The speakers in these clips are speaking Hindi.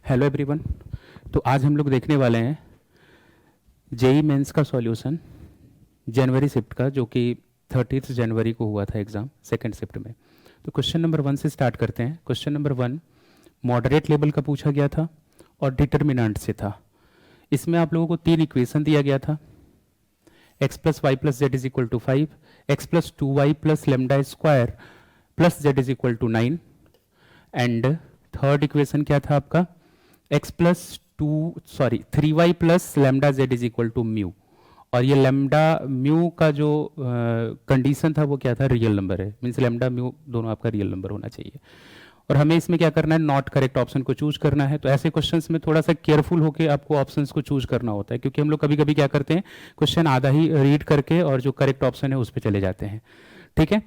Hello everyone. तो आज हम लोग देखने वाले हैं जेई मेंस का सॉल्यूशन जनवरी शिफ्ट का, जो कि 30 जनवरी को हुआ था एग्ज़ाम सेकंड शिफ्ट में। तो क्वेश्चन नंबर 1 से स्टार्ट करते हैं। क्वेश्चन नंबर 1 मॉडरेट लेवल का पूछा गया था और डिटर्मिनेंट से था। इसमें आप लोगों को 3 इक्वेशन दिया गया था, x plus Y plus Z is equal to 5, x plus 2y plus lambda square plus Z is equal to 9, and third equation क्या था आपका, x plus 3y plus lambda z is equal to mu. और ये लेमडा म्यू का जो कंडीशन था वो क्या था, रियल नंबर है, मीन्स लेमडा म्यू दोनों आपका रियल नंबर होना चाहिए। और हमें इसमें क्या करना है, नॉट करेक्ट ऑप्शन को चूज करना है। तो ऐसे क्वेश्चंस में थोड़ा सा केयरफुल होकर आपको ऑप्शंस को चूज करना होता है, क्योंकि हम लोग कभी कभी क्या करते हैं, क्वेश्चन आधा ही रीड करके और जो करेक्ट ऑप्शन है उस पर चले जाते हैं। ठीक है,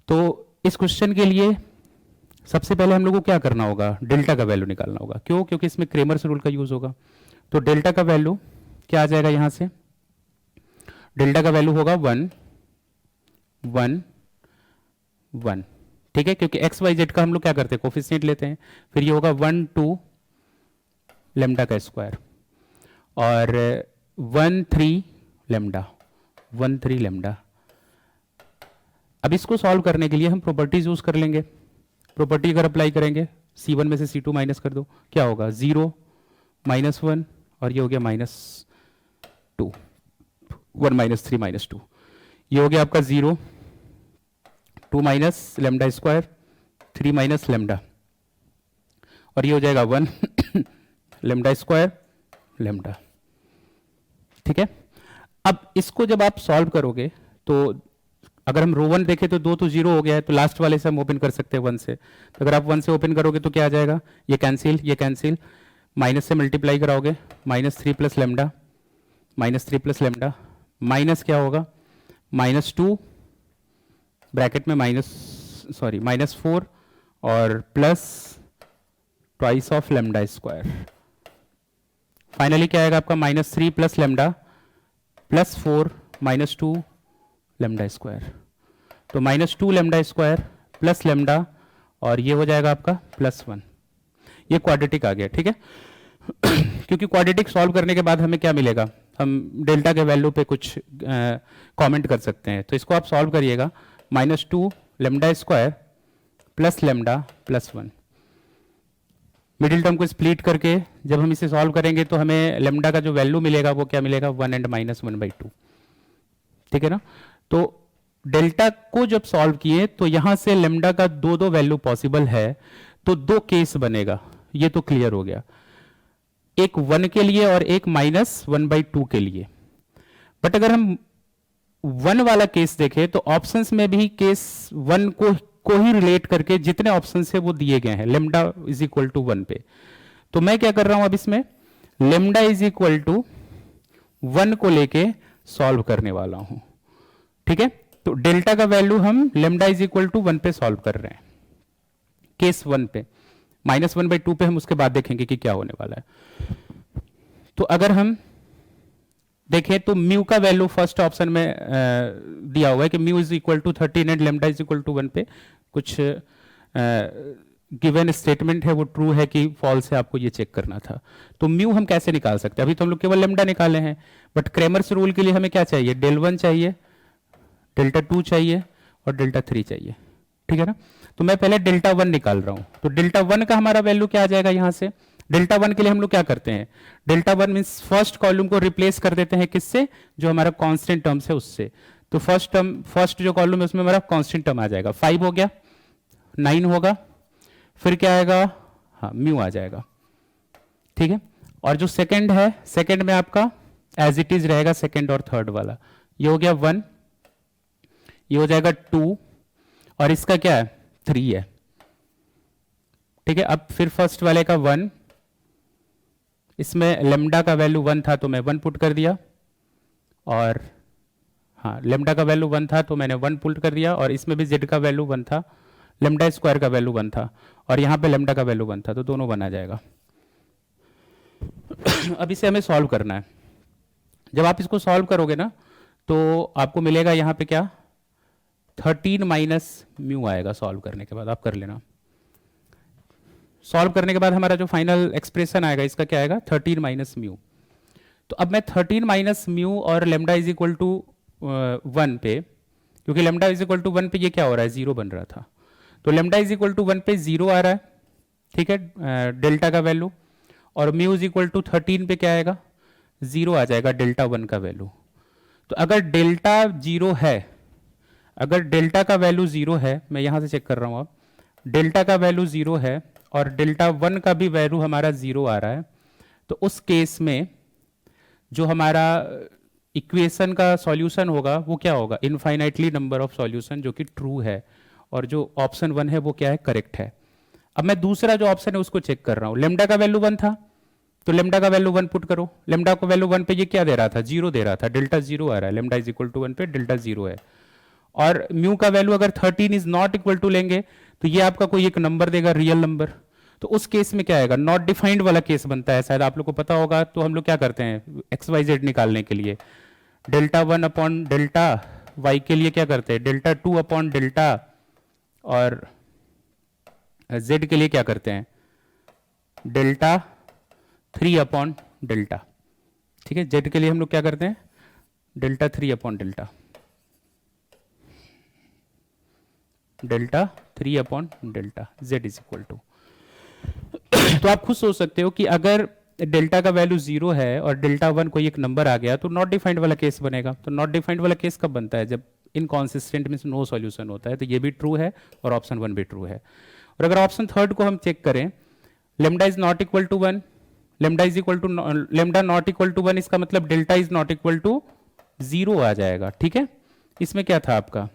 तो इस क्वेश्चन के लिए सबसे पहले हम लोग को क्या करना होगा, डेल्टा का वैल्यू निकालना होगा। क्यों? क्योंकि इसमें क्रेमर्स रूल का यूज होगा। तो डेल्टा का वैल्यू क्या आ जाएगा, यहां से डेल्टा का वैल्यू होगा 1 1 1। ठीक है, क्योंकि एक्स वाई जेड का हम लोग क्या करते हैं, कोफिशिएंट लेते हैं। फिर ये होगा 1 2 लेमडा का स्क्वायर और 1 3 लेमडा 1 3 लेमडा। अब इसको सॉल्व करने के लिए हम प्रॉपर्टीज यूज कर लेंगे। प्रॉपर्टी अगर अप्लाई करेंगे, C1 में से C2 माइनस कर दो, क्या होगा, 0 -1 और ये हो गया -2, 1 -3 -2। ये हो गया आपका 0 2 minus lambda square 3 minus lambda और ये हो जाएगा 1 लेमडा स्क्वायर लेमडा। ठीक है, अब इसको जब आप सॉल्व करोगे तो अगर हम रो 1 देखें तो 2 तो 0 हो गया है, तो लास्ट वाले से हम ओपन कर सकते हैं 1 से। तो अगर आप 1 से ओपन करोगे तो क्या आ जाएगा, ये कैंसिल, माइनस से मल्टीप्लाई कराओगे, -3 plus lambda -3 plus lambda minus क्या होगा, -2 ब्रैकेट में -4 और plus twice of lambda square. Finally क्या आएगा आपका, -3 plus lambda plus 4 -2 lambda square. तो -2 लेमडा स्क्वायर प्लस लेमडा और ये हो जाएगा आपका +1। ये क्वाड्रेटिक आ गया। ठीक है क्योंकि क्वाड्रेटिक सॉल्व करने के बाद हमें क्या मिलेगा, हम डेल्टा के वैल्यू पे कुछ कमेंट कर सकते हैं। तो इसको आप सॉल्व करिएगा, -2 lambda square plus lambda +1। Middle term को स्प्लिट करके जब हम इसे सॉल्व करेंगे तो हमें लेमडा का जो वैल्यू मिलेगा वो क्या मिलेगा, 1 एंड -1/2। ठीक है ना। तो डेल्टा को जब सॉल्व किए तो यहां से लेमडा का दो वैल्यू पॉसिबल है, तो 2 केस बनेगा। ये तो क्लियर हो गया, एक 1 के लिए और एक -1/2 के लिए। बट अगर हम 1 वाला केस देखें तो ऑप्शंस में भी केस 1 को ही रिलेट करके जितने ऑप्शंस है वो दिए गए हैं लेमडा इज इक्वल टू 1 पे। तो मैं क्या कर रहा हूं अब इसमें, लेमडा इज इक्वल टू 1 को लेके सॉल्व करने वाला हूं। ठीक है, तो डेल्टा का वैल्यू हम लेमडा इज इक्वल टू 1 पे सॉल्व कर रहे हैं, केस 1 पे। -1/2 पे हम उसके बाद देखेंगे कि क्या होने वाला है। तो अगर हम देखें तो म्यू का वैल्यू फर्स्ट ऑप्शन में दिया हुआ है कि mu is equal to 13 and lambda is equal to 1 पे कुछ गिवन स्टेटमेंट है, वो ट्रू है कि फॉल्स है, आपको ये चेक करना था। तो म्यू हम कैसे निकाल सकते हैं, अभी तो हम लोग केवल लेमडा निकाले हैं, बट क्रेमर्स रूल के लिए हमें क्या चाहिए, डेल 1 चाहिए, डेल्टा 2 चाहिए और डेल्टा 3 चाहिए। ठीक है ना। तो मैं पहले डेल्टा 1 निकाल रहा हूं। तो डेल्टा 1 का हमारा वैल्यू क्या आ जाएगा, यहां से डेल्टा 1 के लिए हम लोग क्या करते हैं, डेल्टा 1 मींस फर्स्ट कॉलम को रिप्लेस कर देते हैं किससे, जो हमारा कांस्टेंट टर्म्स है उससे। तो फर्स्ट जो कॉलम है उसमें हमारा कांस्टेंट टर्म आ जाएगा, 5 हो गया, 9 होगा, फिर क्या आएगा, हाँ म्यू आ जाएगा। ठीक है, और जो सेकंड है, सेकंड में आपका एज इट इज रहेगा सेकंड और थर्ड वाला। ये हो गया 1, ये हो जाएगा 2 और इसका क्या है, 3 है। ठीक है, अब फिर फर्स्ट वाले का 1, इसमें लेमडा का वैल्यू 1 था तो मैं 1 पुट कर दिया, और हाँ लेमडा का वैल्यू 1 था तो मैंने 1 पुट कर दिया, और इसमें भी जेड का वैल्यू 1 था, लेमडा स्क्वायर का वैल्यू 1 था, और यहां पे लेमडा का वैल्यू 1 था, तो दोनों 1 आ जाएगा। अब इसे हमें सॉल्व करना है। जब आप इसको सॉल्व करोगे ना तो आपको मिलेगा यहां पे क्या, 13 माइनस म्यू आएगा सॉल्व करने के बाद, आप कर लेना। सॉल्व करने के बाद हमारा जो फाइनल एक्सप्रेशन आएगा इसका क्या आएगा 13 माइनस म्यू। तो अब मैं 13 माइनस म्यू और लेमडा इज इक्वल टू 1 पे, क्योंकि लेमडा इज इक्वल टू 1 पे ये क्या हो रहा है 0 बन रहा था, तो लेमडा इज इक्वल टू 1 पे 0 आ रहा है, ठीक है, डेल्टा का वैल्यू, और म्यू इज इक्वल टू 13 पे क्या आएगा 0 आ जाएगा डेल्टा 1 का वैल्यू। तो अगर डेल्टा 0 है, अगर डेल्टा का वैल्यू 0 है, मैं यहाँ से चेक कर रहा हूँ, अब डेल्टा का वैल्यू 0 है और डेल्टा 1 का भी वैल्यू हमारा 0 आ रहा है, तो उस केस में जो हमारा इक्वेशन का सॉल्यूशन होगा वो क्या होगा इनफाइनाइटली नंबर ऑफ सॉल्यूशन, जो कि ट्रू है, और जो ऑप्शन 1 है वो क्या है करेक्ट है। अब मैं दूसरा जो ऑप्शन है उसको चेक कर रहा हूँ, लेमडा का वैल्यू 1 था तो लेमडा का वैल्यू 1 पुट करो, लेमडा का वैल्यू 1 पे ये क्या दे रहा था 0 दे रहा था, डेल्टा 0 आ रहा है, लेमडा इज इक्वल टू 1 पे डेल्टा 0 है, और म्यू का वैल्यू अगर 13 इज नॉट इक्वल टू लेंगे तो ये आपका कोई एक नंबर देगा रियल नंबर, तो उस केस में क्या आएगा नॉट डिफाइंड वाला केस बनता है, शायद आप लोग को पता होगा। तो हम लोग क्या करते हैं एक्स वाई जेड निकालने के लिए डेल्टा 1 अपॉन डेल्टा वाई के लिए क्या करते हैं डेल्टा 2 अपॉन डेल्टा, और जेड के लिए क्या करते हैं डेल्टा 3 अपॉन डेल्टा, ठीक है, जेड के लिए हम लोग क्या करते हैं delta 3 upon delta, delta 3 upon delta z is equal to. तो आप खुद सोच सकते हो कि अगर डेल्टा का वैल्यू 0 है और डेल्टा 1 कोई एक नंबर आ गया तो नॉट डिफाइंड वाला केस बनेगा। तो नॉट डिफाइंड वाला केस कब बनता है जब इनकॉन्सिस्टेंट मींस नो सॉल्यूशन होता है, तो ये भी ट्रू है और ऑप्शन 1 भी ट्रू है। और अगर ऑप्शन 3 को हम चेक करें, lambda is not equal to 1, lambda is equal to lambda not equal to 1, इसका मतलब delta is not equal to 0 आ जाएगा, ठीक है। इसमें क्या था आपका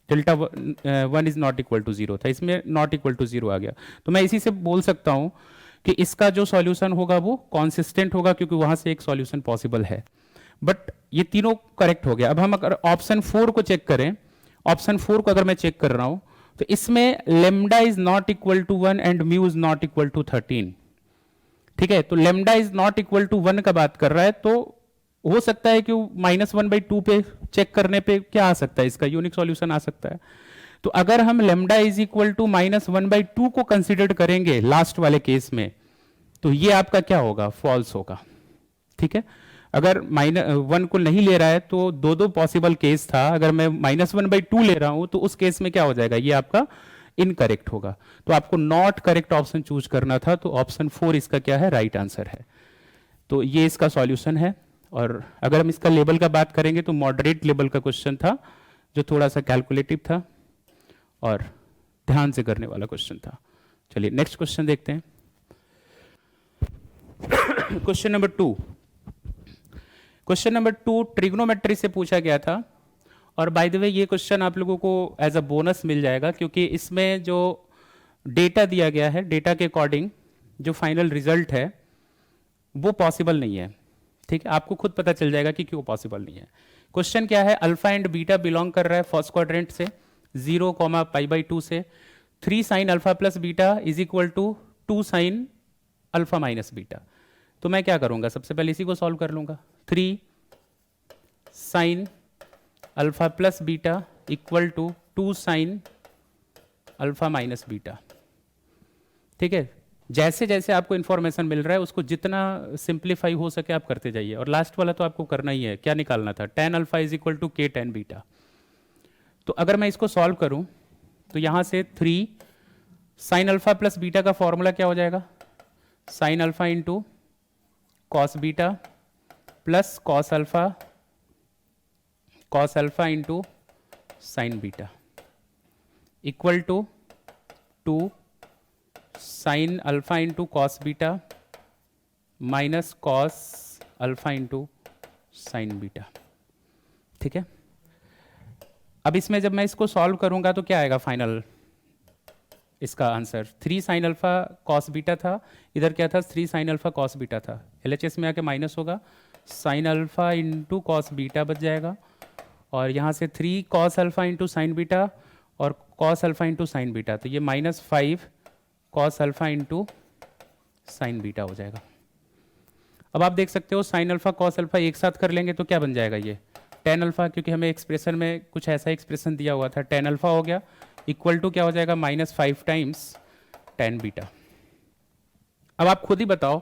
delta 1 is not equal to 0 था, इसमें नॉट इक्वल टू 0 आ गया। तो मैं इसी से बोल सकता हूं कि इसका जो सॉल्यूशन होगा वो कॉन्सिस्टेंट होगा, क्योंकि वहां से एक सॉल्यूशन पॉसिबल है। बट ये तीनों करेक्ट हो गया। अब हम अगर ऑप्शन 4 को चेक करें, ऑप्शन 4 को अगर मैं चेक कर रहा हूं तो इसमें lambda is not equal to 1 and mu is not equal to 13, ठीक है। तो lambda is not equal to 1 का बात कर रहा है, तो हो सकता है कि -1/2 पे चेक करने पे क्या आ सकता है, इसका यूनिक सॉल्यूशन आ सकता है। तो अगर हम लेमडा इज इक्वल टू -1/2 को कंसीडर करेंगे लास्ट वाले केस में, तो ये आपका क्या होगा फॉल्स होगा, ठीक है। अगर -1 को नहीं ले रहा है तो दो पॉसिबल केस था, अगर मैं -1/2 ले रहा हूं तो उस केस में क्या हो जाएगा ये आपका इनकरेक्ट होगा। तो आपको नॉट करेक्ट ऑप्शन चूज करना था, तो ऑप्शन 4 इसका क्या है राइट आंसर है। तो ये इसका सॉल्यूशन है। और अगर हम इसका लेवल का बात करेंगे तो मॉडरेट लेवल का क्वेश्चन था, जो थोड़ा सा कैलकुलेटिव था और ध्यान से करने वाला क्वेश्चन था। चलिए नेक्स्ट क्वेश्चन देखते हैं। Question number 2, question number 2 trigonometry से पूछा गया था। और बाय द वे ये क्वेश्चन आप लोगों को एज अ बोनस मिल जाएगा, क्योंकि इसमें जो डेटा दिया गया है, डेटा के अकॉर्डिंग जो फाइनल रिजल्ट है वो पॉसिबल नहीं है, ठीक है। आपको खुद पता चल जाएगा कि क्यों पॉसिबल नहीं है। क्वेश्चन क्या है, अल्फा एंड बीटा बिलोंग कर रहा है फर्स्ट क्वाड्रेंट से 0, π/2 से 3 sin alpha plus beta is equal to 2 sin alpha minus beta. तो मैं क्या करूंगा, सबसे पहले इसी को सॉल्व कर लूंगा। 3 sin alpha plus beta equal to 2 sin alpha minus beta, ठीक है। जैसे जैसे आपको इंफॉर्मेशन मिल रहा है उसको जितना सिंप्लीफाई हो सके आप करते जाइए। और लास्ट वाला तो आपको करना ही है, क्या निकालना था tan alpha is equal to k tan beta. तो अगर मैं इसको सॉल्व करूं तो यहां से 3 sin अल्फा प्लस बीटा का फॉर्मूला क्या हो जाएगा, sin alpha into cos beta plus cos alpha into sine beta equal to 2 sin alpha into cos beta minus cos alpha into sine beta, ठीक है। अब इसमें जब मैं इसको सॉल्व करूंगा तो क्या आएगा फाइनल इसका answer, 3 sin alpha cos beta था, इधर क्या था 3 sin अल्फा कॉस बीटा था, LHS में आके माइनस होगा, sin alpha into cos beta बच जाएगा, और यहाँ से 3 cos alpha into sine beta और cos alpha into sine beta, तो ये -5 cos alpha into sine beta हो जाएगा। अब आप देख सकते हो sin अल्फा cos अल्फा एक साथ कर लेंगे तो क्या बन जाएगा ये tan अल्फा, क्योंकि हमें एक्सप्रेशन में कुछ ऐसा एक्सप्रेशन दिया हुआ था, tan अल्फा हो गया इक्वल टू क्या हो जाएगा -5 टाइम्स tan बीटा, अब आप खुद ही बताओ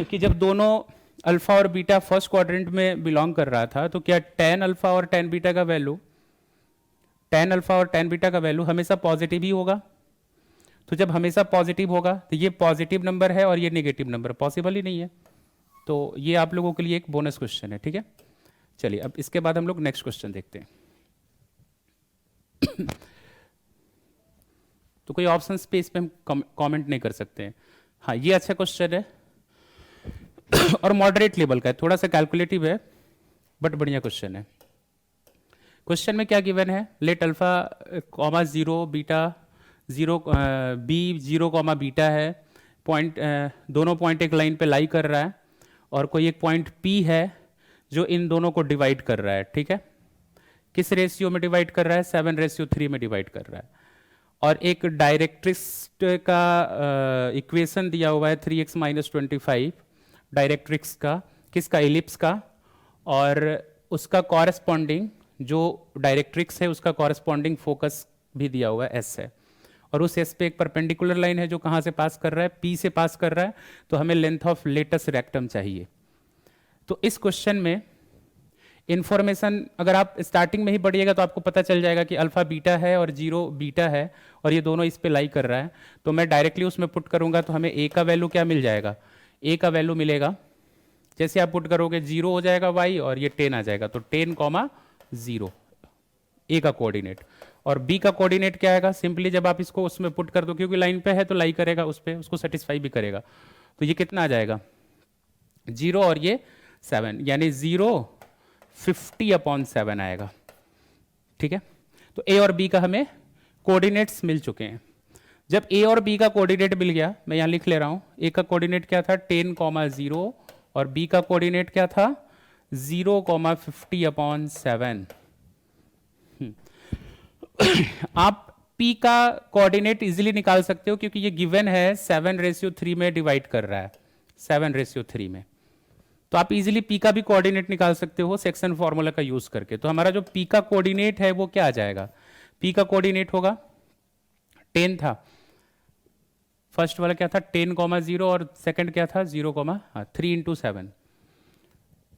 कि जब दोनों अल्फा और बीटा फर्स्ट क्वाड्रेंट में बिलोंग कर रहा था तो क्या tan अल्फा और tan बीटा का वैल्यू हमेशा पॉजिटिव ही होगा? तो जब हमेशा पॉजिटिव होगा तो ये पॉजिटिव नंबर है और ये नेगेटिव नंबर, पॉसिबल ही नहीं है। तो ये आप लोगों के लिए एक बोनस क्वेश्चन है, ठीक है। चलिए अब इसके बाद हम लोग नेक्स्ट क्वेश्चन देखते हैं। तो कोई ऑप्शन पे इस पे हम कमेंट नहीं कर सकते हैं। हाँ, ये अच्छा क्वेश्चन है और मॉडरेट लेवल का है, थोड़ा सा कैलकुलेटिव है बट बढ़िया क्वेश्चन है। क्वेश्चन में क्या गिवन है? Let alpha comma zero beta zero b zero comma beta है, पॉइंट दोनों पॉइंट एक लाइन पे लाई कर रहा है और कोई एक पॉइंट पी है जो इन दोनों को डिवाइड कर रहा है, ठीक है। किस रेशियो में डिवाइड कर रहा है? 7:3 में डिवाइड कर रहा है। और एक डायरेक्ट्रिक्स का इक्वेशन दिया हुआ है 3x - 25 डायरेक्ट्रिक्स का, किसका? एलिप्स का। और उसका कॉरेस्पॉन्डिंग जो डायरेक्ट्रिक्स है उसका कॉरेस्पॉन्डिंग फोकस भी दिया हुआ है एस है, और उस एस पे एक परपेंडिकुलर लाइन है जो कहाँ से पास कर रहा है? पी से पास कर रहा है। तो हमें लेंथ ऑफ लेटस रेक्टम चाहिए। तो इस क्वेश्चन में इंफॉर्मेशन अगर आप स्टार्टिंग में ही पढ़िएगा तो आपको पता चल जाएगा कि अल्फा बीटा है और जीरो बीटा है और ये दोनों इस पे लाई कर रहा है। तो मैं डायरेक्टली उसमें पुट करूंगा तो हमें ए का वैल्यू क्या मिल जाएगा? ए का वैल्यू मिलेगा, जैसे आप पुट करोगे 0 हो जाएगा वाई और ये 10 आ जाएगा, तो 10,0 ए का कोऑर्डिनेट। और बी का कोऑर्डिनेट क्या आएगा? सिंपली जब आप इसको उसमें पुट कर दो, क्योंकि लाइन पे है तो लाई करेगा उस पे, उसको सेटिस्फाई भी करेगा। तो ये कितना आ जाएगा? 0 और ये 7, यानी 0 50/7 आएगा, ठीक है। तो ए और बी का हमें कोऑर्डिनेट्स मिल चुके हैं। जब ए और बी का कोऑर्डिनेट मिल गया, मैं यहां लिख ले रहा हूं, ए का कोऑर्डिनेट क्या था? 10,0 और बी का कोऑर्डिनेट क्या था? 0,50/7। आप P का कोऑर्डिनेट इजीली निकाल सकते हो क्योंकि ये गिवन है 7:3 में डिवाइड कर रहा है, 7:3 में। तो आप इजीली P का भी कोऑर्डिनेट निकाल सकते हो सेक्शन फॉर्मूला का यूज करके। तो हमारा जो P का कोऑर्डिनेट है वो क्या आ जाएगा? P का कोऑर्डिनेट होगा 10 था, फर्स्ट वाला क्या था? 10,0 और सेकंड क्या था? 3 × 7।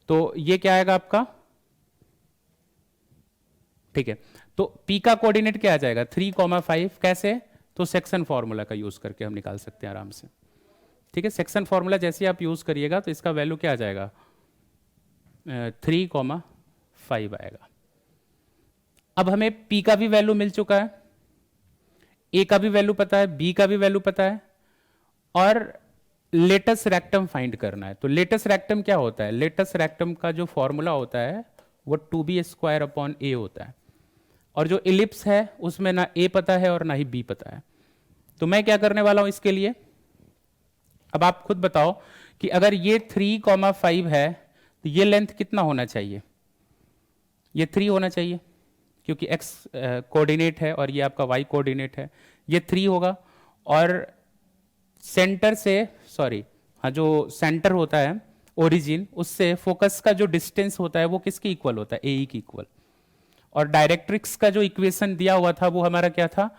तो ये क्या आएगा आपका? ठीक है, तो P का कोऑर्डिनेट क्या आ जाएगा? 3,5। कैसे? तो सेक्शन फॉर्मूला का यूज करके हम निकाल सकते हैं आराम से, ठीक है। सेक्शन फॉर्मूला जैसे आप यूज करिएगा तो इसका वैल्यू क्या आ जाएगा? 3,5 आएगा। अब हमें P का भी वैल्यू मिल चुका है, A का भी वैल्यू पता है, B का भी वैल्यू पता है, और लेटस रेक्टम फाइंड करना है। तो लेटस रेक्टम क्या होता है? लेटस रेक्टम का जो फॉर्मूला होता है वो 2b² होता है, और जो इलिप्स है उसमें ना A पता है और ना ही B पता है। तो मैं क्या करने वाला हूं इसके लिए? अब आप खुद बताओ कि अगर ये 3,5 है तो ये लेंथ कितना होना चाहिए? ये 3 होना चाहिए क्योंकि x कोऑर्डिनेट है और ये आपका y कोऑर्डिनेट है, ये 3 होगा। और सेंटर से, सॉरी हाँ, जो सेंटर होता है ओरिजिन, उससे फोकस का जो डिस्टेंस होता है वो किसके इक्वल होता है? ए की इक्वल। और डायरेक्ट्रिक्स का जो इक्वेशन दिया हुआ था वो हमारा क्या था?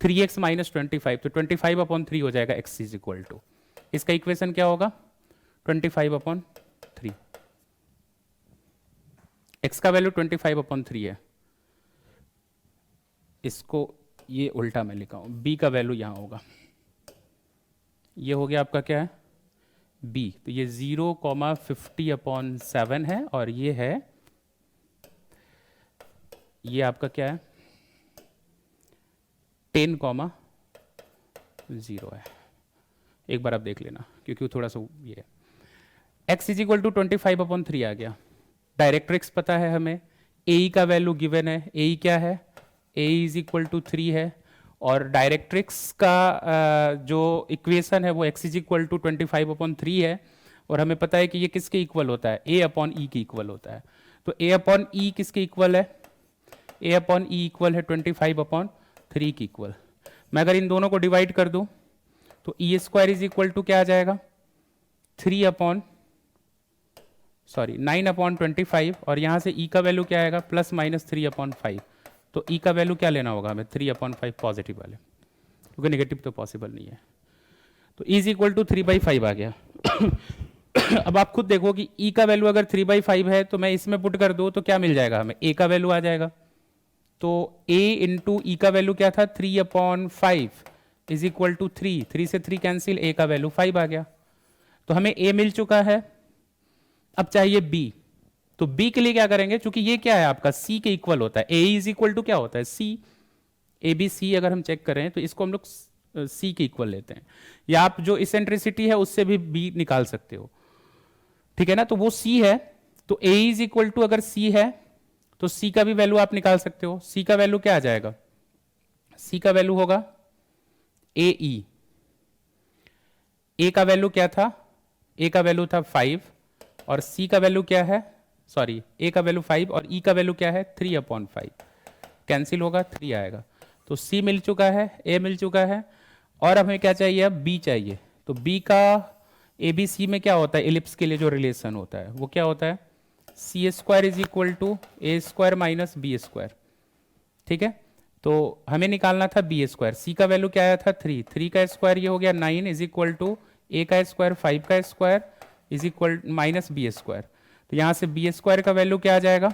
3x - 25, तो 25/3 हो जाएगा x इज इक्वल टू, इसका इक्वेशन क्या होगा? 25/3। x का वैल्यू 25/3 है, इसको ये उल्टा मैं लिखा हूं, b का वैल्यू यहां होगा, ये हो गया आपका क्या है? b। तो ये 0,50/7 है और ये है, ये आपका क्या है? 10,0 है। एक बार आप देख लेना क्योंकि थोड़ा सा ये है। x इज इक्वल टू 25/3 आ गया। डायरेक्ट्रिक्स पता है हमें, ए का वैल्यू गिवन है, ए क्या है? ए इज इक्वल टू 3 है, और डायरेक्ट्रिक्स का जो इक्वेशन है वो x इज इक्वल टू 25/3 है, और हमें पता है कि ये किसके इक्वल होता है? a/e के इक्वल होता है। तो a/e किसके इक्वल है? a/e इक्वल है 25/3 की इक्वल। मैं अगर इन दोनों को डिवाइड कर दूं तो e² इज इक्वल टू क्या आ जाएगा? 9/25, और यहां से e का वैल्यू क्या आएगा? +-3/5। तो e का वैल्यू क्या लेना होगा हमें? 3/5 पॉजिटिव वाले, क्योंकि नेगेटिव तो पॉसिबल नहीं है। तो इज इक्वल टू 3/5 आ गया। अब आप खुद देखो कि ई का वैल्यू अगर 3/5 है तो मैं इसमें पुट कर दूँ तो क्या मिल जाएगा हमें, ए का वैल्यू आ जाएगा। तो a इंटू ई का वैल्यू क्या था, 3/5 इज इक्वल टू 3, 3 से 3 कैंसिल, a का वैल्यू 5 आ गया। तो हमें a मिल चुका है, अब चाहिए b। तो b के लिए क्या करेंगे, चूंकि ये क्या है आपका c के इक्वल होता है, a इज इक्वल टू क्या होता है c, a b c अगर हम चेक करें तो इसको हम लोग c के इक्वल लेते हैं, या आप जो इसेंट्रिसिटी है उससे भी b निकाल सकते हो, ठीक है ना। तो वो c है, तो a इज इक्वल टू अगर c है तो c का भी वैल्यू आप निकाल सकते हो। c का वैल्यू क्या आ जाएगा, c का वैल्यू होगा ए ई, a का वैल्यू क्या था, a का वैल्यू था 5 और c का वैल्यू क्या है, सॉरी a का वैल्यू 5 और e का वैल्यू क्या है 3/5, कैंसिल होगा 3 आएगा। तो c मिल चुका है, a मिल चुका है, और हमें क्या चाहिए, अब b चाहिए। तो b का ए बी सी में क्या होता है, एलिप्स के लिए जो रिलेशन होता है वो क्या होता है, C square is equal to A square minus B square, ठीक है। तो हमें निकालना था बी स्क्वायर, सी का वैल्यू क्या आया था 3, 3 का स्क्वायर ये हो गया 9 इज इक्वल टू ए का स्क्वायर 5 का square is equal minus B square. तो यहाँ से बी स्क्वायर का वैल्यू क्या आ जाएगा,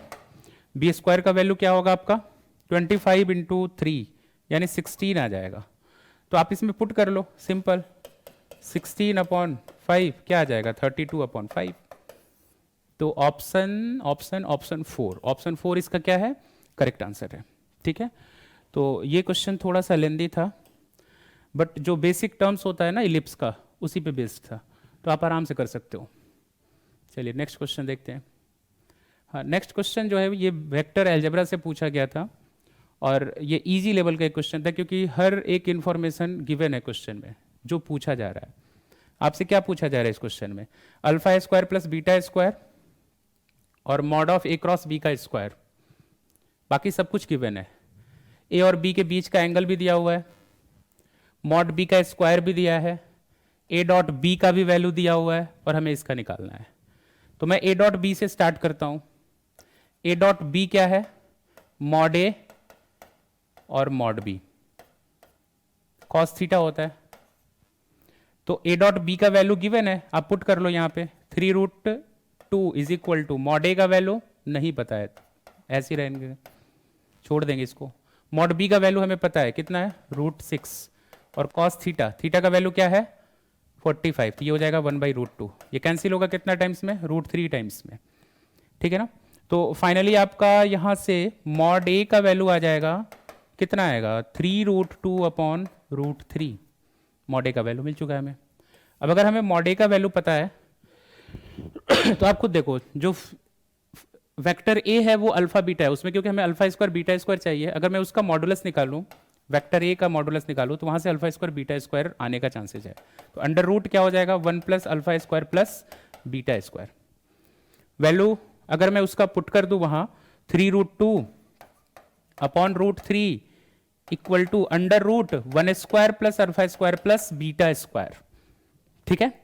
बी स्क्वायर का वैल्यू क्या होगा आपका 25 इंटू 3 यानी 16 आ जाएगा। तो आप इसमें पुट कर लो, सिंपल 16/5 क्या आ जाएगा 32/5। तो ऑप्शन 4 इसका क्या है, करेक्ट आंसर है, ठीक है। तो ये क्वेश्चन थोड़ा सा लेंदी था, बट जो बेसिक टर्म्स होता है ना इलिप्स का उसी पे बेस्ड था, तो आप आराम से कर सकते हो। चलिए नेक्स्ट क्वेश्चन देखते हैं। हाँ, नेक्स्ट क्वेश्चन जो है ये वेक्टर अलजेब्रा से पूछा गया था, और ये इजी लेवल का एक क्वेश्चन था क्योंकि हर एक इंफॉर्मेशन गिवन है क्वेश्चन में जो पूछा जा रहा है। आपसे क्या पूछा जा रहा है इस क्वेश्चन में, alpha square plus beta square और mod of A cross B का स्क्वायर, बाकी सब कुछ गिवन है। ए और बी के बीच का एंगल भी दिया हुआ है, मॉड बी का स्क्वायर भी दिया है, ए डॉट बी का भी वैल्यू दिया हुआ है, और हमें इसका निकालना है। तो मैं ए डॉट बी से स्टार्ट करता हूं। ए डॉट बी क्या है, मॉड ए और मॉड बी, कॉस थीटा होता है। तो ए डॉट बी का वैल्यू गिवन है, आप पुट कर लो यहाँ पे 3√2 is equal to, mod a का वैल्यू नहीं पता है, ऐसे ही रहेंगे, छोड़ देंगे इसको। मॉड बी का वैल्यू हमें पता है कितना है √6, और कॉस थीटा, थीटा का वैल्यू क्या है 45, तो ये हो जाएगा 1/√2, ये कैंसिल होगा कितना टाइम्स में, √3 टाइम्स में, ठीक है ना। तो फाइनली आपका यहाँ से मॉड ए का वैल्यू आ जाएगा, कितना आएगा 3√2/√3, मॉड ए का वैल्यू मिल चुका है हमें। अब अगर हमें मॉड ए का वैल्यू पता है तो आप खुद देखो, जो वेक्टर ए है वो अल्फा बीटा है उसमें, क्योंकि हमें अल्फा स्क्वायर बीटा स्क्वायर चाहिए, अगर मैं उसका मॉडुलस निकालूं, वेक्टर ए का मॉडुलस निकालूं, तो वहां से अल्फा स्क्वायर बीटा स्क्वायर आने का चांसेस है। तो अंडर रूट क्या हो जाएगा 1 plus alpha square plus beta square. Value अगर मैं उसका पुट कर दूं वहां 3√2/√3 equal to under root 1 square plus alpha square plus beta square, ठीक है।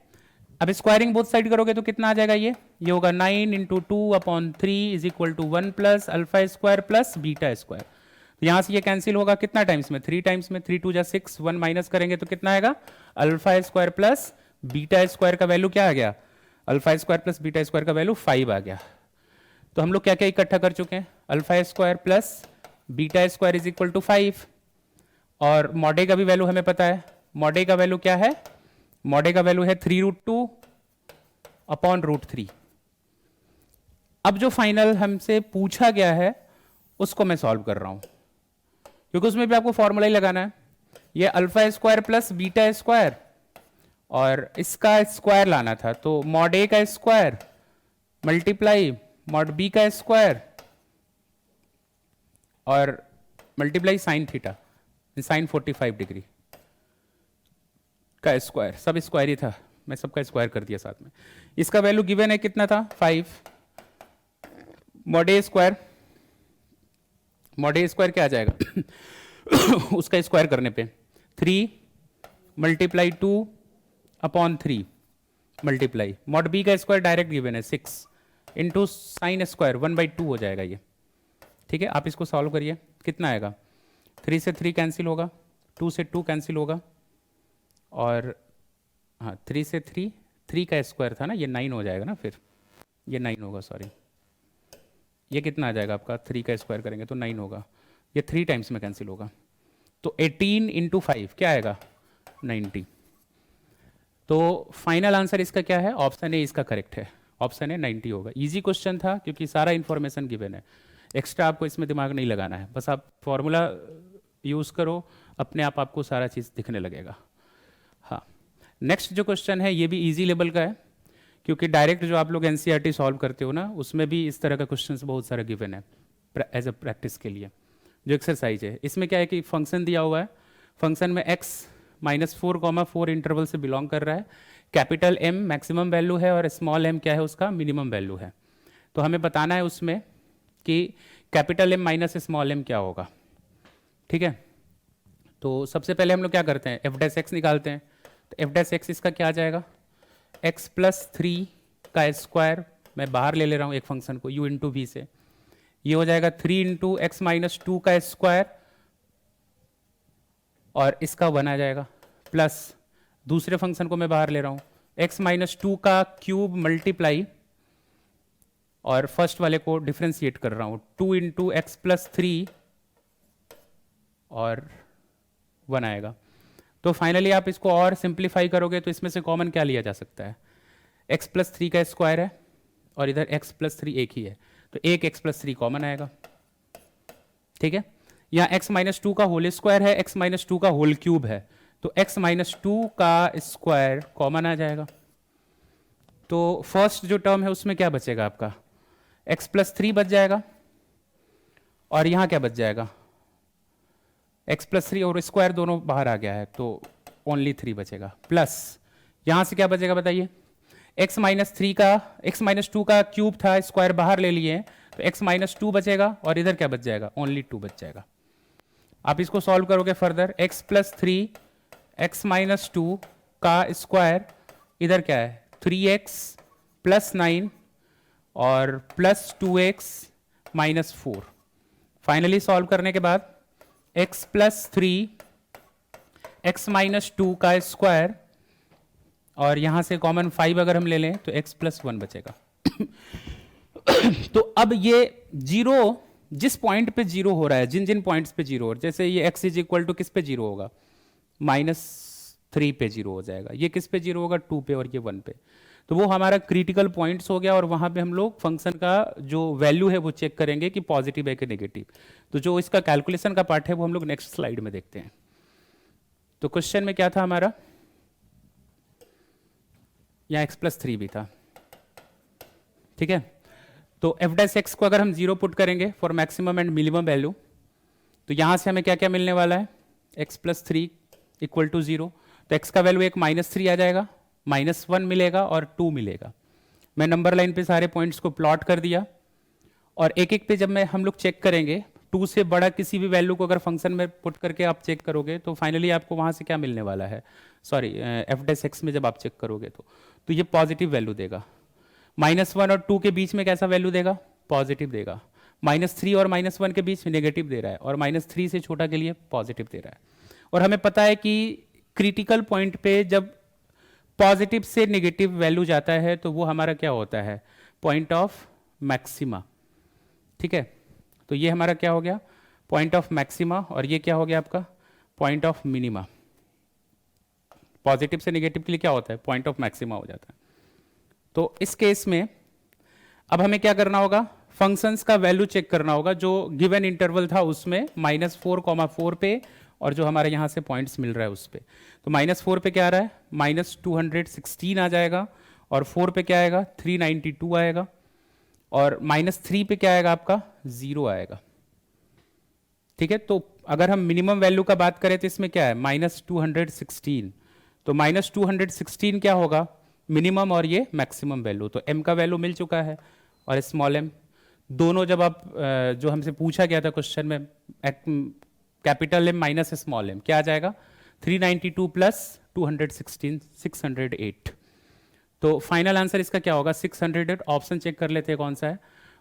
अब स्क्वायरिंग बोथ साइड करोगे तो कितना आ जाएगा, ये होगा 9 into 2/3 is equal to 1 plus alpha square plus beta square. तो यहां से ये कैंसिल होगा कितना टाइम्स में, 3 टाइम्स में, 3 2 जा 6, 1 माइनस करेंगे तो कितना आएगा, alpha square plus beta square का वैल्यू क्या आ गया, alpha square plus beta square का वैल्यू 5 आ गया। तो हम लोग क्या क्या इकट्ठा कर चुके हैं, alpha square plus beta square is equal to 5, और मॉड ए का भी वैल्यू हमें पता है, मॉड ए का वैल्यू क्या है, मॉड ए का वैल्यू है 3√2/√3। अब जो फाइनल हमसे पूछा गया है उसको मैं सॉल्व कर रहा हूं, क्योंकि उसमें भी आपको फॉर्मूला ही लगाना है। ये alpha square plus beta square और इसका स्क्वायर लाना था, तो मॉड ए का स्क्वायर मल्टीप्लाई मॉड बी का स्क्वायर और multiply sine theta, sine 45 degree का स्क्वायर, सब स्क्वायर ही था, मैं सबका स्क्वायर कर दिया साथ में। इसका वैल्यू गिवन है कितना था 5, मॉड ए स्क्वायर, मॉड ए स्क्वायर क्या आ जाएगा उसका स्क्वायर करने पे 3 मल्टीप्लाई 2/3 मल्टीप्लाई मॉड बी का स्क्वायर डायरेक्ट गिवन है 6 इंटू साइन स्क्वायर 1/2 हो जाएगा ये, ठीक है। आप इसको सॉल्व करिए, कितना आएगा, 3 से 3 कैंसिल होगा, 2 से 2 कैंसिल होगा, और हाँ 3 से 3, 3 का स्क्वायर था ना, ये 9 हो जाएगा ना, फिर ये 9 होगा, सॉरी ये कितना आ जाएगा आपका, 3 का स्क्वायर करेंगे तो 9 होगा, ये 3 टाइम्स में कैंसिल होगा, तो 18 इंटू 5 क्या आएगा 90। तो फाइनल आंसर इसका क्या है, ऑप्शन ए इसका करेक्ट है, ऑप्शन ए 90 होगा। इजी क्वेश्चन था क्योंकि सारा इंफॉर्मेशन गिवन है, एक्स्ट्रा आपको इसमें दिमाग नहीं लगाना है, बस आप फॉर्मूला यूज़ करो, अपने आप आपको सारा चीज़ दिखने लगेगा। हाँ, नेक्स्ट जो क्वेश्चन है ये भी इजी लेवल का है, क्योंकि डायरेक्ट जो आप लोग एनसीईआरटी सॉल्व करते हो ना, उसमें भी इस तरह का क्वेश्चंस बहुत सारा गिवन है एज अ प्रैक्टिस के लिए। जो एक्सरसाइज है इसमें क्या है कि फंक्शन दिया हुआ है, फंक्शन में x -4, 4 इंटरवल से बिलोंग कर रहा है, कैपिटल M मैक्सिमम वैल्यू है और स्मॉल m क्या है उसका मिनिमम वैल्यू है। तो हमें बताना है उसमें कि capital M minus small m क्या होगा। ठीक है, तो सबसे पहले हम लोग क्या करते हैं, f' निकालते हैं। तो f' इसका क्या आ जाएगा, x + 3 का स्क्वायर, मैं बाहर ले रहा हूँ एक फंक्शन को u इंटू वी से, ये हो जाएगा 3 इंटू एक्स माइनस 2 का स्क्वायर और इसका 1 आ जाएगा, प्लस दूसरे फंक्शन को मैं बाहर ले रहा हूँ x -2 का क्यूब मल्टीप्लाई और फर्स्ट वाले को डिफ्रेंशिएट कर रहा हूँ 2 इंटू एक्स + 3 और 1 आएगा। तो फाइनली आप इसको और सिंप्लीफाई करोगे तो इसमें से कॉमन क्या लिया जा सकता है, x + 3 का स्क्वायर है और इधर x + 3 एक ही है, तो एक x + 3 कॉमन आएगा। ठीक है, यहाँ x -2 का होल स्क्वायर है, x -2 का होल क्यूब है, तो x -2 का स्क्वायर कॉमन आ जाएगा। तो फर्स्ट जो टर्म है उसमें क्या बचेगा आपका, x + 3 बच जाएगा और यहाँ क्या बच जाएगा, x + 3 और स्क्वायर दोनों बाहर आ गया है तो ओनली 3 बचेगा, प्लस यहाँ से क्या बचेगा बताइए, x -2 का क्यूब था, स्क्वायर बाहर ले लिए तो x -2 बचेगा और इधर क्या बच जाएगा, ओनली 2 बच जाएगा। आप इसको सॉल्व करोगे फर्दर, x + 3 x -2 का स्क्वायर, इधर क्या है 3x + 9 और प्लस 2x -4। फाइनली सॉल्व करने के बाद x + 3 x -2 का स्क्वायर और यहां से कॉमन 5 अगर हम ले लें तो x + 1 बचेगा। तो अब ये जीरो जिस पॉइंट पे जीरो हो रहा है, जिन जिन पॉइंट्स पे जीरो हो रहा है, जैसे ये x = किस पे जीरो होगा, -3 पे जीरो हो जाएगा, ये किस पे जीरो होगा 2 पे और ये 1 पे, तो वो हमारा क्रिटिकल पॉइंट्स हो गया और वहां पे हम लोग फंक्शन का जो वैल्यू है वो चेक करेंगे कि पॉजिटिव है कि नेगेटिव। तो जो इसका कैलकुलेशन का पार्ट है वो हम लोग नेक्स्ट स्लाइड में देखते हैं। तो क्वेश्चन में क्या था हमारा, यहाँ x + 3 भी था। ठीक है, तो f' को अगर हम 0 पुट करेंगे for maximum and minimum value, तो यहां से हमें क्या क्या मिलने वाला है, x + 3 = 0, तो x का वैल्यू एक -3 आ जाएगा, -1 मिलेगा और 2 मिलेगा। मैं नंबर लाइन पे सारे पॉइंट्स को प्लॉट कर दिया और एक एक पे जब मैं हम लोग चेक करेंगे, 2 से बड़ा किसी भी वैल्यू को अगर फंक्शन में पुट करके आप चेक करोगे तो फाइनली आपको वहां से क्या मिलने वाला है, सॉरी f' में जब आप चेक करोगे तो ये पॉजिटिव वैल्यू देगा। -1 और 2 के बीच में कैसा वैल्यू देगा, पॉजिटिव देगा। -3 और -1 के बीच में नेगेटिव दे रहा है और -3 से छोटा के लिए पॉजिटिव दे रहा है। और हमें पता है कि क्रिटिकल पॉइंट पे जब पॉजिटिव से नेगेटिव वैल्यू जाता है तो वो हमारा क्या होता है, पॉइंट ऑफ मैक्सिमा। ठीक है, तो ये हमारा क्या हो गया, पॉइंट ऑफ मैक्सिमा, और ये क्या हो गया आपका, पॉइंट ऑफ मिनिमा। पॉजिटिव से नेगेटिव के लिए क्या होता है, पॉइंट ऑफ मैक्सिमा हो जाता है। तो इस केस में अब हमें क्या करना होगा, फंक्शंस का वैल्यू चेक करना होगा जो गिवन इंटरवल था उसमें, -4, 4 पे, और जो हमारे यहाँ से पॉइंट्स मिल रहा है उस पे। तो -4 पे क्या आ रहा है, -216 आ जाएगा, और 4 पे क्या आएगा 392 आएगा, और -3 पे क्या आएगा आपका 0 आएगा। ठीक है, तो अगर हम मिनिमम वैल्यू का बात करें तो इसमें क्या है -216, तो -216 क्या होगा मिनिमम और ये मैक्सिमम वैल्यू, तो m का वैल्यू मिल चुका है और स्मॉल m दोनों, जब आप जो हमसे पूछा गया था क्वेश्चन में capital M minus small m क्या आ जाएगा 392 + 216 608। तो फाइनल आंसर इसका क्या होगा 608। ऑप्शन चेक कर लेते हैं कौन सा है,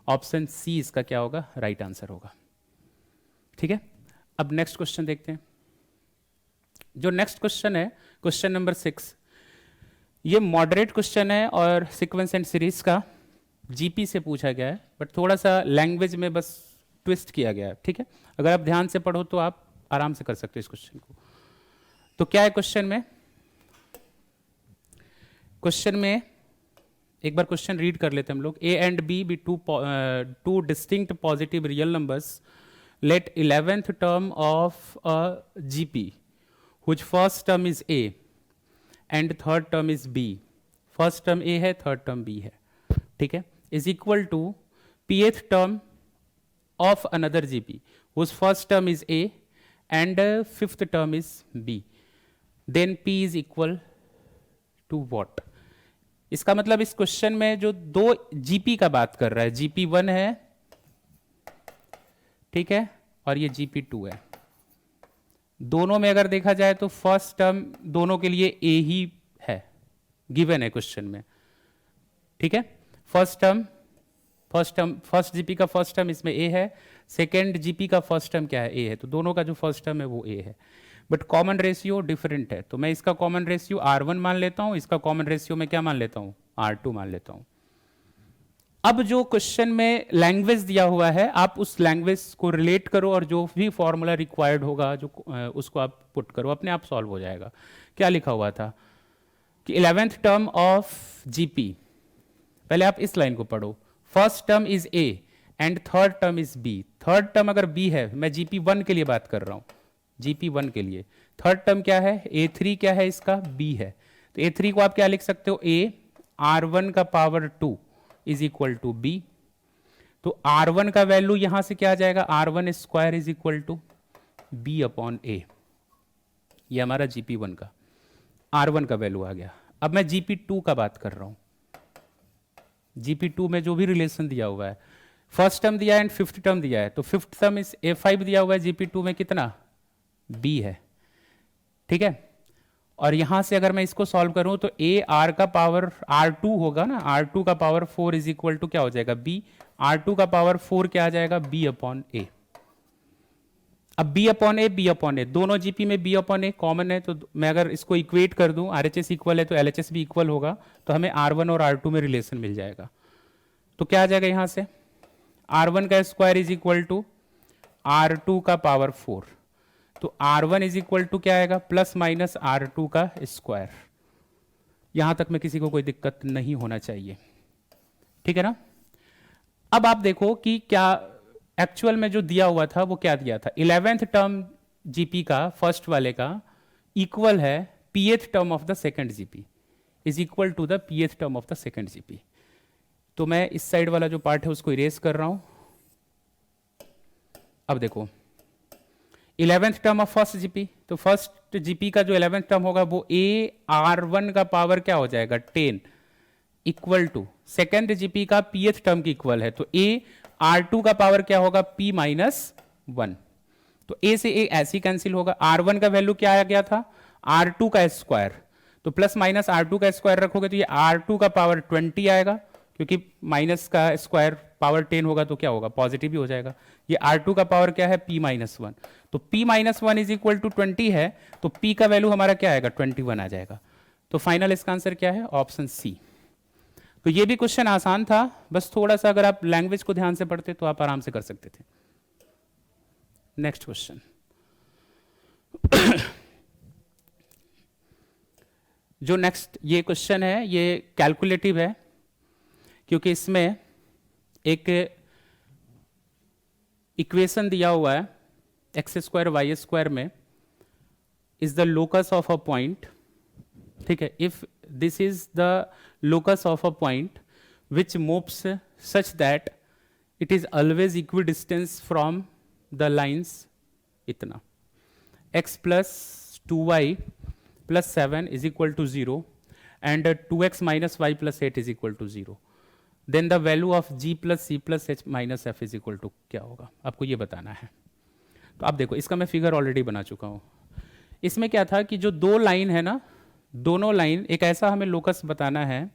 ऑप्शन सी इसका क्या होगा राइट आंसर होगा। ठीक है, अब नेक्स्ट क्वेश्चन देखते हैं। जो नेक्स्ट क्वेश्चन है क्वेश्चन नंबर 6, ये मॉडरेट क्वेश्चन है और सीक्वेंस एंड सीरीज का जीपी से पूछा गया है, बट थोड़ा सा लैंग्वेज में बस ट्विस्ट किया गया है, ठीक है। अगर आप ध्यान से पढ़ो तो आप आराम से कर सकते हो इस क्वेश्चन को। तो क्या है क्वेश्चन में? क्वेश्चन में एक बार क्वेश्चन रीड कर लेते हैं हम लोग। A and B be two distinct positive real numbers, let 11th term of a GP which first term is A and third term is B, first term A है, थर्ड टर्म बी है, ठीक है, is equal to pth term of another GP whose first term is a and fifth term is b, then p is equal to what? इसका मतलब इस क्वेश्चन में जो दो जीपी का बात कर रहा है, gp1 है, ठीक है, और ये gp2 है। दोनों में अगर देखा जाए तो फर्स्ट टर्म दोनों के लिए a ही है, गिवन है क्वेश्चन में, ठीक है। फर्स्ट जीपी का फर्स्ट टर्म इसमें a है, सेकेंड जीपी का फर्स्ट टर्म क्या है? a है, तो दोनों का जो फर्स्ट टर्म है वो a है, बट कॉमन रेशियो डिफरेंट है। तो मैं इसका कॉमन रेशियो R1 मान लेता हूं, इसका कॉमन रेशियो मैं क्या मान लेता हूं? R2 मान लेता हूं। अब जो क्वेश्चन में लैंग्वेज दिया हुआ है, आप उस लैंग्वेज को रिलेट करो और जो भी फॉर्मूला रिक्वायर्ड होगा जो उसको आप पुट करो, अपने आप सॉल्व हो जाएगा। क्या लिखा हुआ था कि 11th टर्म ऑफ जीपी, पहले आप इस लाइन को पढ़ो, first term is A and third term is b. Third term अगर बी है, मैं जीपी1 के लिए बात कर रहा हूं, जीपी1 के लिए थर्ड टर्म क्या है? a3 क्या है इसका? b है। तो a3 को आप क्या लिख सकते हो? a r1 का power 2 is equal to b. तो r1 का वैल्यू यहां से क्या आ जाएगा? r1 square is equal to b upon a। ये हमारा जीपी1 का r1 का वैल्यू आ गया। अब मैं जीपी2 का बात कर रहा हूं। जीपी2 में जो भी रिलेशन दिया हुआ है, फर्स्ट टर्म दिया है एंड फिफ्थ टर्म दिया है, तो फिफ्थ टर्म इस a5 दिया हुआ है, जीपी2 में कितना? b है, ठीक है। और यहां से अगर मैं इसको सॉल्व करूं तो a r का पावर r2 होगा ना, r2 का पावर 4 इज इक्वल टू क्या हो जाएगा? b। r2 का पावर 4 क्या आ जाएगा? b upon a। अब b अपॉन a दोनों जीपी में b अपॉन a कॉमन है, तो मैं अगर इसको इक्वेट कर दूं, RHS इक्वल है तो LHS भी इक्वल होगा, तो हमें R1 और R2 में रिलेशन मिल जाएगा। तो क्या आ जाएगा यहां से? R1 का square is equal to R2 का पावर 4, तो R1 इज इक्वल टू क्या आएगा? प्लस माइनस R2 का स्क्वायर। यहां तक में किसी को कोई दिक्कत नहीं होना चाहिए, ठीक है ना। अब आप देखो कि क्या एक्चुअल में जो दिया हुआ था वो क्या दिया था? 11th टर्म जीपी का फर्स्ट वाले का इक्वल है pth term of the second GP, is equal to the pth term of the second GP. तो मैं इस साइड वाला जो पार्ट है उसको इरेज कर रहा हूं। अब देखो 11th term of first GP, तो फर्स्ट जीपी का जो 11th टर्म होगा वो a r1 का पावर क्या हो जाएगा? 10 इक्वल टू सेकेंड जीपी का pth टर्म की इक्वल है, तो a r2 का पावर क्या होगा? p minus 1। तो a से a ऐसे ही कैंसिल होगा। r1 का वैल्यू क्या आ गया था? r2 का स्क्वायर, तो प्लस माइनस r2 का स्क्वायर रखोगे तो ये r2 का पावर 20 आएगा, क्योंकि माइनस का स्क्वायर पावर 10 होगा तो क्या होगा? पॉजिटिव ही हो जाएगा। ये R2 का पावर क्या है? p minus 1। तो p minus 1 is equal to 20 है, तो p का वैल्यू हमारा क्या आएगा? 21 आ जाएगा। तो फाइनल इसका आंसर क्या है? Option C. तो ये भी क्वेश्चन आसान था, बस थोड़ा सा अगर आप लैंग्वेज को ध्यान से पढ़ते तो आप आराम से कर सकते थे। Next question. जो नेक्स्ट ये क्वेश्चन है ये कैलकुलेटिव है, क्योंकि इसमें एक इक्वेशन दिया हुआ है एक्स स्क्वायर वाई स्क्वायर में is the locus of a point, ठीक है। If this is the locus of a point which moves such that it is always equidistance from the lines इतना x plus 2y plus 7 is equal to 0 and 2x minus Y plus 8 is equal to 0, then the value of g plus c plus h minus f is equal to क्या होगा? आपको ये बताना है। तो आप देखो इसका मैं फिगर ऑलरेडी बना चुका हूँ। इसमें क्या था कि जो दो लाइन है ना, दोनों लाइन एक ऐसा हमें लोकस बताना है,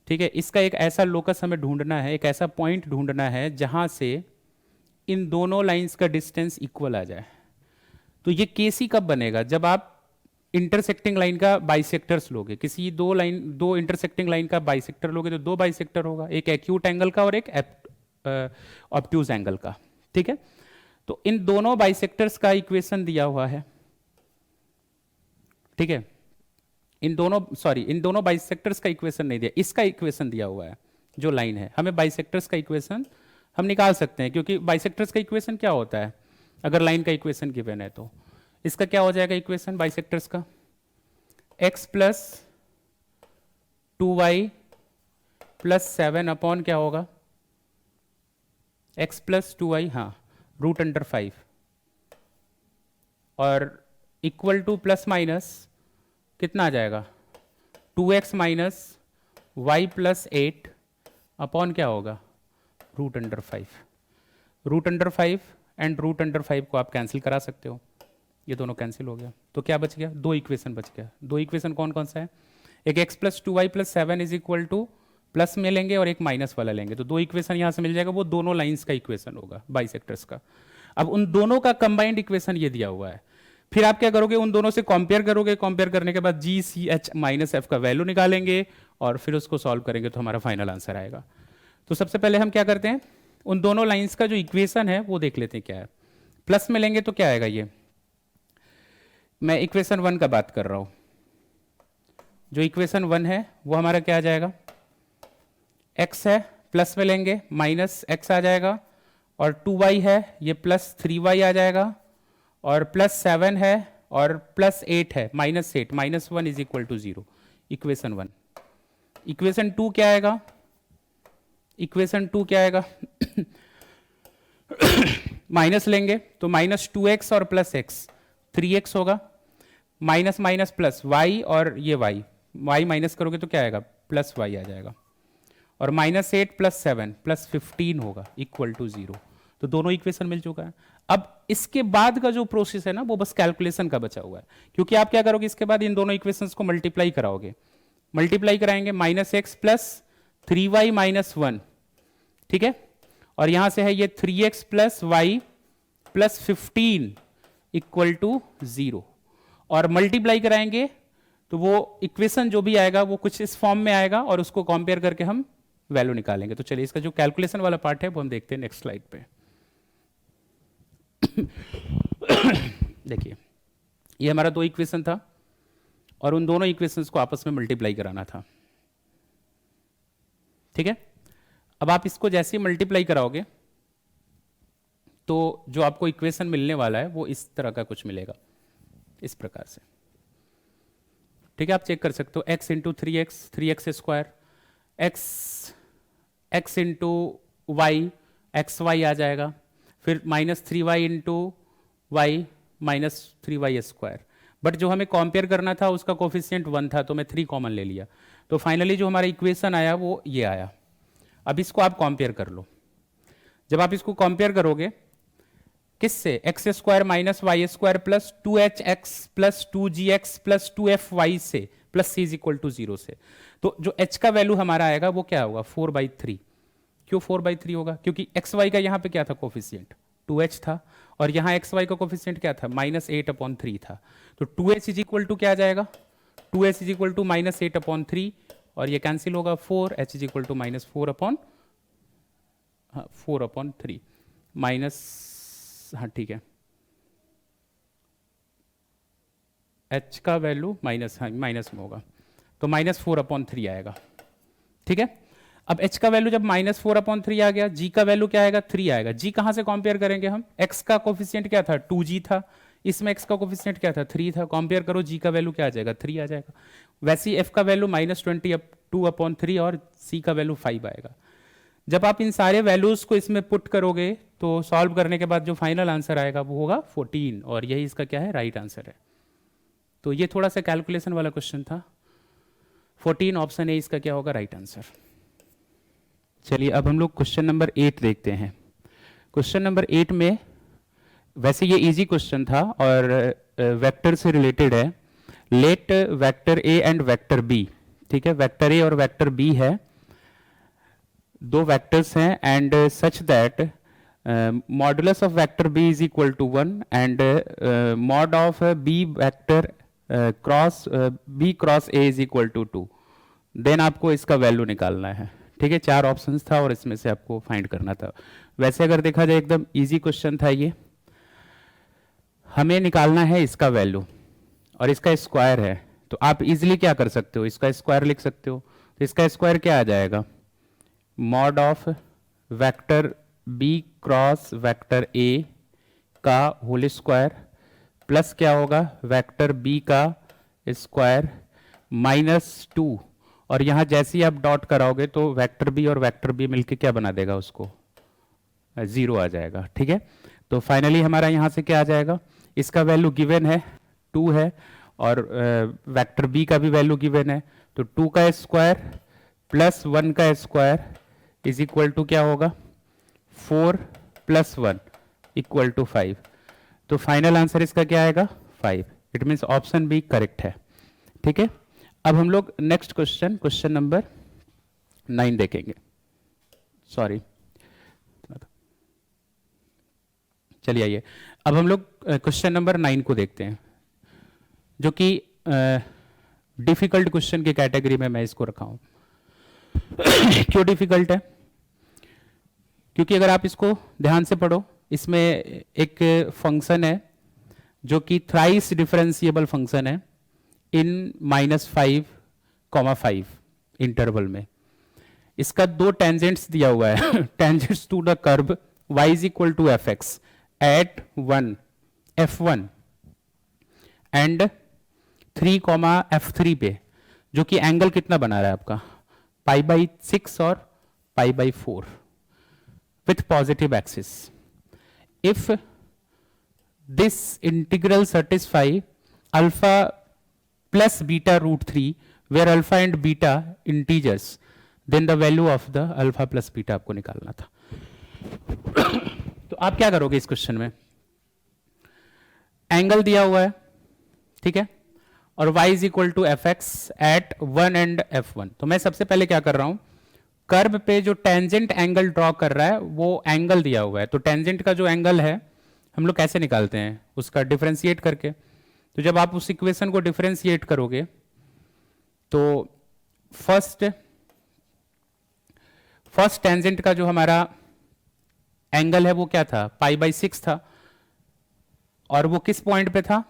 ठीक है। इसका एक ऐसा लोकस हमें ढूंढना है, एक ऐसा पॉइंट ढूंढना है जहां से इन दोनों लाइंस का डिस्टेंस इक्वल आ जाए। तो ये केसी कब बनेगा? जब आप इंटरसेक्टिंग लाइन का बाइसेक्टर्स लोगे, किसी दो इंटरसेक्टिंग लाइन का बाइसेक्टर लोगे तो दो बाइसेक्टर होगा, एक एक्यूट एंगल का और एक ऑब्ट्यूज एंगल का, ठीक है। तो इन दोनों बाइसेक्टर्स का इक्वेशन दिया हुआ है, ठीक है। इन दोनों बाइसेक्टर्स का इक्वेशन नहीं दिया, इसका इक्वेशन दिया हुआ है जो लाइन है। हमें बाइसेक्टर्स का इक्वेशन हम निकाल सकते हैं, क्योंकि बाइसेक्टर्स का इक्वेशन क्या होता है, अगर लाइन का इक्वेशन गिवन है तो इसका क्या हो जाएगा इक्वेशन बाइसेक्टर्स का, x plus 2y plus 7 upon क्या होगा, x प्लस 2y, हाँ, रूट अंडर 5, और इक्वल टू प्लस माइनस कितना आ जाएगा, 2x minus Y plus 8 upon क्या होगा, root under 5। Root under 5 and root under 5 को आप कैंसिल करा सकते हो, ये दोनों कैंसिल हो गया, तो क्या बच गया, दो इक्वेशन बच गया। दो इक्वेशन कौन कौन सा है, एक x plus 2y plus 7 is equal two plus में लेंगे और एक माइनस वाला लेंगे, तो दो इक्वेशन यहाँ से मिल जाएगा, वो दोनों लाइंस का इक्वेशन होगा बाइसेक्टर्स का। अब उन दोनों का कंबाइंड इक्वेशन ये दिया हुआ है, फिर आप क्या करोगे, उन दोनों से कंपेयर करोगे, कंपेयर करने के बाद जी सी एच माइनस एफ का वैल्यू निकालेंगे और फिर उसको सॉल्व करेंगे तो हमारा फाइनल आंसर आएगा। तो सबसे पहले हम क्या करते हैं, उन दोनों लाइंस का जो इक्वेशन है वो देख लेते हैं क्या है। प्लस में लेंगे तो क्या आएगा, ये मैं इक्वेशन 1 का बात कर रहा हूं, जो इक्वेशन 1 है वो हमारा क्या आ जाएगा, x है, प्लस में लेंगे माइनस x आ जाएगा, और 2y है, ये प्लस 3y आ जाएगा, और प्लस 7 है और प्लस 8 है, minus 8, minus 1 is equal to 0, equation 1। Equation 2 क्या आएगा, इक्वेशन 2 क्या आएगा माइनस लेंगे तो माइनस 2x और प्लस x 3x होगा, माइनस माइनस प्लस y और ये y माइनस करोगे तो क्या आएगा, प्लस y आ जाएगा, और माइनस 8 प्लस 7 प्लस 15 होगा इक्वल टू 0। तो दोनों इक्वेशन मिल चुका है। अब इसके बाद का जो प्रोसेस है ना वो बस कैलकुलेशन का बचा हुआ है, क्योंकि आप क्या करोगे, इसके बाद इन दोनों इक्वेशंस को मल्टीप्लाई कराओगे, मल्टीप्लाई कराएंगे minus x plus 3y minus 1, ठीक है, और यहां से है ये 3x plus Y plus 15 equal to 0, और मल्टीप्लाई कराएंगे तो वो इक्वेशन जो भी आएगा वो कुछ इस फॉर्म में आएगा और उसको कंपेयर करके हम वैल्यू निकालेंगे। तो चलिए इसका जो कैलकुलेशन वाला पार्ट है वो हम देखते हैं नेक्स्ट स्लाइड पे। देखिए ये हमारा दो इक्वेशन था और उन दोनों इक्वेशंस को आपस में मल्टीप्लाई कराना था, ठीक है। अब आप इसको जैसे ही मल्टीप्लाई कराओगे तो जो आपको इक्वेशन मिलने वाला है वो इस तरह का कुछ मिलेगा, इस प्रकार से, ठीक है। आप चेक कर सकते हो, x into 3x square, x into y XY आ जाएगा, फिर minus 3y into y minus 3y square, but जो हमें कंपेयर करना था उसका कोफिशिएंट 1 था तो मैं 3 कॉमन ले लिया, तो फाइनली जो हमारा इक्वेशन आया वो ये आया। अब इसको आप कंपेयर कर लो, जब आप इसको कंपेयर करोगे किससे, x square minus Y square plus 2hx plus 2gx plus 2fy से plus C is equal to 0 से, तो जो h का वैल्यू हमारा आएगा वो क्या होगा, 4/3। क्यों 4/3 होगा, क्योंकि xy का यहाँ पे क्या था कोफिशिएंट 2h था, और यहाँ xy का कोफिशिएंट क्या था -8/3 था, तो 2h इज इक्वल टू क्या आ जाएगा, 2h इज इक्वल टू -8/3, और ये कैंसिल होगा, 4h is equal to -4/3 minus, हाँ ठीक है, h का वैल्यू माइनस, हाँ माइनस में होगा तो -4/3 आएगा, ठीक है। अब h का वैल्यू जब -4/3 आ गया, g का वैल्यू क्या आएगा, 3 आएगा। g कहाँ से कंपेयर करेंगे हम, x का कोफिशिएंट क्या था 2g था, इसमें x का कोफिशिएंट क्या था 3 था, कंपेयर करो g का वैल्यू क्या आ जाएगा 3 आ जाएगा। वैसे ही f का वैल्यू -22/3 और c का वैल्यू 5 आएगा। जब आप इन सारे वैल्यूज को इसमें पुट करोगे तो सॉल्व करने के बाद जो फाइनल आंसर आएगा वो होगा 14, और यही इसका क्या है, राइट आंसर है। तो ये थोड़ा सा कैलकुलेशन वाला क्वेश्चन था, 14 ऑप्शन ए इसका क्या होगा, राइट आंसर। चलिए अब हम लोग क्वेश्चन नंबर 8 देखते हैं। क्वेश्चन नंबर 8 में वैसे ये इजी क्वेश्चन था और वेक्टर से रिलेटेड है। Let vector a and vector b, ठीक है, वेक्टर ए और वेक्टर बी है, दो वेक्टर्स हैं, and such that modulus of vector B is equal to 1 and mod of B vector cross B cross A is equal to 2, then आपको इसका वैल्यू निकालना है। ठीक है, 4 ऑप्शंस था और इसमें से आपको फाइंड करना था। वैसे अगर देखा जाए एकदम इजी क्वेश्चन था ये। हमें निकालना है इसका वैल्यू और इसका स्क्वायर है, तो आप इजीली क्या कर सकते हो, इसका स्क्वायर लिख सकते हो। तो इसका स्क्वायर क्या आ जाएगा, mod of vector B cross vector A का होल स्क्वायर प्लस क्या होगा वेक्टर बी का स्क्वायर -2, और यहाँ जैसे ही आप डॉट कराओगे तो वेक्टर बी और वेक्टर बी मिलके क्या बना देगा, उसको 0 आ जाएगा। ठीक है, तो फाइनली हमारा यहाँ से क्या आ जाएगा, इसका वैल्यू गिवन है 2 है और वेक्टर बी का भी वैल्यू गिवन है, तो 2 का स्क्वायर प्लस 1 का स्क्वायर इज इक्वल टू क्या होगा 4 प्लस 1 इक्वल टू 5। तो फाइनल आंसर इसका क्या आएगा 5। It means option B correct है। ठीक है, अब हम लोग नेक्स्ट क्वेश्चन नंबर 9 देखेंगे। सॉरी, चलिए आइए अब हम लोग क्वेश्चन नंबर 9 को देखते हैं, जो कि डिफिकल्ट क्वेश्चन की कैटेगरी में मैं इसको रखा हूं। क्यों डिफिकल्ट है, क्योंकि अगर आप इसको ध्यान से पढ़ो, इसमें एक फंक्शन है जो कि थ्राइस डिफरेंशिएबल फंक्शन है इन -5,5 इंटरवल में। इसका 2 टेंजेंट्स दिया हुआ है tangents to the curve y is equal to F X at 1 f1 and 3, f3 पे, जो कि एंगल कितना बना रहा है आपका π/6 और π/4 with positive axis. If this integral satisfy alpha plus beta root 3 where alpha and beta integers, then the value of the alpha plus beta आपको निकालना था। तो आप क्या करोगे इस क्वेश्चन में, एंगल दिया हुआ है, ठीक है, और y is equal to F X at 1 and f1। तो मैं सबसे पहले क्या कर रहा हूं, कर्व पे जो टेंजेंट एंगल ड्रॉ कर रहा है वो एंगल दिया हुआ है, तो टेंजेंट का जो एंगल है हम लोग कैसे निकालते हैं, उसका डिफरेंशिएट करके। तो जब आप उस इक्वेशन को डिफरेंशिएट करोगे तो फर्स्ट टेंजेंट का जो हमारा एंगल है वो क्या था π/6 था, और वो किस पॉइंट पे था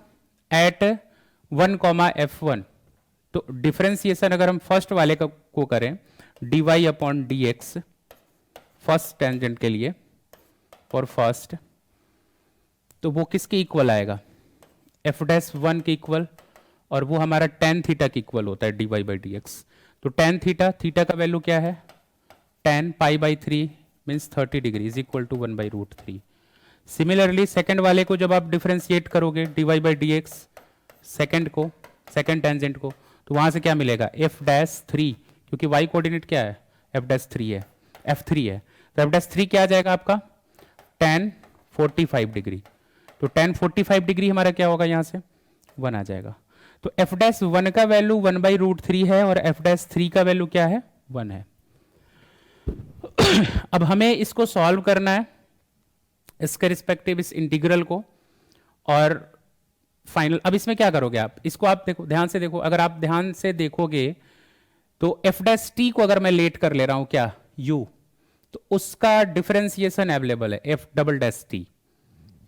एट 1, f1। तो डिफरेंशिएशन अगर हम फर्स्ट वाले को करें dy/dx फर्स्ट टेंजेंट के लिए और फर्स्ट, तो वो किसके इक्वल आएगा f'1 के इक्वल, और वो हमारा tan थीटा के इक्वल होता है dy/dx। तो tan थीटा का वैल्यू क्या है tan π/3 means 30 degree is equal to 1/√3। Similarly second वाले को जब आप डिफरेंशिएट करोगे dy/dx सेकंड टेंजेंट को, तो वहां से क्या मिलेगा f'3, क्योंकि y कोऑर्डिनेट क्या है f'3 है, f3 है, तो f'3 क्या आ जाएगा आपका tan 45 डिग्री। तो tan 45 डिग्री हमारा क्या होगा, यहां से 1 आ जाएगा। तो f'1 का वैल्यू 1/√3 है और f'3 का वैल्यू क्या है 1 है। अब हमें इसको सॉल्व करना है इसके रिस्पेक्टिव इस इंटीग्रल को, और फाइनल अब इसमें क्या करोगे आप, इसको आप देखो ध्यान से देखो, अगर आप ध्यान से देखोगे तो f' को अगर मैं लेट कर ले रहा हूं क्या u, तो उसका डिफरेंशिएशन अवेलेबल है f'',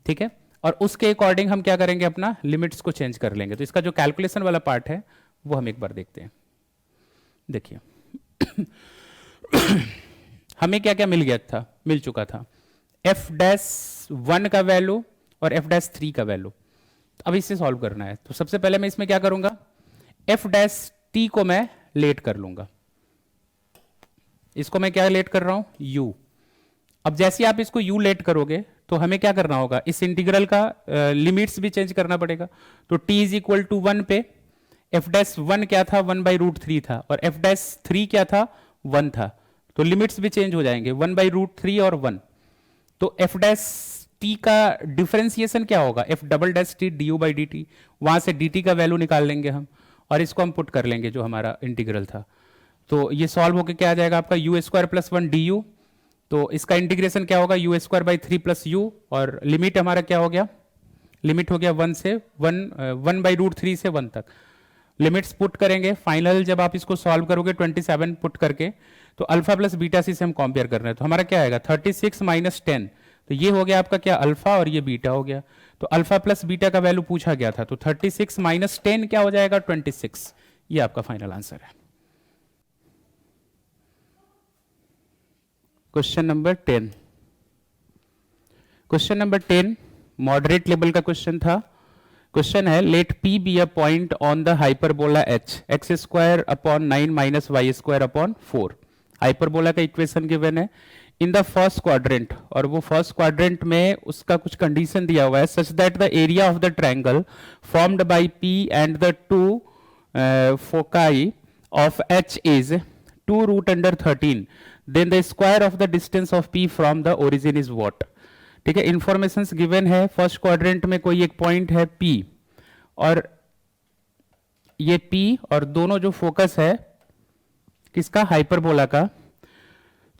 ठीक है, और उसके अकॉर्डिंग हम क्या करेंगे अपना लिमिट्स को चेंज कर लेंगे। तो इसका जो कैलकुलेशन वाला पार्ट है वो हम एक बार देखते हैं। देखिए हमें क्या क्या मिल चुका था f'1 का वैल्यू और f'3 का वैल्यू। अब इसे सॉल्व करना है, तो सबसे पहले मैं इसमें क्या करूंगा f' को मैं लेट कर लूंगा, इसको मैं क्या लेट कर रहा हूं u। अब जैसे आप इसको u लेट करोगे तो हमें क्या करना होगा, इस इंटीग्रल का लिमिट्स भी चेंज करना पड़ेगा। तो t इज इक्वल टू 1 पे f'1 क्या था 1/√3 था और f'3 क्या था 1 था, तो लिमिट्स भी चेंज हो जाएंगे 1/√3 और 1। तो f' का डिफरेंशिएशन क्या होगा f'' du/dt, वहां से dt का वैल्यू निकाल लेंगे हम और इसको हम पुट कर लेंगे जो हमारा इंटीग्रल था। तो ये सॉल्व होकर क्या आ जाएगा आपका u² + 1 du। तो इसका इंटीग्रेशन क्या होगा u² / 3 + u, और लिमिट हमारा क्या हो गया लिमिट हो गया 1 से 1/√3 से 1 तक। लिमिट्स पुट करेंगे, फाइनल जब आप इसको सॉल्व करोगे 27 पुट करके, तो अल्फा प्लस बीटा सी से हम कंपेयर कर रहे हैं, तो हमारा क्या आएगा 36 माइनस 10, तो ये हो गया आपका क्या अल्फा और ये बीटा हो गया। तो अल्फा प्लस बीटा का वैल्यू पूछा गया था, तो 36 माइनस 10 क्या हो जाएगा 26। ये आपका फाइनल आंसर है। Question number 10। Question number 10 moderate level का क्वेश्चन था। क्वेश्चन है let P be a point on the hyperbola h x square upon 9 minus Y square upon 4। Hyperbola का इक्वेशन गिवन है इन द फर्स्ट क्वाड्रेंट, और वो फर्स्ट क्वाड्रेंट में उसका कुछ कंडीशन दिया हुआ है such that the area of the triangle formed by P and the two foci of H is 2√13, then the square of the distance of P from the origin is what. ठीक है, इंफॉर्मेशन गिवन है फर्स्ट क्वाड्रेंट में कोई एक पॉइंट है P, और ये P और दोनों जो फोकस है किसका हाइपरबोला का,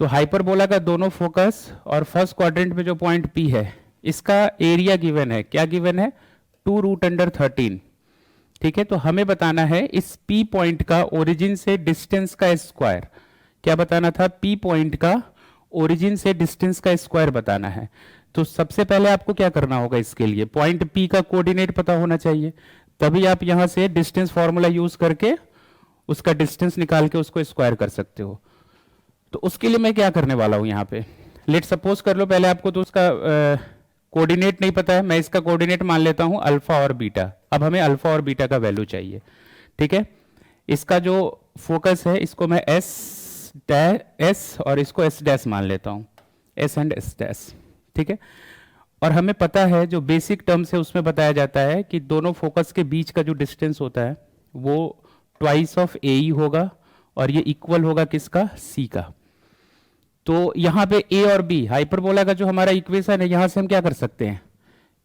तो हाइपरबोला का दोनों फोकस और फर्स्ट क्वाड्रेंट में जो पॉइंट P है इसका एरिया गिवन है, क्या गिवन है 2√13। ठीक है, तो हमें बताना है इस P पॉइंट का ओरिजिन से डिस्टेंस का स्क्वायर। क्या बताना था, P पॉइंट का ओरिजिन से डिस्टेंस का स्क्वायर बताना है। तो सबसे पहले आपको क्या करना होगा, इसके लिए पॉइंट P का कोऑर्डिनेट पता होना चाहिए, तभी आप यहां से डिस्टेंस फॉर्मूला यूज करके उसका डिस्टेंस निकाल के उसको स्क्वायर कर सकते हो। तो उसके लिए मैं क्या करने वाला हूं यहाँ पे, लेट सपोज कर लो पहले आपको तो उसका कोऑर्डिनेट नहीं पता है, मैं इसका कोऑर्डिनेट मान लेता हूं अल्फा और बीटा। अब हमें अल्फा और बीटा का वैल्यू चाहिए। ठीक है, इसका जो फोकस है इसको मैं एस और इसको एस डैश मान लेता हूं, एस एंड एस डैश। ठीक है, और हमें पता है जो बेसिक टर्म्स है उसमें बताया जाता है कि दोनों फोकस के बीच का जो डिस्टेंस होता है वो ट्वाइस ऑफ ए ही होगा, और ये इक्वल होगा किसका, सी का। तो यहाँ पे ए और बी हाइपरबोला का जो हमारा इक्वेशन है, यहां से हम क्या कर सकते हैं,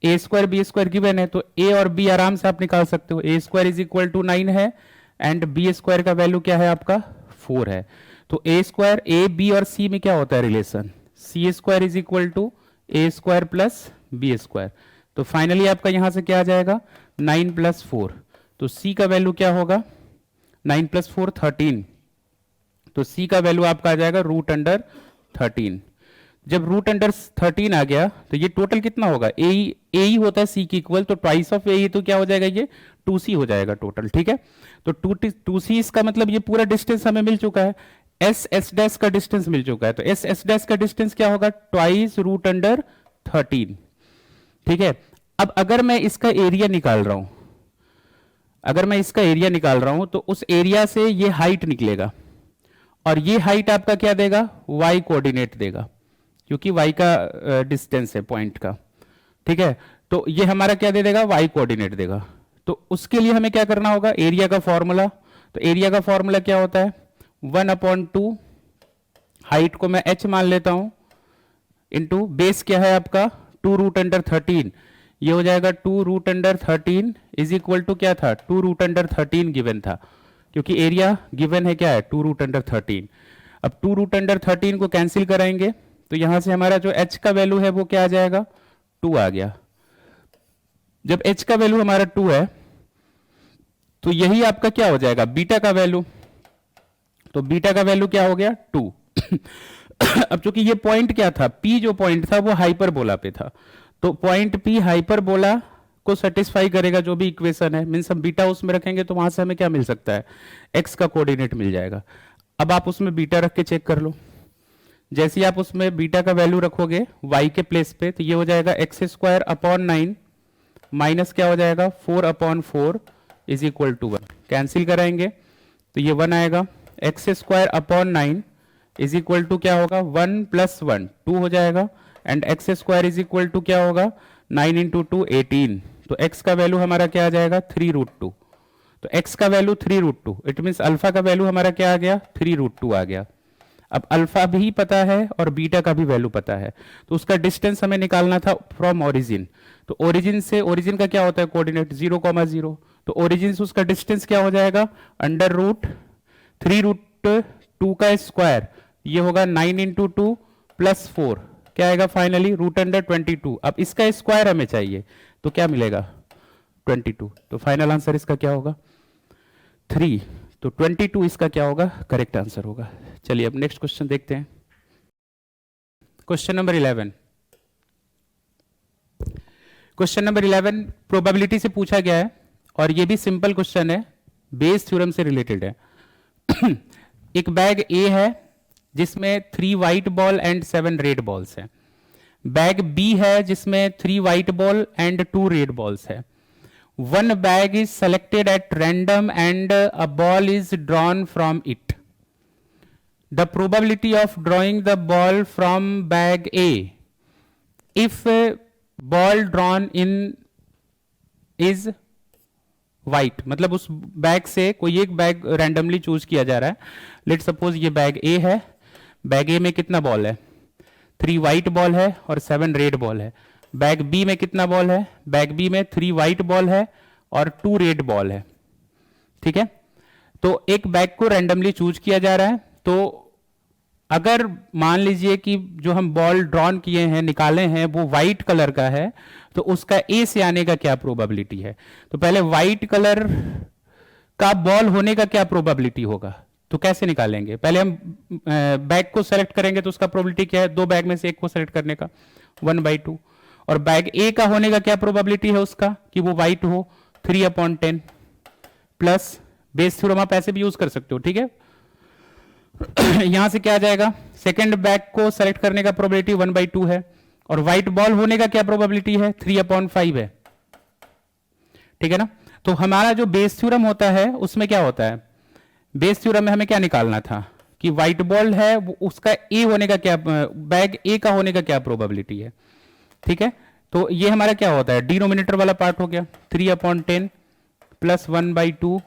ए स्क्वायर बी स्क्वायर गिवन है, तो ए और बी आराम से आप निकाल सकते हो। ए स्क्वायर इज इक्वल टू 9 है एंड बी स्क्वायर का वैल्यू क्या है आपका 4 है। तो ए स्क्वायर, ए बी और सी में क्या होता है relation, C square is equal to A square plus B square. तो फाइनली आपका यहां से क्या आ जाएगा 9 प्लस 4, तो सी का वैल्यू क्या होगा 9 प्लस 4 13, तो सी का वैल्यू आपका आ जाएगा √13। जब √13 आ गया तो ये टोटल कितना होगा, ए ही होता है सी की इक्वल, तो ट्वाइस ऑफ ए, तो क्या हो जाएगा ये 2c हो जाएगा टोटल। ठीक है, तो 2c इसका मतलब ये पूरा डिस्टेंस हमें मिल चुका है, एस डैश का डिस्टेंस मिल चुका है, तो एस डैश का डिस्टेंस क्या होगा ट्वाइस √13। ठीक है, अब अगर मैं इसका एरिया निकाल रहा हूं, अगर मैं इसका एरिया निकाल रहा हूं तो उस एरिया से ये हाइट निकलेगा, और ये हाइट आपका क्या देगा y कोऑर्डिनेट देगा, क्योंकि y का डिस्टेंस है पॉइंट का। ठीक है, तो ये हमारा क्या दे देगा y कोऑर्डिनेट देगा। तो उसके लिए हमें क्या करना होगा, एरिया का फॉर्मूला, तो एरिया का फॉर्मूला क्या होता है 1/2, हाइट को मैं h मान लेता हूं, इंटू बेस क्या है आपका 2√13, ये हो जाएगा 2√13 इज इक्वल टू क्या था 2√13 गिवन था, क्योंकि एरिया गिवन है क्या है 2√13। अब 2√13 को कैंसिल कराएंगे तो यहां से हमारा जो h का वैल्यू है वो क्या आ जाएगा 2 आ गया। जब h का वैल्यू हमारा 2 है तो यही आपका क्या हो जाएगा बीटा का वैल्यू, तो बीटा का वैल्यू क्या हो गया 2। अब चूंकि ये पॉइंट क्या था, P जो पॉइंट था वो हाइपरबोला पे था, तो पॉइंट P हाइपरबोला को सेटिस्फाई करेगा जो भी इक्वेशन है, मीन्स हम बीटा उसमें रखेंगे तो वहां से हमें क्या मिल सकता है x का कोऑर्डिनेट मिल जाएगा। अब आप उसमें बीटा रख के चेक कर लो, जैसे ही आप उसमें बीटा का वैल्यू रखोगे y के प्लेस पे तो ये हो जाएगा x² अपॉन 9 माइनस क्या हो जाएगा 4/4 इज इक्वल टू 1, कैंसिल कराएंगे तो ये 1 आएगा, x² upon 9 is equal to क्या होगा 1 + 1 2 हो जाएगा, and x² is equal to क्या होगा 9 × 2 18, तो x का वैल्यू हमारा क्या आ जाएगा 3√2, तो x का वैल्यू 3√2, इट मीन्स अल्फा का वैल्यू हमारा क्या आ गया 3√2 आ गया। अब अल्फा भी पता है और बीटा का भी वैल्यू पता है, तो उसका डिस्टेंस हमें निकालना था फ्रॉम ओरिजिन, तो ओरिजिन से, ओरिजिन का क्या होता है कोऑर्डिनेट 0,0, तो ओरिजिन से उसका डिस्टेंस क्या हो जाएगा √3√2 का स्क्वायर, ये होगा 9 × 2 + 4 क्या आएगा फाइनली √22। अब इसका स्क्वायर हमें चाहिए, तो क्या मिलेगा 22। तो फाइनल आंसर इसका क्या होगा 3। तो 22 इसका क्या होगा करेक्ट आंसर होगा। चलिए अब नेक्स्ट क्वेश्चन देखते हैं। Question number 11। Question number 11 probability से पूछा गया है और ये भी सिंपल क्वेश्चन है, बेस थ्योरम से रिलेटेड है। एक बैग ए है जिसमें 3 white ball and 7 red balls है। बैग बी है जिसमें 3 white ball and 2 red balls है। One bag is selected at random and a ball is drawn from it. The probability of drawing the ball from bag A, if a ball drawn in is white, मतलब उस बैग से कोई एक बैग रैंडमली चूज किया जा रहा है। लेट सपोज ये बैग ए है, बैग ए में कितना बॉल है 3 व्हाइट बॉल है और 7 रेड बॉल है। बैग बी में कितना बॉल है, बैग बी में 3 व्हाइट बॉल है और 2 रेड बॉल है। ठीक है, तो एक बैग को रैंडमली चूज किया जा रहा है। तो अगर मान लीजिए कि जो हम बॉल ड्रॉन किए हैं निकाले हैं वो व्हाइट कलर का है, तो उसका ए से आने का क्या प्रोबेबिलिटी है। तो पहले व्हाइट कलर का बॉल होने का क्या प्रोबेबिलिटी होगा, तो कैसे निकालेंगे। पहले हम बैग को सेलेक्ट करेंगे तो उसका प्रोबेबिलिटी क्या है, 2 बैग में से एक को सेलेक्ट करने का 1/2। और बैग ए का होने का क्या प्रोबेबिलिटी है उसका कि वो व्हाइट हो 3/10 प्लस बेस थ्योरम आप ऐसे भी यूज कर सकते हो। ठीक है, यहां से क्या आ जाएगा, सेकेंड बैग को सेलेक्ट करने का प्रोबेबिलिटी 1/2 है और व्हाइट बॉल होने का क्या प्रोबेबिलिटी है 3/5 है। ठीक है ना, तो हमारा जो बेस थ्योरम होता है उसमें क्या होता है, बेस थ्योरम में हमें क्या निकालना था कि व्हाइट बॉल है उसका ए होने का क्या, बैग ए का होने का क्या प्रोबेबिलिटी है। ठीक है, तो ये हमारा क्या होता है डिनोमिनेटर वाला पार्ट हो गया 3/10 प्लस 1/2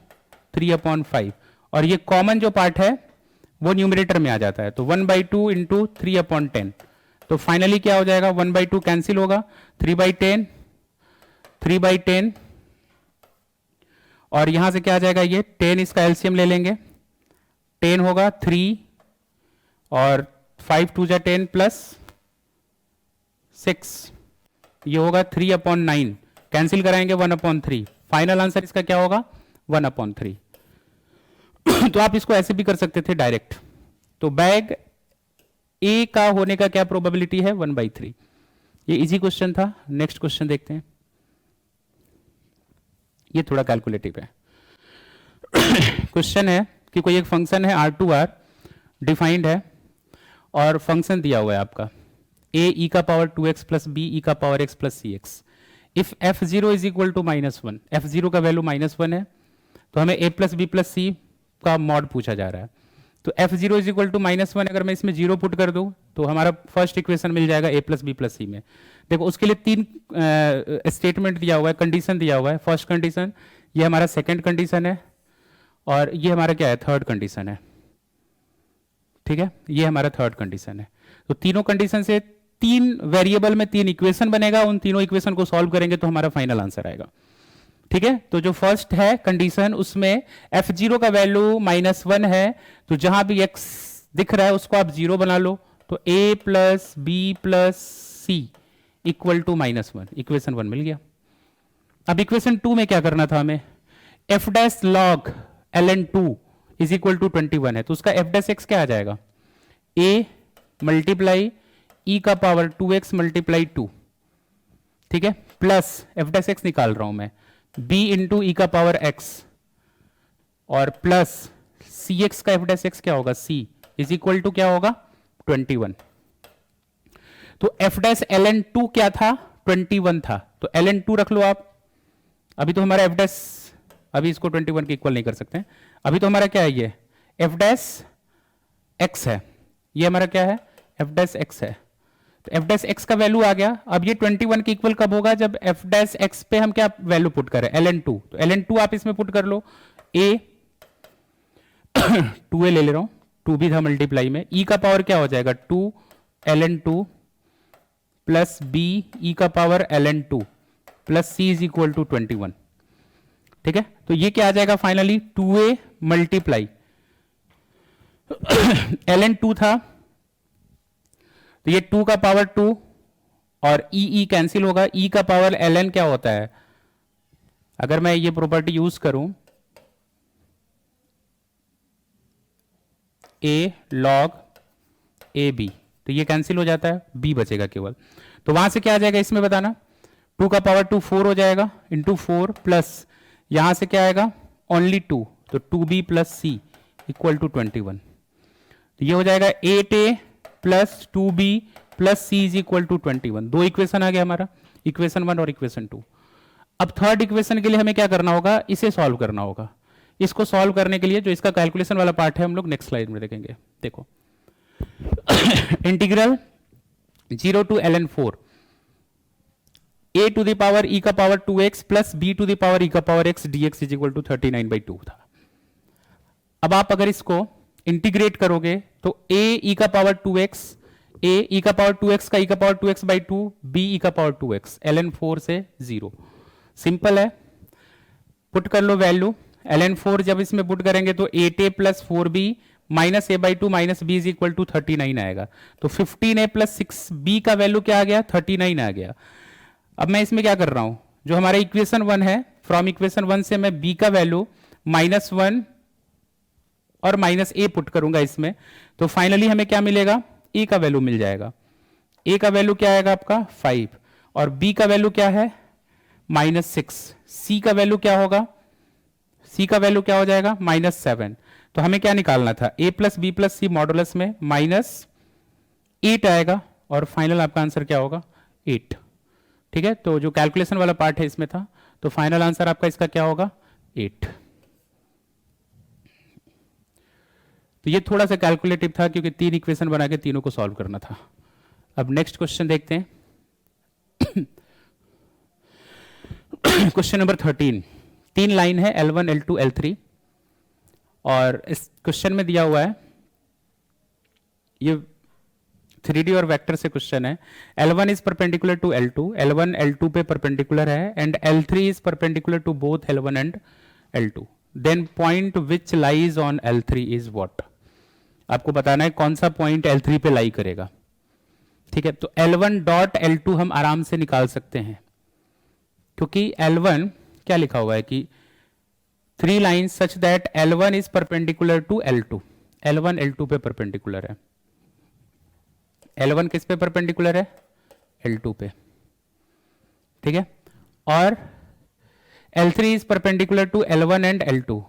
3/5 और ये कॉमन जो पार्ट है वो न्यूमिनेटर में आ जाता है। तो 1/2 इंटू 3/10, तो फाइनली क्या हो जाएगा 1/2 कैंसिल होगा 3/10 3/10 और यहां से क्या आ जाएगा ये 10, इसका एलसीएम ले लेंगे 10 होगा 3 और 5 2 जा 10 प्लस 6 ये होगा 3/9, कैंसिल कराएंगे 1/3, फाइनल आंसर इसका क्या होगा 1/3। तो आप इसको ऐसे भी कर सकते थे डायरेक्ट। तो बैग ए का होने का क्या प्रोबेबिलिटी है 1/3। ये इजी क्वेश्चन था। नेक्स्ट क्वेश्चन देखते हैं, ये थोड़ा कैलकुलेटिव है। क्वेश्चन है कि कोई एक फंक्शन है R2R डिफाइंड है और फंक्शन दिया हुआ है आपका a e का power 2x plus b e का power x plus cx। If f0 is equal to -1, f0 का वैल्यू -1 है तो हमें a plus B plus C का मॉड पूछा जा रहा है। तो f0 इज इक्वल टू -1 अगर मैं इसमें 0 पुट कर दूं तो हमारा फर्स्ट इक्वेशन मिल जाएगा a प्लस बी प्लस सी में। देखो उसके लिए 3 स्टेटमेंट दिया हुआ है, कंडीशन दिया हुआ है। फर्स्ट कंडीशन, ये हमारा सेकेंड कंडीशन है और ये हमारा क्या है थर्ड कंडीशन है। ठीक है, ये हमारा थर्ड कंडीशन है। तो तीनों कंडीशन से 3 वेरिएबल में 3 इक्वेशन बनेगा, उन तीनों इक्वेशन को सॉल्व करेंगे तो हमारा फाइनल आंसर आएगा। ठीक है, तो जो फर्स्ट है कंडीशन उसमें f0 का वैल्यू -1 है, तो जहां भी x दिख रहा है उसको आप 0 बना लो, तो a plus B plus C equal to -1, equation 1 मिल गया। अब इक्वेशन 2 में क्या करना था हमें, f dash log ln2 is equal to 21 है, तो उसका f डैश x क्या आ जाएगा a मल्टीप्लाई e का पावर 2x मल्टीप्लाई 2। ठीक है, प्लस f डैश x निकाल रहा हूं मैं b इंटू ई का पावर x और प्लस सी एक्स का f डैश x क्या होगा c इज इक्वल टू क्या होगा 21। तो f डैश ln2 क्या था 21 था, तो ln2 रख लो आप। अभी तो हमारा f डैश, अभी इसको 21 के इक्वल नहीं कर सकते, अभी तो हमारा क्या है ये f डैश x है, ये हमारा क्या है f डैश x है। तो f डैश x का वैल्यू आ गया। अब ये 21 के इक्वल कब होगा, जब f डैश x पे हम क्या वैल्यू पुट करें ln2, तो ln2 आप इसमें पुट कर लो, a 2a ले रहा हूं, 2 भी था मल्टीप्लाई में, e का पावर क्या हो जाएगा 2 ln2 प्लस b e का power ln2 plus c is equal to 21। ठीक है, तो ये क्या आ जाएगा फाइनली 2a मल्टीप्लाई ln2 था, तो ये 2 का पावर 2 और ई कैंसिल होगा, ई का पावर ln क्या होता है, अगर मैं ये प्रॉपर्टी यूज करूं a log ए बी, तो ये कैंसिल हो जाता है, b बचेगा केवल। तो वहां से क्या आ जाएगा इसमें बताना, 2 का पावर 2 4 हो जाएगा, इंटू 4 प्लस यहां से क्या आएगा ओनली 2, तो 2b plus C equal to 21। तो ये हो जाएगा 8a plus 2b plus C is equal to 21। दो इक्वेशन आ गया हमारा, इक्वेशन 1 और इक्वेशन 2। अब थर्ड इक्वेशन के लिए हमें क्या करना होगा, इसे सॉल्व करना होगा। इसको सॉल्व करने के लिए जो इसका कैलकुलेशन वाला पार्ट है हम लोग नेक्स्ट स्लाइड में देखेंगे। देखो integral 0 to ln 4 a to the power e का power 2x plus b to the power e का power x dx is equal to 39/2 था। अब आप अगर इसको इंटीग्रेट करोगे तो a e का पावर 2x, a e का पावर 2x का e का पावर 2x/2, b e का पावर 2x, ln 4 से 0। सिंपल है, पुट कर लो वैल्यू, ln 4 जब इसमें पुट करेंगे तो 8a plus 4b minus a/2 minus b is equal to 39 आएगा। तो 15a प्लस 6b का वैल्यू क्या आ गया, 39 आ गया। अब मैं इसमें क्या कर रहा हूं, जो हमारा इक्वेशन 1 है, फ्रॉम इक्वेशन 1 से मैं b का वैल्यू -1 और -a पुट करूंगा इसमें, तो फाइनली हमें क्या मिलेगा, a का वैल्यू मिल जाएगा। a का वैल्यू क्या आएगा आपका 5, और b का वैल्यू क्या है -6, c का वैल्यू क्या होगा, c का वैल्यू क्या हो जाएगा -7। तो हमें क्या निकालना था, a plus B plus C modulus में -8 आएगा, और फाइनल आपका आंसर क्या होगा 8। ठीक है, तो जो कैलकुलेशन वाला पार्ट है इसमें था, तो फाइनल आंसर आपका इसका क्या होगा 8। तो ये थोड़ा सा कैलकुलेटिव था क्योंकि 3 इक्वेशन बना के तीनों को सॉल्व करना था। अब नेक्स्ट क्वेश्चन देखते हैं। क्वेश्चन नंबर 13, 3 लाइन है L1 L2 L3, और इस क्वेश्चन में दिया हुआ है, ये 3D और वेक्टर से क्वेश्चन है। L1 is perpendicular to L2, L1 L2 पे परपेंडिकुलर है, and L3 is perpendicular to both L1 and L2, then point which lies on L3 is what. आपको बताना है कौन सा पॉइंट L3 पे लाई करेगा। ठीक है, तो L1 डॉट L2 हम आराम से निकाल सकते हैं, क्योंकि L1 क्या लिखा हुआ है कि 3 line such that L1 is perpendicular to L2, L1 L2 पे परपेंडिकुलर है। L1 किस पे परपेंडिकुलर है, L2 पे। ठीक है, और L3 is perpendicular to L1 and L2,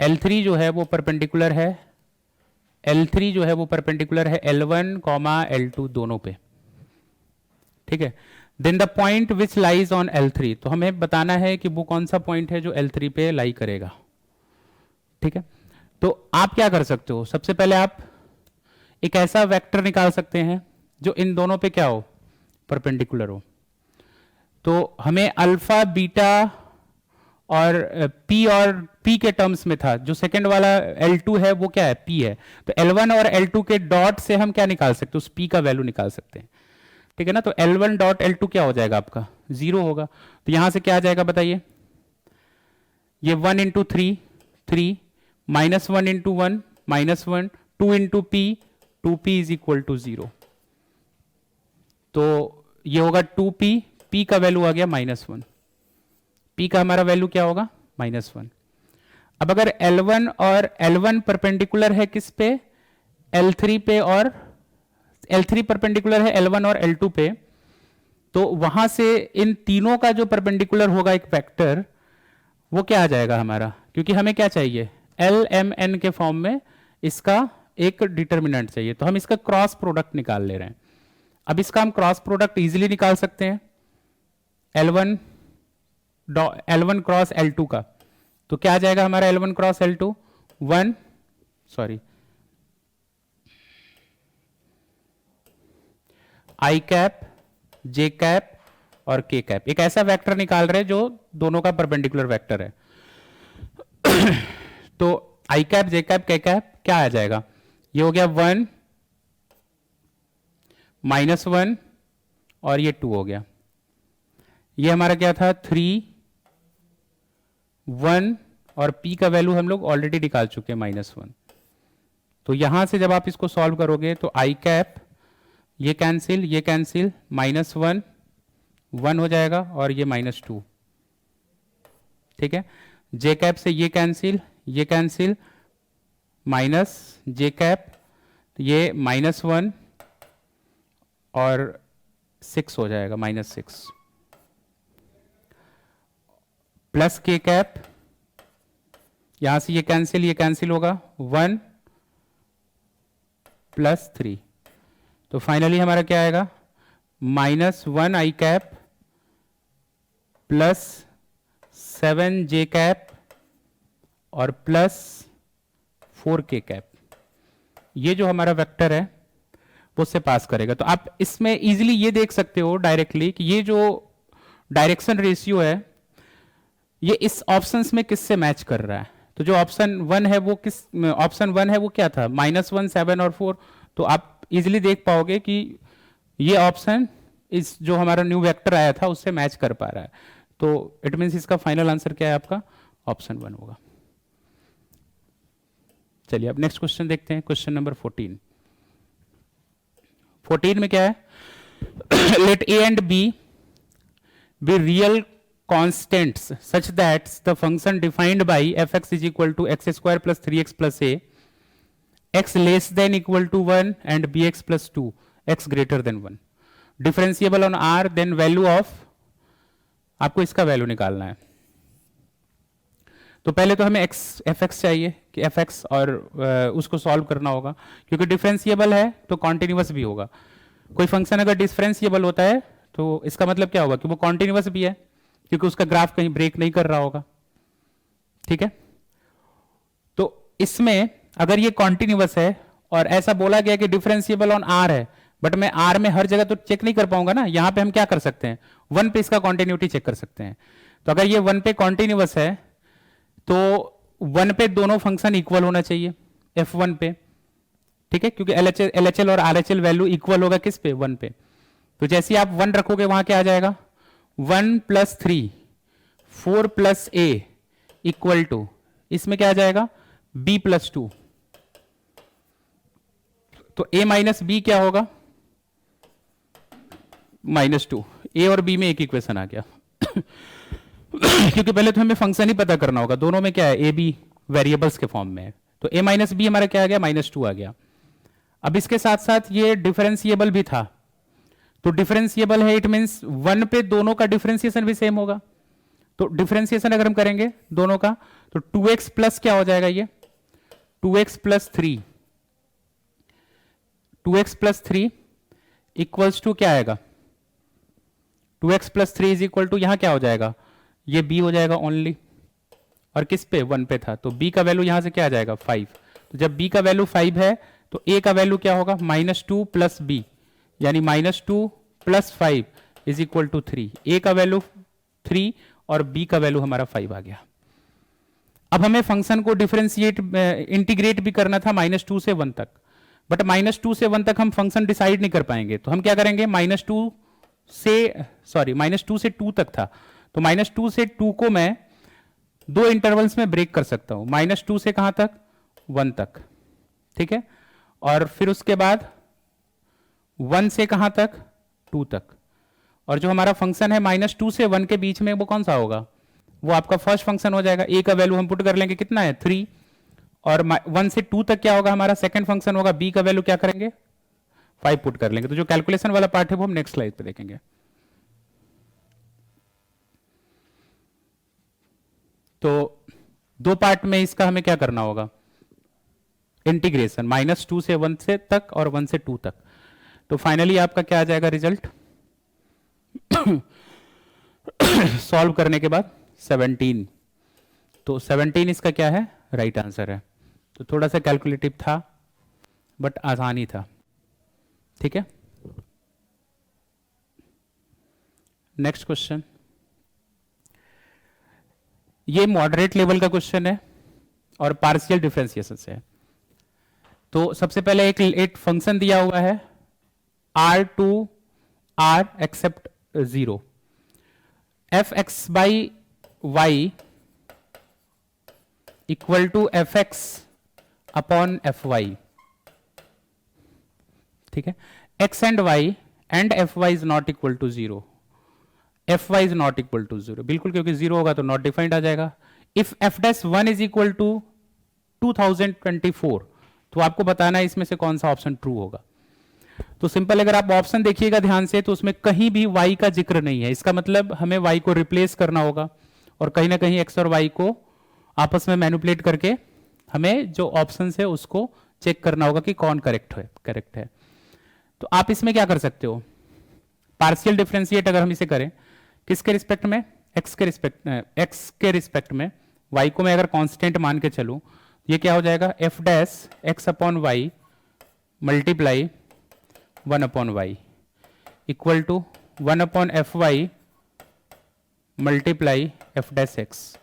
L3 जो है वो परपेंडिकुलर है, L3 जो है वो परपेंडिकुलर है L1, L2 दोनों पे। ठीक है, then the point which lies on L3, तो हमें बताना है कि वो कौन सा पॉइंट है जो L3 पे लाई करेगा। ठीक है, तो आप क्या कर सकते हो, सबसे पहले आप एक ऐसा वेक्टर निकाल सकते हैं जो इन दोनों पे क्या हो, परपेंडिकुलर हो। तो हमें अल्फा बीटा और P के टर्म्स में था, जो सेकंड वाला L2 है वो क्या है, P है। तो L1 और L2 के डॉट से हम क्या निकाल सकते हैं, उस P का वैल्यू निकाल सकते हैं। ठीक है ना, तो L1 डॉट L2 क्या हो जाएगा आपका 0 होगा। तो यहां से क्या आ जाएगा बताइए, ये 1 into 3 3, -1 into 1 -1, 2 into P 2P is equal to 0। तो ये होगा 2P, P का वैल्यू आ गया -1, P का हमारा वैल्यू क्या होगा -1। अब अगर L1 और L1 परपेंडिकुलर है किस पे, L3 पे, और L3 परपेंडिकुलर है L1 और L2 पे, तो वहां से इन तीनों का जो परपेंडिकुलर होगा एक वेक्टर, वो क्या आ जाएगा हमारा, क्योंकि हमें क्या चाहिए LMN के फॉर्म में इसका एक डिटर्मिनेंट चाहिए, तो हम इसका क्रॉस प्रोडक्ट निकाल ले रहे हैं। अब इसका हम क्रॉस प्रोडक्ट इजीली निकाल सकते हैं, L1 क्रॉस L2 का, तो क्या आ जाएगा हमारा L1 cross L2 I cap J cap और K कैप, एक ऐसा वेक्टर निकाल रहे हैं जो दोनों का परपेंडिकुलर वेक्टर है। तो I cap J cap K cap क्या आ जाएगा, ये हो गया 1 -1 और ये 2 हो गया। ये हमारा क्या था 3 1, और P का वैल्यू हम लोग ऑलरेडी निकाल चुके हैं -1। तो यहां से जब आप इसको सॉल्व करोगे तो I कैप ये कैंसिल, -1 1 हो जाएगा और ये -2, ठीक है। जे कैप से ये कैंसिल, माइनस जे कैप, ये -1 और 6 हो जाएगा, -6, प्लस के कैप, यहां से ये कैंसिल होगा, 1 + 3, तो फाइनली हमारा क्या आएगा, -1 आई कैप प्लस 7 जे कैप और +4 के कैप। ये जो हमारा वेक्टर है वो उससे पास करेगा। तो आप इसमें इजीली ये देख सकते हो डायरेक्टली कि ये जो डायरेक्शन रेशियो है ये इस ऑप्शंस में किससे मैच कर रहा है। तो जो ऑप्शन 1 है वो क्या था, -1 7 और 4। तो आप इजीली देख पाओगे कि ये ऑप्शन इस जो हमारा न्यू वेक्टर आया था उससे मैच कर पा रहा है। तो इट मीन्स इसका फाइनल आंसर क्या है, आपका ऑप्शन 1 होगा। चलिए अब नेक्स्ट क्वेश्चन देखते हैं, क्वेश्चन नंबर 14। 14 में क्या है, let A and B be real constants such that the function defined by fx is equal to x² plus 3x plus a, x less than equal to 1 and bx plus 2, x greater than 1, differentiable on r, then value of, आपको इसका वैल्यू निकालना है। तो पहले तो हमें fx चाहिए कि fx और उसको सॉल्व करना होगा, क्योंकि डिफरेंशिएबल है तो कॉन्टिन्यूअस भी होगा। कोई फंक्शन अगर डिफरेंशिएबल होता है तो इसका मतलब क्या होगा कि वो कॉन्टिन्यूअस भी है, क्योंकि उसका ग्राफ कहीं ब्रेक नहीं कर रहा होगा, ठीक है। तो इसमें अगर ये कॉन्टिन्यूअस है और ऐसा बोला गया कि डिफरेंशिएबल ऑन आर है, बट मैं आर में हर जगह तो चेक नहीं कर पाऊंगा ना, यहां पे हम क्या कर सकते हैं, 1 पे इसका कॉन्टिन्यूटी चेक कर सकते हैं। तो अगर ये 1 पे कॉन्टिन्यूअस है तो 1 पे दोनों फंक्शन इक्वल होना चाहिए, f1 पे, ठीक है, क्योंकि LHL और RHL वैल्यू इक्वल होगा किस पे, 1 पे। तो जैसे आप 1 रखोगे वहां क्या आ जाएगा, 1 + 3 4 + a इक्वल टू, इसमें क्या आ जाएगा, b + 2। तो a - b क्या होगा, -2। a और b में एक इक्वेशन आ गया क्योंकि पहले तो हमें फंक्शन ही पता करना होगा, दोनों में क्या है, a b वेरिएबल्स के फॉर्म में है। तो a - b हमारा क्या आ गया, -2 आ गया। अब इसके साथ साथ ये डिफरेंशिएबल भी था, तो डिफरेंशिएबल है इट मींस 1 पे दोनों का डिफरेंशिएशन भी सेम होगा। तो डिफरेंशिएशन अगर हम करेंगे दोनों का तो 2x प्लस क्या हो जाएगा, ये 2x + 3, 2x + 3 इक्वल्स टू क्या आएगा, 2x + 3 इज इक्वल टू, यहां क्या हो जाएगा, ये b हो जाएगा ओनली, और किस पे, 1 पे था, तो b का वैल्यू यहां से क्या आ जाएगा, 5। तो जब b का वैल्यू 5 है तो a का वैल्यू क्या होगा, -2 + b, यानी -2 + 5 इज इक्वल टू 3। a का वैल्यू 3 और b का वैल्यू हमारा 5 आ गया। अब हमें फंक्शन को डिफरेंशिएट इंटीग्रेट भी करना था -2 से 1 तक, बट -2 से 1 तक हम फंक्शन डिसाइड नहीं कर पाएंगे, तो हम क्या करेंगे, -2 से 2 तक था, तो -2 से 2 को मैं 2 इंटरवल्स में ब्रेक कर सकता हूं, -2 से कहां तक, 1 तक, ठीक है, और फिर उसके बाद 1 से कहां तक, 2 तक, और जो हमारा फंक्शन है -2 से 1 के बीच में वो कौन सा होगा, वो आपका फर्स्ट फंक्शन हो जाएगा। a का वैल्यू हम पुट कर लेंगे, कितना है, 3, और 1 से 2 तक क्या होगा, हमारा सेकंड फंक्शन होगा, b का वैल्यू क्या करेंगे, 5 पुट कर लेंगे। तो जो कैलकुलेशन वाला पार्ट है वो हम नेक्स्ट स्लाइड पे देखेंगे। तो 2 पार्ट में इसका हमें क्या करना होगा, इंटीग्रेशन -2 से 1 से तक और 1 से 2 तक। तो फाइनली आपका क्या आ जाएगा रिजल्ट सॉल्व करने के बाद 17। तो 17 इसका क्या है, राइट आंसर है। तो थोड़ा सा कैलकुलेटिव था बट आसान ही था, ठीक है। नेक्स्ट क्वेश्चन, ये मॉडरेट लेवल का क्वेश्चन है और पार्शियल डिफरेंशिएशन से है। तो सबसे पहले एक फंक्शन दिया हुआ है R to R except 0, fx/y equal to fx/fy, ठीक है। X and Y and F Y is not equal to zero, F Y is not equal to zero, बिल्कुल, क्योंकि जीरो होगा तो नॉट डिफाइंड आ जाएगा। If F dash one is equal to 2024, तो आपको बताना है इसमें से कौन सा ऑप्शन ट्रू होगा। तो सिंपल, अगर आप ऑप्शन देखिएगा ध्यान से तो उसमें कहीं भी y का जिक्र नहीं है, इसका मतलब हमें y को रिप्लेस करना होगा और कहीं ना कहीं x और y को आपस में मैनिपुलेट करके हमें जो ऑप्शन है उसको चेक करना होगा कि कौन करेक्ट है। तो आप इसमें क्या कर सकते हो, पार्शियल डिफरेंशिएट अगर हम इसे करें किसके रिस्पेक्ट में, x के रिस्पेक्ट में, y को मैं अगर कांस्टेंट मान के चलूं, ये क्या हो जाएगा, F dash X upon Y multiply 1 upon Y equal to 1 upon F Y multiply F dash X.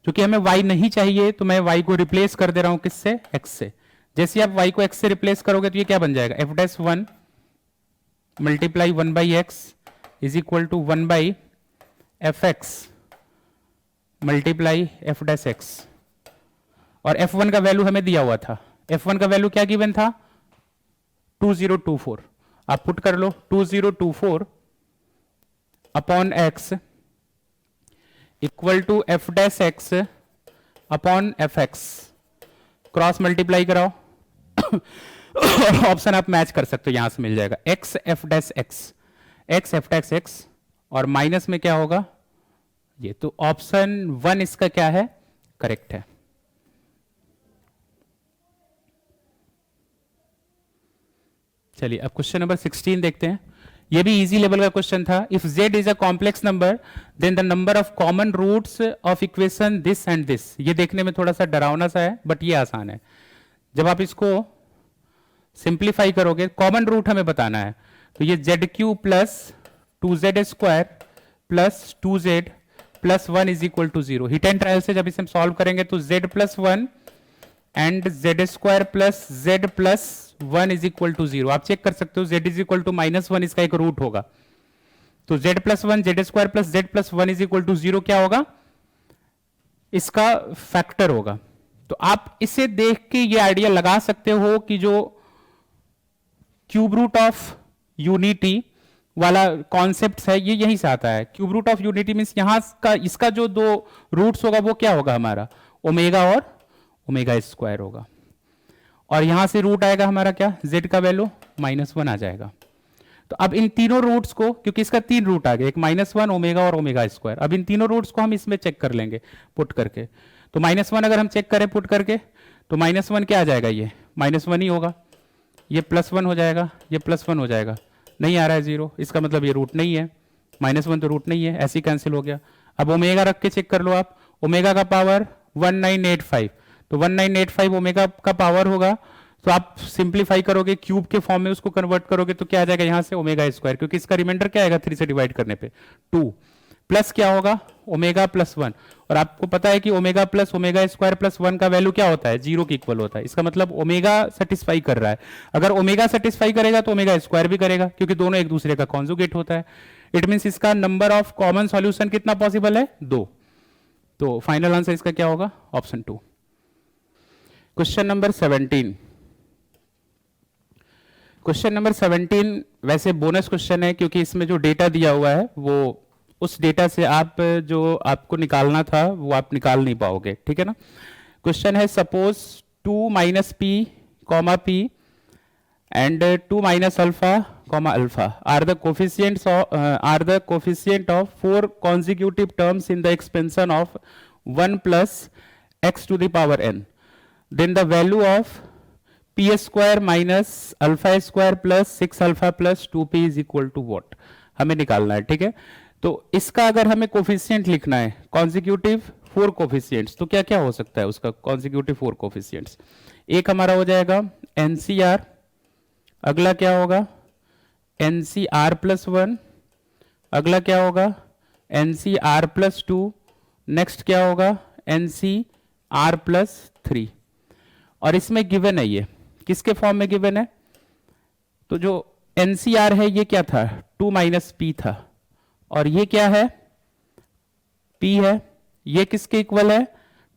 क्योंकि हमें y नहीं चाहिए तो मैं y को रिप्लेस कर दे रहा हूं किससे, x से। जैसे आप y को x से रिप्लेस करोगे तो ये क्या बन जाएगा, F dash 1 multiply 1 by X is equal to 1 by F X multiply F dash X. और f1 का वैल्यू हमें दिया हुआ था, f1 का वैल्यू क्या गिवन था, 2024, आप पुट कर लो 2024 upon X equal to F dash X upon F X, cross multiply कराओ और ऑप्शन आप मैच कर सकते हो, यहां से मिल जाएगा x F dash x, x F dash X, और माइनस में क्या होगा ये, तो ऑप्शन 1 इसका क्या है, करेक्ट है। चलिए अब क्वेश्चन नंबर 16 देखते हैं। ये भी इजी लेवल का क्वेश्चन था। If z is a complex number then the number of common roots of equation this and this. ये देखने में थोड़ा सा डरावना सा है बट ये आसान है। जब आप इसको सिंप्लीफाई करोगे, कॉमन रूट हमें बताना है, तो ये Z cube plus 2z square plus 2z plus 1 is equal to 0। Hit and trial से जब इसे हम सॉल्व करेंगे तो z plus 1 and Z square plus Z plus 1 is equal to 0। आप चेक कर सकते हो z इज इक्वल टू -1 इसका एक रूट होगा, तो z plus 1 Z square plus Z plus 1 is equal to 0 क्या होगा, इसका फैक्टर होगा। तो आप इसे देख के ये आइडिया लगा सकते हो कि जो क्यूब रूट ऑफ यूनिटी वाला कॉन्सेप्ट है ये यहीं से आता है। Cube root of unity means यहां का इसका जो दो रूट्स होगा वो क्या होगा हमारा, ओमेगा और ओमेगा स्क्वायर होगा, और यहां से रूट आएगा हमारा क्या, z का वैल्यू -1 आ जाएगा। तो अब इन तीनों रूट्स को, क्योंकि इसका 3 रूट आ गए, एक -1 ओमेगा और ओमेगा स्क्वायर, अब इन तीनों रूट्स को हम इसमें चेक कर लेंगे पुट करके। तो -1 अगर हम चेक करें पुट करके तो -1 क्या आ जाएगा, ये -1 ही होगा, ये +1 हो जाएगा, ये +1 हो जाएगा, नहीं आ रहा है 0, इसका मतलब ये रूट नहीं है, -1 तो रूट नहीं है, ऐसे ही कैंसिल हो गया। अब ओमेगा रख के चेक कर लो आप, ओमेगा का पावर 1985, तो 1985 ओमेगा का पावर होगा, तो आप सिंप्लीफाई करोगे क्यूब के फॉर्म में उसको कन्वर्ट करोगे तो क्या आ जाएगा यहां से ओमेगा स्क्वायर, क्योंकि इसका रिमाइंडर क्या आएगा 3 से डिवाइड करने पे 2, प्लस क्या होगा ओमेगा प्लस 1, और आपको पता है कि omega plus omega square plus 1 का वैल्यू क्या होता है, 0 के इक्वल होता है। इसका मतलब ओमेगा सेटिस्फाई कर रहा है, अगर ओमेगा सेटिस्फाई करेगा तो ओमेगा स्क्वायर भी करेगा, क्योंकि दोनों एक दूसरे का कॉन्जुगेट होता है। इट मींस इसका नंबर ऑफ कॉमन सॉल्यूशन कितना पॉसिबल है, 2। तो फाइनल आंसर इसका क्या होगा, option 2। Question number 17। Question number 17 वैसे बोनस क्वेश्चन है, क्योंकि इसमें जो डेटा दिया हुआ है वो उस डेटा से आप जो आपको निकालना था वो आप निकाल नहीं पाओगे, ठीक है ना। क्वेश्चन है suppose 2 minus P comma P and 2 minus alpha comma alpha are the coefficient of 4 consecutive terms in the expansion of 1 plus x to the power n, then the value of p square minus alpha square plus 6 alpha plus 2p is equal to what, हमें निकालना है, ठीक है। तो इसका अगर हमें कोफिशिएंट लिखना है कॉन्जिक्यूटिव 4 कोफिशिएंट्स, तो क्या क्या हो सकता है उसका कॉन्जिक्यूटिव 4 कोफिशिएंट्स। एक हमारा हो जाएगा NCR, अगला क्या होगा NCR प्लस 1, अगला क्या होगा NCR प्लस 2, नेक्स्ट क्या होगा NCR प्लस 3, और इसमें गिवन है, ये किसके फॉर्म में गिवन है, तो जो NCR है ये क्या था 2 माइनस पी था, और ये क्या है P है, ये किसके इक्वल है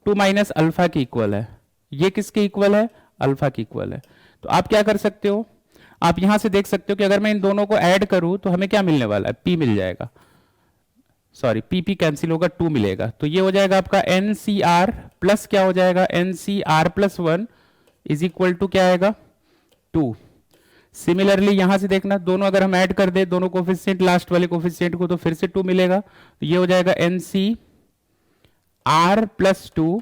2 माइनस अल्फा के इक्वल है, ये किसके इक्वल है अल्फा के इक्वल है। तो आप क्या कर सकते हो, आप यहां से देख सकते हो कि अगर मैं इन दोनों को ऐड करूं तो हमें क्या मिलने वाला है, p मिल जाएगा, सॉरी p कैंसिल होगा, 2 मिलेगा। तो ये हो जाएगा आपका NCR प्लस क्या हो जाएगा, NCR plus 1 is equal to क्या आएगा, 2। सिमिलरली यहां से देखना, दोनों अगर हम ऐड कर दे दोनों कोफिशिएंट लास्ट वाले कोफिशिएंट को, तो फिर से 2 मिलेगा। तो ये हो जाएगा NCR प्लस 2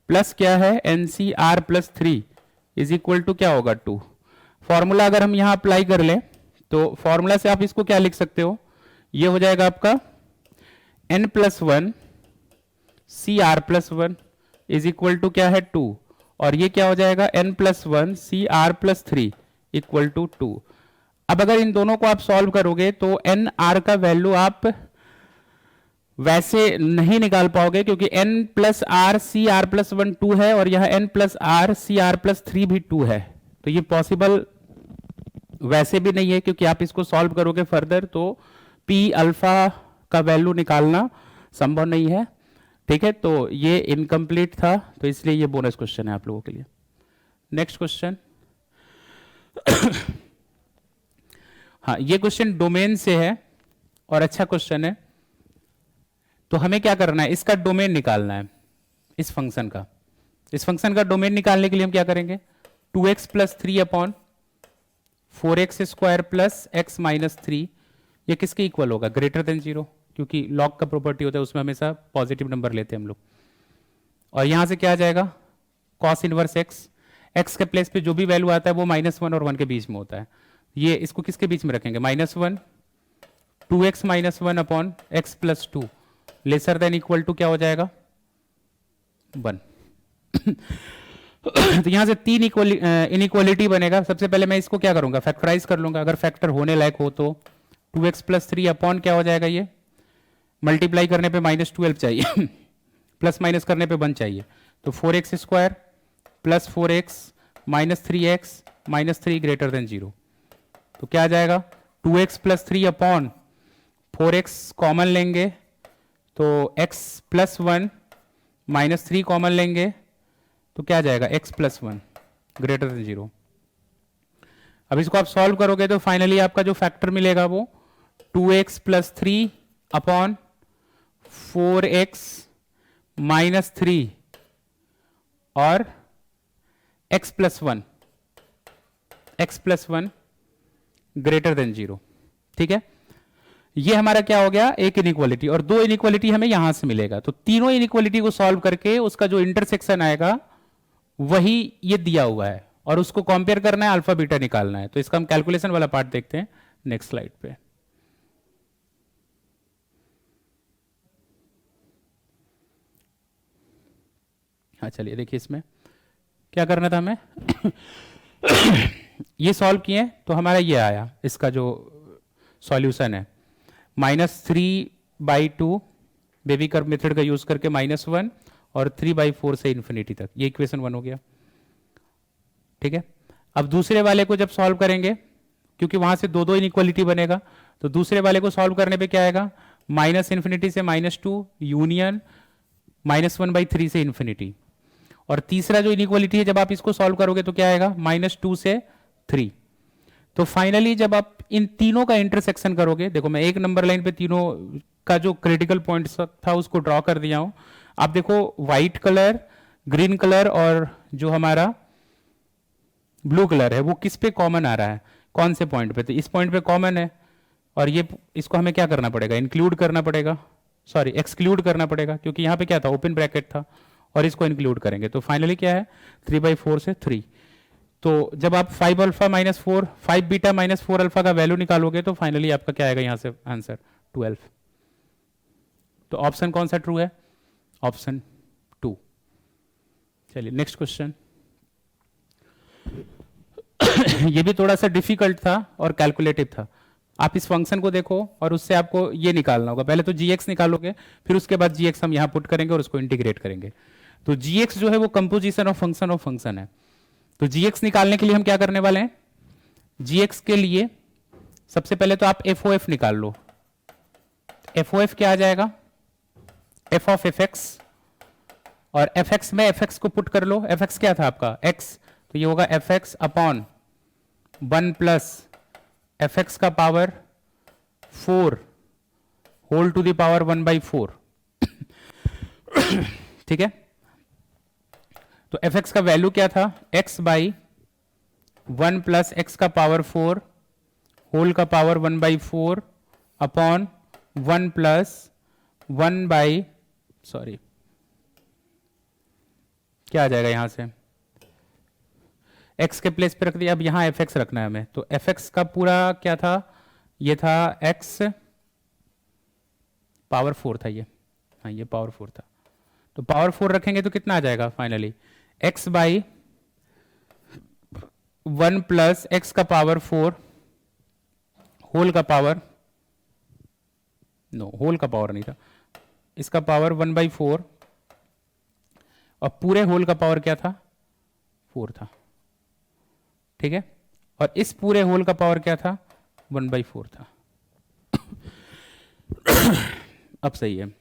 प्लस क्या है NCR plus 3 is equal to क्या होगा, 2। फॉर्मूला अगर हम यहां अप्लाई कर लें तो फॉर्मूला से आप इसको क्या लिख सकते हो, ये हो जाएगा आपका n plus 1 CR plus 1 is equal to क्या है, 2। और ये क्या हो जाएगा n plus 1 CR plus 3 equal to 2। अब अगर इन दोनों को आप सॉल्व करोगे तो NR का वैल्यू आप वैसे नहीं निकाल पाओगे, क्योंकि n plus R C R plus 1 2 है और यह n plus R C R plus 3 भी 2 है। तो ये पॉसिबल वैसे भी नहीं है, क्योंकि आप इसको सॉल्व करोगे फर्दर तो p अल्फा का वैल्यू निकालना संभव नहीं है। ठीक है, तो ये इनकम्प्लीट था, तो इसलिए ये बोनस क्वेश्चन है आप लोगों के लिए। नेक्स्ट क्वेश्चन हाँ, ये क्वेश्चन डोमेन से है और अच्छा क्वेश्चन है। तो हमें क्या करना है, इसका डोमेन निकालना है, इस फंक्शन का। इस फंक्शन का डोमेन निकालने के लिए हम क्या करेंगे, 2x plus 3 upon 4x square plus x minus 3, ये किसके इक्वल होगा, ग्रेटर देन 0, क्योंकि लॉग का प्रॉपर्टी होता है उसमें हमेशा पॉजिटिव नंबर लेते हैं हम लोग। और यहां से क्या आ जाएगा, cos इनवर्स x के प्लेस पे जो भी वैल्यू आता है वो -1 और 1 के बीच में होता है। ये इसको किसके बीच में रखेंगे, -1 2x minus 1 upon x plus 2 lesser than equal to क्या हो जाएगा, 1। तो यहां से 3 इनइक्वालिटी बनेगा। सबसे पहले मैं इसको क्या करूंगा, फैक्टराइज कर लूंगा। अगर फैक्टर होने लायक हो तो 2x प्लस 3 अपॉन क्या हो जाएगा, ये मल्टीप्लाई करने पे -12 चाहिए प्लस माइनस करने पे 1 चाहिए, तो 4x square plus 4x minus 3x minus 3 greater than 0। तो क्या आ जाएगा, 2x plus 3 upon 4x common लेंगे तो x प्लस 1 माइनस 3 कॉमन लेंगे तो क्या आ जाएगा, x प्लस 1 ग्रेटर देन 0। अब इसको आप सॉल्व करोगे तो फाइनली आपका जो फैक्टर मिलेगा वो 2x plus 3 upon 4x minus 3 और x प्लस 1 ग्रेटर देन 0। ठीक है, ये हमारा क्या हो गया, एक इनइक्वालिटी, और 2 इनइक्वालिटी हमें यहां से मिलेगा। तो तीनों इनइक्वालिटी को सॉल्व करके उसका जो इंटरसेक्शन आएगा वही ये दिया हुआ है, और उसको कंपेयर करना है, अल्फा बीटा निकालना है। तो इसका हम कैलकुलेशन वाला पार्ट देखते हैं नेक्स्ट स्लाइड पे। हाँ चलिए देखिए इसमें क्या करना था हमें ये सॉल्व किए तो हमारा ये आया, इसका जो सॉल्यूशन है -3/2 बेबी कर्व मेथड का यूज करके -1 और 3/4 से इन्फिनिटी तक, ये इक्वेशन 1 हो गया। ठीक है, अब दूसरे वाले को जब सॉल्व करेंगे, क्योंकि वहां से 2 इनइक्वालिटी बनेगा, तो दूसरे वाले को सॉल्व करने पे क्या आएगा, -इन्फिनिटी से -2 यूनियन -1/3 से इन्फिनिटी। और तीसरा जो इनइक्वालिटी है जब आप इसको सॉल्व करोगे तो क्या आएगा, -2 से 3। तो फाइनली जब आप इन तीनों का इंटरसेक्शन करोगे, देखो मैं एक नंबर लाइन पे तीनों का जो क्रिटिकल पॉइंट था उसको ड्रॉ कर दिया हूं। आप देखो व्हाइट कलर, ग्रीन कलर और जो हमारा ब्लू कलर है वो किस पे कॉमन आ रहा है, कौन से पॉइंट पे, तो इस पॉइंट पे कॉमन है। और ये इसको हमें क्या करना पड़ेगा, इंक्लूड करना पड़ेगा, सॉरी एक्सक्लूड करना पड़ेगा, क्योंकि यहाँ पे क्या था, ओपन ब्रैकेट था, और इसको इंक्लूड करेंगे। तो फाइनली क्या है, 3/4 से 3। तो जब आप 5 alpha minus 4, 5 beta minus 4 alpha का वैल्यू निकालोगे तो फाइनली आपका क्या आएगा यहाँ से आंसर, 12। तो ऑप्शन कौन सा ट्रू है, ऑप्शन 2। चलिए नेक्स्ट क्वेश्चन ये भी थोड़ा सा डिफिकल्ट था और कैलकुलेटिव था। आप इस फंक्शन को देखो और उससे आपको ये निकालना होगा, पहले तो gx निकालोगे, फिर उसके बाद gx हम यहां पुट करेंगे और उसको इंटीग्रेट करेंगे। तो gx जो है वो कंपोजिशन ऑफ फंक्शन है। तो gx निकालने के लिए हम क्या करने वाले हैं, gx के लिए सबसे पहले तो आप FOF निकाल लो। FOF क्या आ जाएगा, f ऑफ fx, और fx में fx को पुट कर लो। fx क्या था आपका, x, तो ये होगा fx upon 1 plus F X का power 4 whole to the power 1/4। ठीक है, तो एफ एक्स का वैल्यू क्या था, x बाई 1 प्लस एक्स का पावर 4 होल का power 1/4 upon 1 plus 1 by, sorry क्या आ जाएगा यहां से, x के प्लेस पे रख दिया, अब यहां एफ एक्स रखना है हमें, तो एफ एक्स का पूरा क्या था, ये था x पावर 4 था ये, हाँ ये पावर 4 था, तो पावर 4 रखेंगे तो कितना आ जाएगा finally, x by 1 plus x का पावर 4 होल का पावर, नो होल का पावर नहीं था, इसका पावर 1/4 और पूरे होल का पावर क्या था, 4 था। ठीक है, और इस पूरे होल का पावर क्या था, 1/4 था। अब सही है,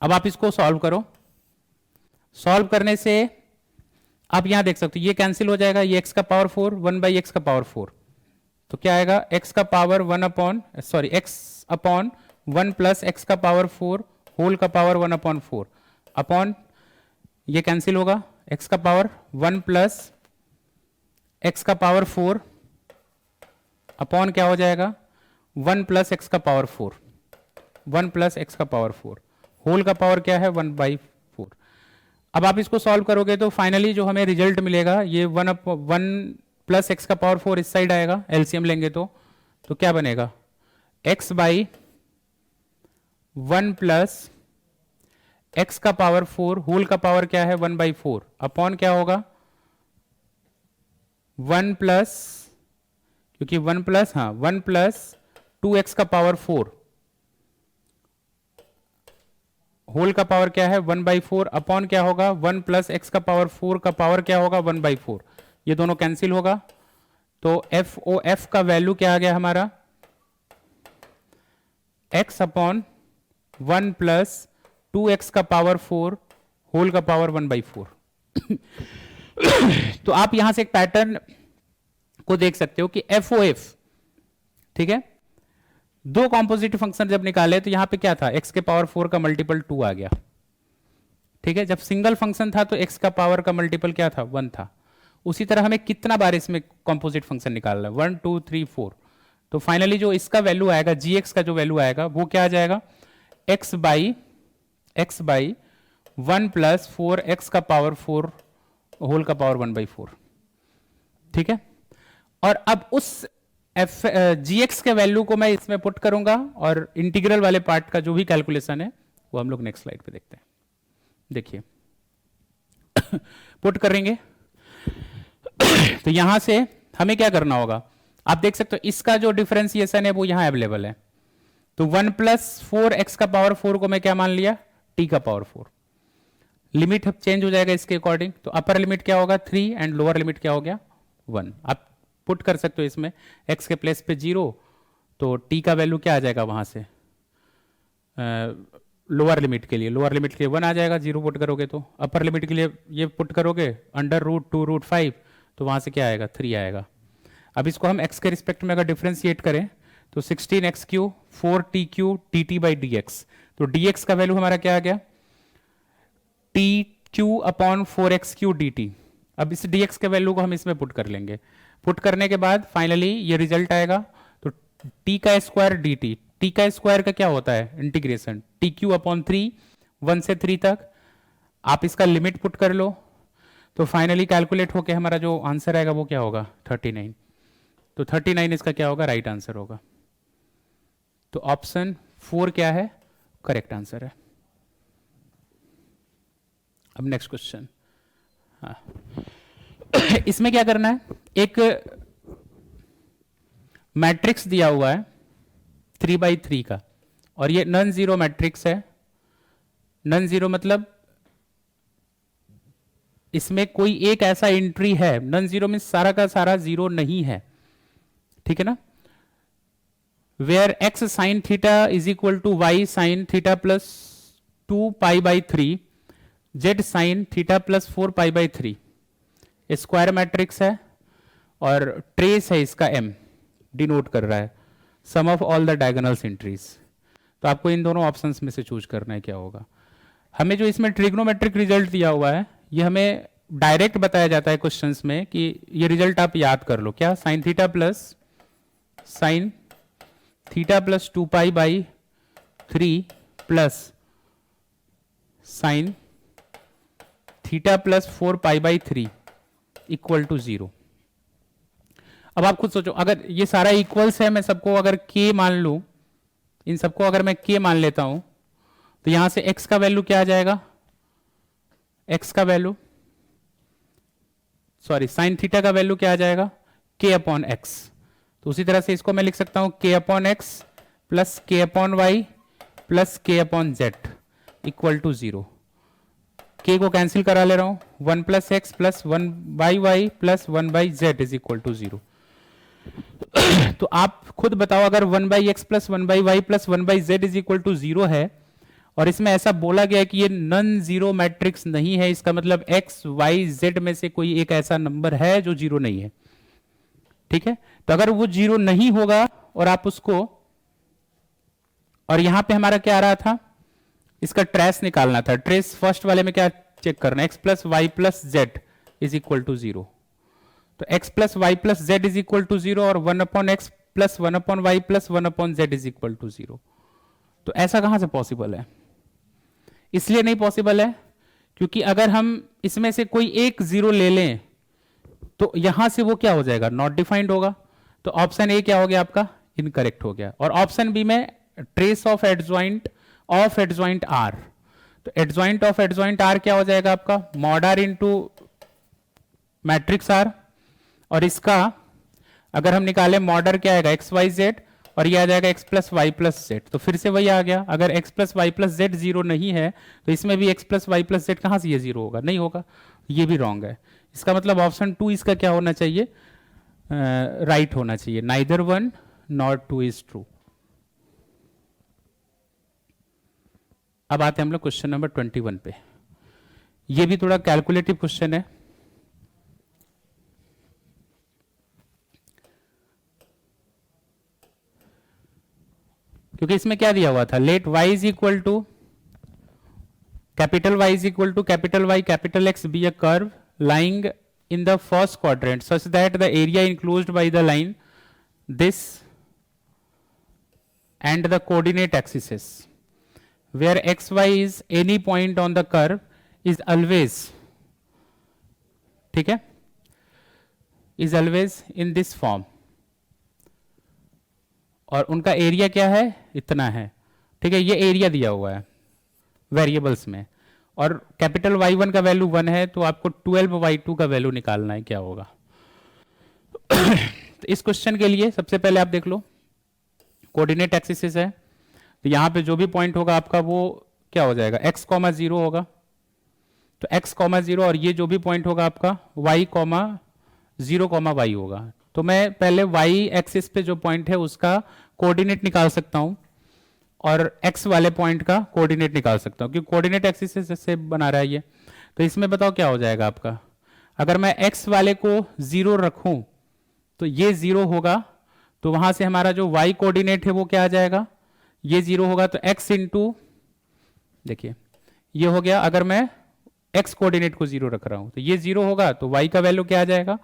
अब आप इसको सॉल्व करो, सॉल्व करने से आप यहां देख सकते हो ये कैंसिल हो जाएगा, ये x का पावर 4 1/x का पावर 4, तो क्या आएगा, x का power 1 upon sorry x upon 1 plus x का पावर 4 होल का पावर 1/4 अपॉन ये कैंसिल होगा, x का पावर 1 प्लस एक्स का पावर 4 अपॉन क्या हो जाएगा, 1 प्लस एक्स का पावर 4, 1 प्लस एक्स का पावर 4 होल का पावर क्या है 1/4। अब आप इसको सॉल्व करोगे तो फाइनली जो हमें रिजल्ट मिलेगा ये 1 प्लस एक्स का पावर 4 इस साइड आएगा, एलसीएम लेंगे तो क्या बनेगा, x बाई 1 प्लस एक्स का पावर 4 होल का पावर क्या है 1/4 अपॉन क्या होगा 1 प्लस, क्योंकि 1 प्लस, हाँ 1 प्लस 2x का पावर 4 होल का पावर क्या है 1/4 अपॉन क्या होगा 1 प्लस एक्स का पावर 4 का पावर क्या होगा 1/4, ये दोनों कैंसिल होगा, तो एफ का वैल्यू क्या आ गया हमारा, x अपॉन 1 प्लस 2x का पावर 4 होल का पावर 1/4। तो आप यहां से एक पैटर्न को देख सकते हो कि एफ, ठीक है, दो कॉम्पोजिट फंक्शन जब निकाले तो यहां पे क्या था, x के पावर 4 का मल्टीपल 2 आ गया। ठीक है, जब सिंगल फंक्शन था तो x का पावर का मल्टीपल क्या था, 1 था। उसी तरह हमें कितना बार इसमें कॉम्पोजिट फंक्शन निकालना है, 1 2 3 4, तो फाइनली जो इसका वैल्यू आएगा, gx का जो वैल्यू आएगा वो क्या आ जाएगा, x बाई 1 प्लस 4 एक्स का पावर 4 होल का पावर 1/4। ठीक है, और अब उस gx के वैल्यू को मैं इसमें पुट करूंगा और इंटीग्रल वाले पार्ट का जो भी कैलकुलेशन है वो हम लोग नेक्स्ट स्लाइड पे देखते हैं। देखिए पुट करेंगे तो यहां से हमें क्या करना होगा, आप देख सकते हो इसका जो डिफरेंशिएशन है वो यहां अवेलेबल है, तो 1 प्लस 4 एक्स का पावर 4 को मैं क्या मान लिया, t का पावर 4, लिमिट चेंज हो जाएगा इसके अकॉर्डिंग, तो अपर लिमिट क्या होगा 3 एंड लोअर लिमिट क्या हो गया 1। आप पुट कर सकते हो इसमें x के प्लेस पे 0, तो t का वैल्यू क्या आ जाएगा वहां से, लोअर लिमिट के लिए 1 आ जाएगा, 0 पुट करोगे तो अपर लिमिट के लिए ये पुट करोगे √2√5, तो वहां से क्या आएगा 3 आएगा। अब इसको हम x के रिस्पेक्ट में अगर डिफ्रेंशिएट करें तो 16x³ 4t³ dt/dx, तो dx का वैल्यू हमारा क्या आ गया, tq अपॉन 4x³ dt। अब इस dx के वैल्यू को हम इसमें पुट कर लेंगे, पुट करने के बाद फाइनली ये रिजल्ट आएगा, तो t का स्क्वायर dt, t का स्क्वायर का क्या होता है इंटीग्रेशन, tq अपॉन 3 1 से 3 तक, आप इसका लिमिट पुट कर लो, तो फाइनली कैलकुलेट होके हमारा जो आंसर आएगा वो क्या होगा 39, तो 39 इसका क्या होगा, राइट आंसर होगा। तो ऑप्शन 4 क्या है, करेक्ट आंसर है। अब नेक्स्ट क्वेश्चन, हाँ इसमें क्या करना है, एक मैट्रिक्स दिया हुआ है 3/3 का, और ये नॉन जीरो मैट्रिक्स है, नॉन जीरो मतलब इसमें कोई एक ऐसा एंट्री है, नॉन जीरो में सारा का सारा जीरो नहीं है, ठीक है ना, where x sin theta is equal to y sin theta plus 2π/3 z sin theta प्लस 4π/3 स्क्वायर मैट्रिक्स है, और ट्रेस है इसका m, डिनोट कर रहा है sum of all the diagonals entries. तो आपको इन दोनों ऑप्शंस में से चूज करना है क्या होगा। हमें जो इसमें ट्रिग्नोमेट्रिक रिजल्ट दिया हुआ है ये हमें डायरेक्ट बताया जाता है क्वेश्चंस में कि ये रिजल्ट आप याद कर लो, क्या sine theta plus 2 pi by 3 plus sine theta plus 4 pi by 3 equal to 0। अब आप खुद सोचो, अगर ये सारा इक्वल्स है, मैं सबको अगर k मान लूं, इन सबको अगर मैं k मान लेता हूं, तो यहां से x का वैल्यू क्या आ जाएगा, x का वैल्यू साइन थीटा का वैल्यू क्या आ जाएगा, k अपॉन एक्स। तो उसी तरह से इसको मैं लिख सकता हूं k upon X plus k upon Y plus k upon Z equal to 0। k को कैंसिल करा ले रहा हूं, 1 plus X plus 1 by Y plus 1 by Z is equal to 0। तो आप खुद बताओ, अगर 1 by X plus 1 by Y plus 1 by Z is equal to 0 है और इसमें ऐसा बोला गया कि ये नॉन जीरो मैट्रिक्स नहीं है, इसका मतलब एक्स वाई जेड में से कोई एक ऐसा नंबर है जो जीरो नहीं है। ठीक है, तो अगर वो जीरो नहीं होगा और आप उसको, और यहां पे हमारा क्या आ रहा था, इसका ट्रेस निकालना था। ट्रेस फर्स्ट वाले में क्या चेक करना है, X plus Y plus Z is equal to 0। तो X plus Y plus Z is equal to 0 और 1 upon X plus 1 upon Y plus 1 upon Z is equal to 0। तो ऐसा कहां से पॉसिबल है, इसलिए नहीं पॉसिबल है क्योंकि अगर हम इसमें से कोई एक जीरो ले लें तो यहां से वो क्या हो जाएगा, नॉट डिफाइंड होगा। तो ऑप्शन ए क्या हो गया आपका, इनकरेक्ट हो गया। और ऑप्शन बी में ट्रेस ऑफ एडजॉइंट आर, तो एडजॉइंट ऑफ एडजॉइंट आर क्या हो जाएगा आपका, mod R into matrix R. और इसका अगर हम निकालें मॉडर क्या आएगा, एक्स वाई जेड, और ये आ जाएगा X plus Y plus Z. तो फिर से वही आ गया, अगर X plus Y plus Z zero नहीं है तो इसमें भी एक्स प्लस वाई प्लस जेड कहां से ये जीरो होगा, नहीं होगा, ये भी रॉन्ग है। इसका मतलब ऑप्शन 2 इसका क्या होना चाहिए, राइट होना चाहिए, नाइदर 1 नॉट 2 इज ट्रू। अब आते हैं हम लोग क्वेश्चन नंबर 21 पे। ये भी थोड़ा कैलकुलेटिव क्वेश्चन है। क्योंकि इसमें क्या दिया हुआ था, let y is equal to capital Y is equal to capital Y capital X be a curve lying in the first quadrant such that the area enclosed by the line this and the coordinate axis where xy is any point on the curve is always, ठीक है, is always in this form. और उनका एरिया क्या है, इतना है, ठीक है, ये एरिया दिया हुआ है वेरिएबल्स में। और कैपिटल Y1 का वैल्यू 1 है तो आपको 12y2 का वैल्यू निकालना है क्या होगा। तो इस क्वेश्चन के लिए सबसे पहले आप देख लो कोऑर्डिनेट एक्सिस है, तो यहां पे जो भी पॉइंट होगा आपका वो क्या हो जाएगा, x, 0 होगा। तो x, 0 और ये जो भी पॉइंट होगा आपका y, 0, y होगा। तो मैं पहले y एक्सिस पे जो पॉइंट है उसका कोऑर्डिनेट निकाल सकता हूं और x वाले पॉइंट का कोऑर्डिनेट निकाल सकता हूं, क्योंकि कोऑर्डिनेट एक्सिस से बना रहा है ये। तो इसमें बताओ क्या हो जाएगा आपका, अगर मैं x वाले को 0 रखूं तो ये 0 होगा, तो वहां से हमारा जो y कोऑर्डिनेट है वो क्या आ जाएगा, ये 0 होगा। तो x इंटू, देखिए ये हो गया, अगर मैं x कोऑर्डिनेट को 0 रख रहा हूं तो ये 0 होगा, तो y का वैल्यू क्या आ जाएगा,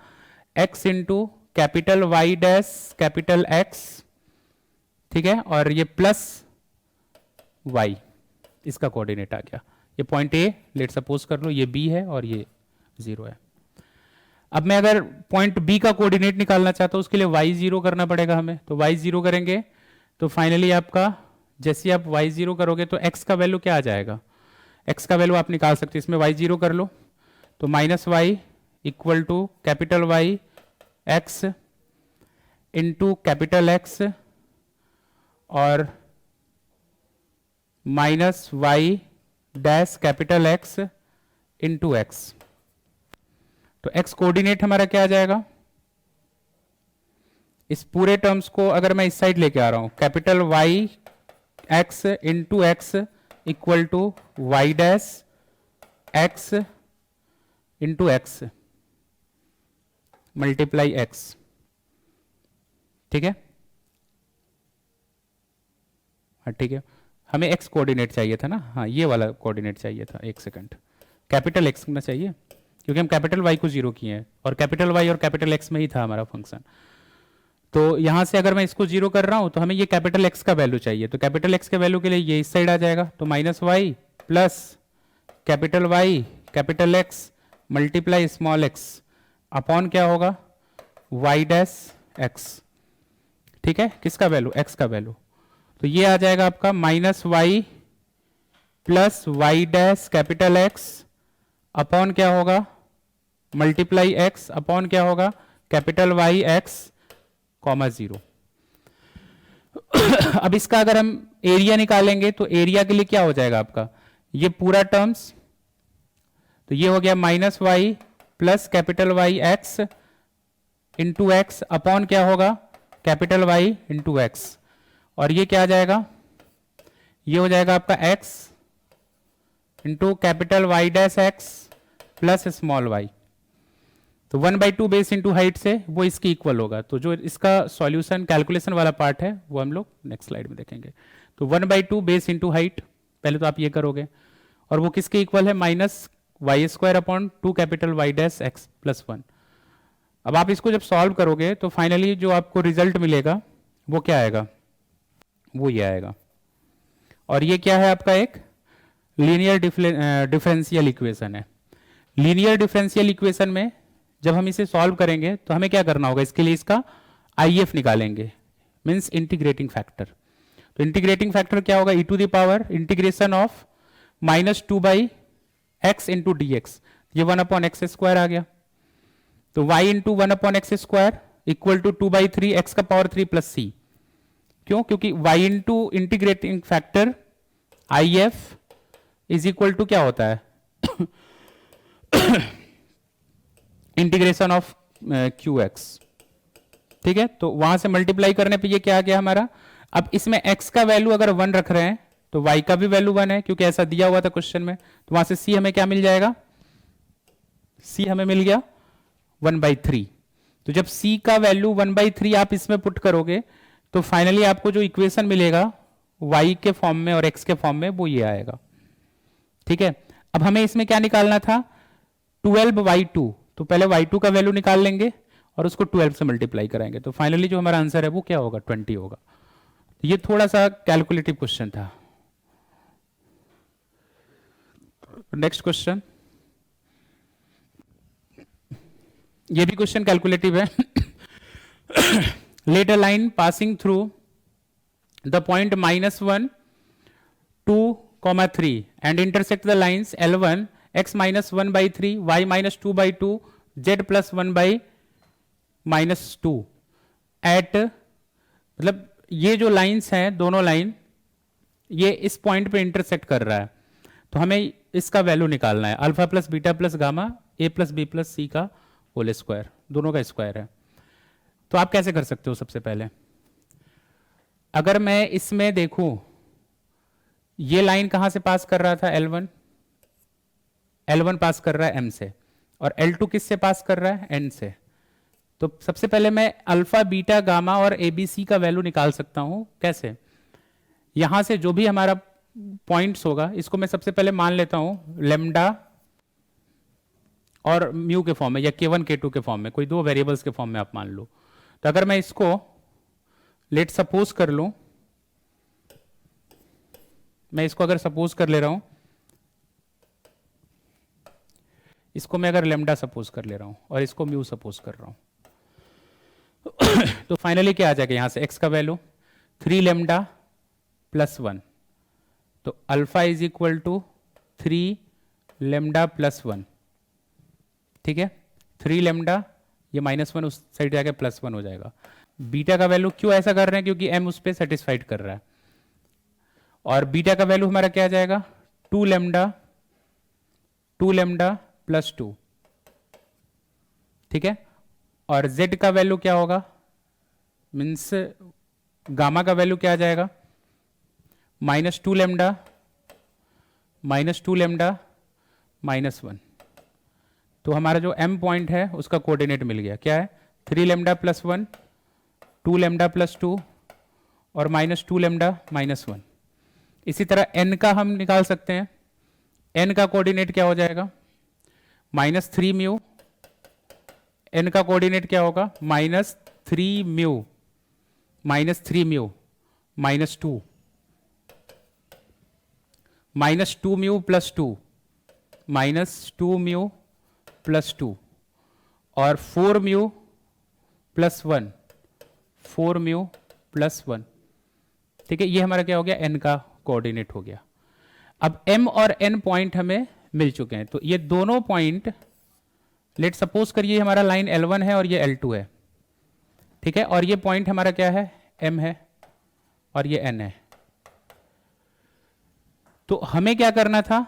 x into capital Y dash capital X, ठीक है, और ये प्लस y, इसका कोऑर्डिनेट आ गया। ये पॉइंट A लेट सपोज कर लो, ये B है और ये 0 है। अब मैं अगर पॉइंट B का कोऑर्डिनेट निकालना चाहता हूं उसके लिए y 0 करना पड़ेगा हमें। तो y 0 करेंगे तो फाइनली आपका, जैसे आप y 0 करोगे तो x का वैल्यू क्या आ जाएगा, x का वैल्यू आप निकाल सकते हैं, इसमें y 0 कर लो तो minus Y equal to capital Y x into capital X और minus Y dash capital X into X. तो x कोऑर्डिनेट हमारा क्या आ जाएगा, इस पूरे टर्म्स को अगर मैं इस साइड लेके आ रहा हूं, capital Y x into X equal to Y dash x into X multiply X, ठीक है। हाँ ठीक है, हमें एक्स कोऑर्डिनेट चाहिए था ना, हाँ ये वाला कोऑर्डिनेट चाहिए था, एक सेकंड, कैपिटल एक्स ना चाहिए क्योंकि हम कैपिटल वाई को जीरो किए हैं और कैपिटल वाई और कैपिटल एक्स में ही था हमारा फंक्शन। तो यहां से अगर मैं इसको जीरो कर रहा हूं तो हमें ये कैपिटल एक्स का वैल्यू चाहिए, तो कैपिटल एक्स के वैल्यू के लिए ये इस साइड आ जाएगा, तो minus Y plus capital Y capital X multiply small X upon क्या होगा वाई डैश एक्स, ठीक है, किसका वैल्यू एक्स का वैल्यू। तो ये आ जाएगा आपका minus Y plus Y dash capital X upon क्या होगा मल्टीप्लाई एक्स अपॉन क्या होगा capital Y X comma zero. अब इसका अगर हम एरिया निकालेंगे तो एरिया के लिए क्या हो जाएगा आपका ये पूरा टर्म्स, तो ये हो गया minus Y plus capital Y X into X upon क्या होगा कैपिटल वाई इंटू एक्स, और ये क्या आ जाएगा ये हो जाएगा आपका X into capital Y dash X plus small Y. तो 1/2 बेस इंटू हाइट से वो इसकी इक्वल होगा, तो जो इसका सॉल्यूशन कैलकुलेशन वाला पार्ट है वो हम लोग नेक्स्ट स्लाइड में देखेंगे। तो 1/2 बेस इंटू हाइट, पहले तो आप ये करोगे, और वो किसके इक्वल है minus Y square upon 2 capital Y dash X plus 1। अब आप इसको जब सॉल्व करोगे तो फाइनली जो आपको रिजल्ट मिलेगा वो क्या आएगा, वो ये आएगा, और ये क्या है आपका एक लीनियर डिफरेंशियल इक्वेशन है। लीनियर डिफरेंशियल इक्वेशन में जब हम इसे सॉल्व करेंगे तो हमें क्या करना होगा, इसके लिए इसका आईएफ निकालेंगे, मींस इंटीग्रेटिंग फैक्टर। तो इंटीग्रेटिंग फैक्टर क्या होगा, E to the power integration of -2 by X into D X, ये 1/x² आ गया, तो y into 1/x² equal to 2/3 x का पावर 3 प्लस c। क्यों, क्योंकि y into integrating factor I F is equal to क्या होता है इंटीग्रेशन ऑफ क्यू एक्स, ठीक है। तो वहां से मल्टीप्लाई करने पे ये क्या आ गया हमारा। अब इसमें x का वैल्यू अगर 1 रख रहे हैं तो y का भी वैल्यू 1 है क्योंकि ऐसा दिया हुआ था क्वेश्चन में, तो वहां से c हमें क्या मिल जाएगा, c हमें मिल गया 1/3। तो जब c का वैल्यू 1/3 आप इसमें पुट करोगे तो फाइनली आपको जो इक्वेशन मिलेगा y के फॉर्म में और x के फॉर्म में वो ये आएगा, ठीक है। अब हमें इसमें क्या निकालना था 12y2, तो पहले y2 का वैल्यू निकाल लेंगे और उसको 12 से मल्टीप्लाई कराएंगे, तो फाइनली जो हमारा आंसर है वो क्या होगा 20 होगा। ये थोड़ा सा कैलकुलेटिव क्वेश्चन था। नेक्स्ट क्वेश्चन, ये भी क्वेश्चन कैलकुलेटिव है। Let a line passing through the point -1, 2, 3 and intersect the lines L1 x -1/3 y -2/2 z +1/-2 eight, मतलब ये जो लाइंस हैं दोनों लाइन ये इस पॉइंट पे इंटरसेक्ट कर रहा है, तो हमें इसका वैल्यू निकालना है alpha plus beta plus gamma a plus B plus C का होल स्क्वायर, दोनों का स्क्वायर है। तो आप कैसे कर सकते हो, सबसे पहले अगर मैं इसमें देखूं ये लाइन कहां से पास कर रहा था L1 पास कर रहा है M से, और L2 किस से पास कर रहा है N से। तो सबसे पहले मैं अल्फा बीटा गामा और ABC का वैल्यू निकाल सकता हूं, कैसे, यहां से जो भी हमारा पॉइंट्स होगा इसको मैं सबसे पहले मान लेता हूं लेमडा और म्यू के फॉर्म में या K1 K2 के फॉर्म में, कोई दो वेरिएबल्स के फॉर्म में आप मान लो। तो अगर मैं इसको लेट सपोज कर लूं, मैं इसको अगर सपोज कर ले रहा हूं, इसको मैं अगर लेमडा सपोज कर ले रहा हूं और इसको म्यू सपोज कर रहा हूं, तो फाइनली क्या आ जाएगा यहां से x का वैल्यू 3 लेमडा प्लस 1, तो alpha is equal to 3 lambda plus 1, ठीक है। 3 लेमडा, ये -1 उस साइड जाके +1 हो जाएगा। बीटा का वैल्यू क्यों ऐसा कर रहे हैं, क्योंकि m उस पर सेटिस्फाइड कर रहा है, और बीटा का वैल्यू हमारा क्या आ जाएगा 2 लेमडा प्लस 2, ठीक है। और z का वैल्यू क्या होगा, मीन्स गामा का वैल्यू क्या आ जाएगा -2 लेमडा -1, तो हमारा जो m पॉइंट है उसका कोऑर्डिनेट मिल गया, क्या है 3 लैम्डा प्लस 1, 2 लैम्डा प्लस 2 और -2 लैम्डा -1। इसी तरह n का हम निकाल सकते हैं, n का कोऑर्डिनेट क्या हो जाएगा -3 म्यू, n का कोऑर्डिनेट क्या होगा -3 mu, -3 mu -2, -2 mu plus 2, -2 mu plus 2 और 4 म्यू प्लस 1, 4 म्यू प्लस 1। ठीक है, ये हमारा क्या हो गया n का कोऑर्डिनेट हो गया। अब m और n पॉइंट हमें मिल चुके हैं, तो ये दोनों पॉइंट लेट सपोज करिए हमारा लाइन L1 है और ये L2 है, ठीक है, और ये पॉइंट हमारा क्या है m है और ये n है। तो हमें क्या करना था,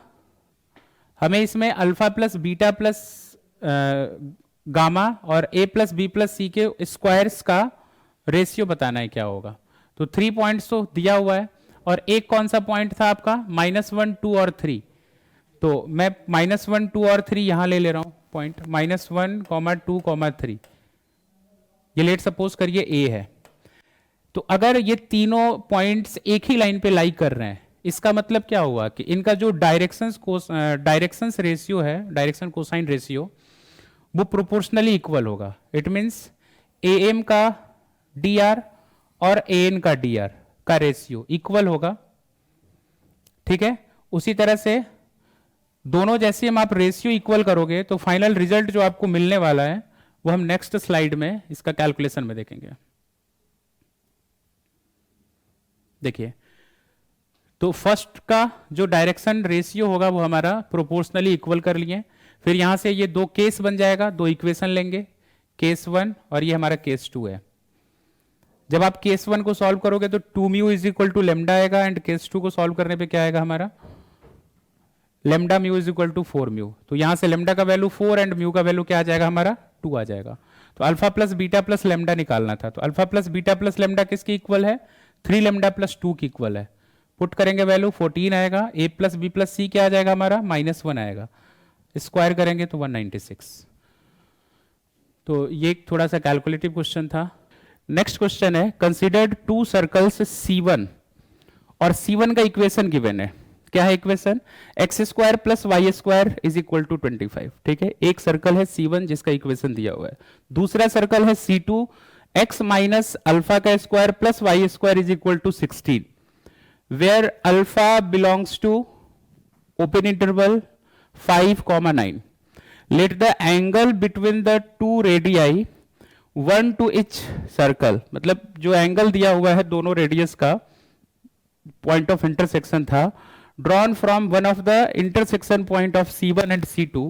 हमें इसमें alpha plus beta plus gamma और a प्लस बी प्लस सी के स्क्वायर्स का रेशियो बताना है क्या होगा। तो 3 पॉइंट्स तो दिया हुआ है और एक कौन सा पॉइंट था आपका -1, 2 और 3। तो मैं -1, 2 और 3 यहां ले ले रहा हूं पॉइंट, -1, 2, 3। ये लेट सपोज करिए a है। तो अगर ये तीनों पॉइंट्स एक ही लाइन पे लाई कर रहे हैं, इसका मतलब क्या हुआ कि इनका जो डायरेक्शंस रेशियो है, डायरेक्शन कोसाइन रेशियो, वो प्रोपोर्शनली इक्वल होगा। इट मींस am का dr और an का dr का रेशियो इक्वल होगा, ठीक है। उसी तरह से दोनों जैसे हम आप रेशियो इक्वल करोगे तो फाइनल रिजल्ट जो आपको मिलने वाला है वो हम नेक्स्ट स्लाइड में इसका कैलकुलेशन में देखेंगे। देखिए, तो फर्स्ट का जो डायरेक्शन रेशियो होगा वो हमारा प्रोपोर्शनली इक्वल कर लिए, फिर यहां से ये दो केस बन जाएगा, दो इक्वेशन लेंगे, केस 1 और ये हमारा केस 2 है। जब आप केस 1 को सॉल्व करोगे तो 2 mu is equal to lambda आएगा एंड केस 2 को सॉल्व करने पे क्या आएगा हमारा lambda mu is equal to 4 mu. तो यहां से लेमडा का वैल्यू 4 एंड म्यू का वैल्यू क्या आ जाएगा हमारा 2 आ जाएगा। तो alpha plus beta plus lambda निकालना था, तो alpha plus beta plus lambda किसकी इक्वल है 3 लेमडा प्लस 2 की इक्वल है। पुट करेंगे वैल्यू 14 आएगा, a प्लस बी प्लस सी क्या आ जाएगा हमारा -1 आएगा, स्क्वायर करेंगे तो 196। तो ये थोड़ा सा कैलकुलेटिव क्वेश्चन था। नेक्स्ट क्वेश्चन है कंसीडर्ड 2 सर्कल्स C1 और C1 का इक्वेशन गिवन है। क्या है equation x² plus y² is equal to 25। ठीक है, एक सर्कल है C1 जिसका इक्वेशन दिया हुआ है, दूसरा सर्कल है C2 x माइनस अल्फा का square plus y² is equal to 16 where alpha belongs to open interval 5,9. Let the angle between the two radii 1 to each circle, मतलब जो एंगल दिया हुआ है दोनों रेडियस का पॉइंट ऑफ इंटरसेक्शन था, drawn from one of the intersection point of C1 and C2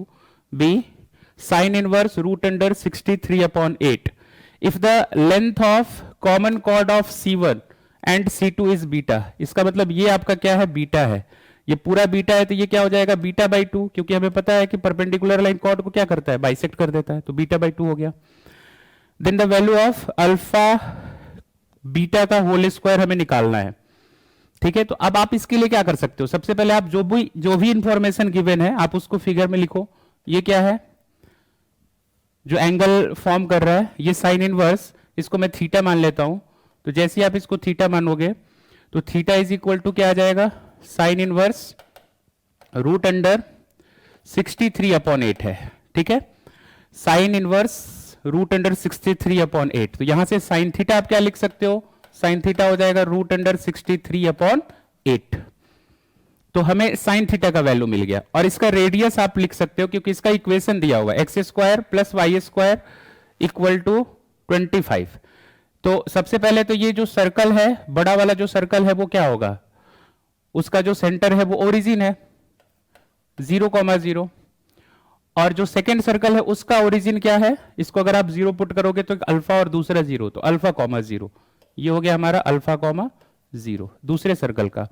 be sin inverse root under 63/8 if the length of common chord of C1 and C2 is beta. इसका मतलब ये आपका क्या है बीटा है, ये पूरा बीटा है, तो ये क्या हो जाएगा बीटा बाई 2, क्योंकि हमें पता है कि परपेंडिकुलर लाइन कॉर्ड को क्या करता है बाइसेक्ट कर देता है, तो बीटा बाई 2 हो गया। Then the value of alpha beta का होल स्क्वायर हमें निकालना है। ठीक है, तो अब आप इसके लिए क्या कर सकते हो, सबसे पहले आप जो भी इंफॉर्मेशन गिवन है आप उसको फिगर में लिखो। ये क्या है जो एंगल फॉर्म कर रहा है, ये साइन इनवर्स, इसको मैं थीटा मान लेता हूं। तो जैसे ही आप इसको थीटा मानोगे तो थीटा इज इक्वल टू क्या आ जाएगा साइन इनवर्स रूट अंडर 63/8 है। ठीक है, साइन इनवर्स रूट अंडर 63/8। तो यहां से साइन थीटा आप क्या लिख सकते हो, साइन थीटा हो जाएगा रूट अंडर 63/8। तो हमें साइन थीटा का वैल्यू मिल गया और इसका रेडियस आप लिख सकते हो क्योंकि इसका इक्वेशन दिया हुआ है x² plus y² equal to 25। तो सबसे पहले तो ये जो सर्कल है बड़ा वाला जो सर्कल है वो क्या होगा, उसका जो सेंटर है वो ओरिजिन है 0,0 और जो सेकंड सर्कल है उसका ओरिजिन क्या है, इसको अगर आप 0 पुट करोगे तो अल्फा और दूसरा 0, तो अल्फा कॉमा 0, ये हो गया हमारा अल्फा कॉमा 0 दूसरे सर्कल का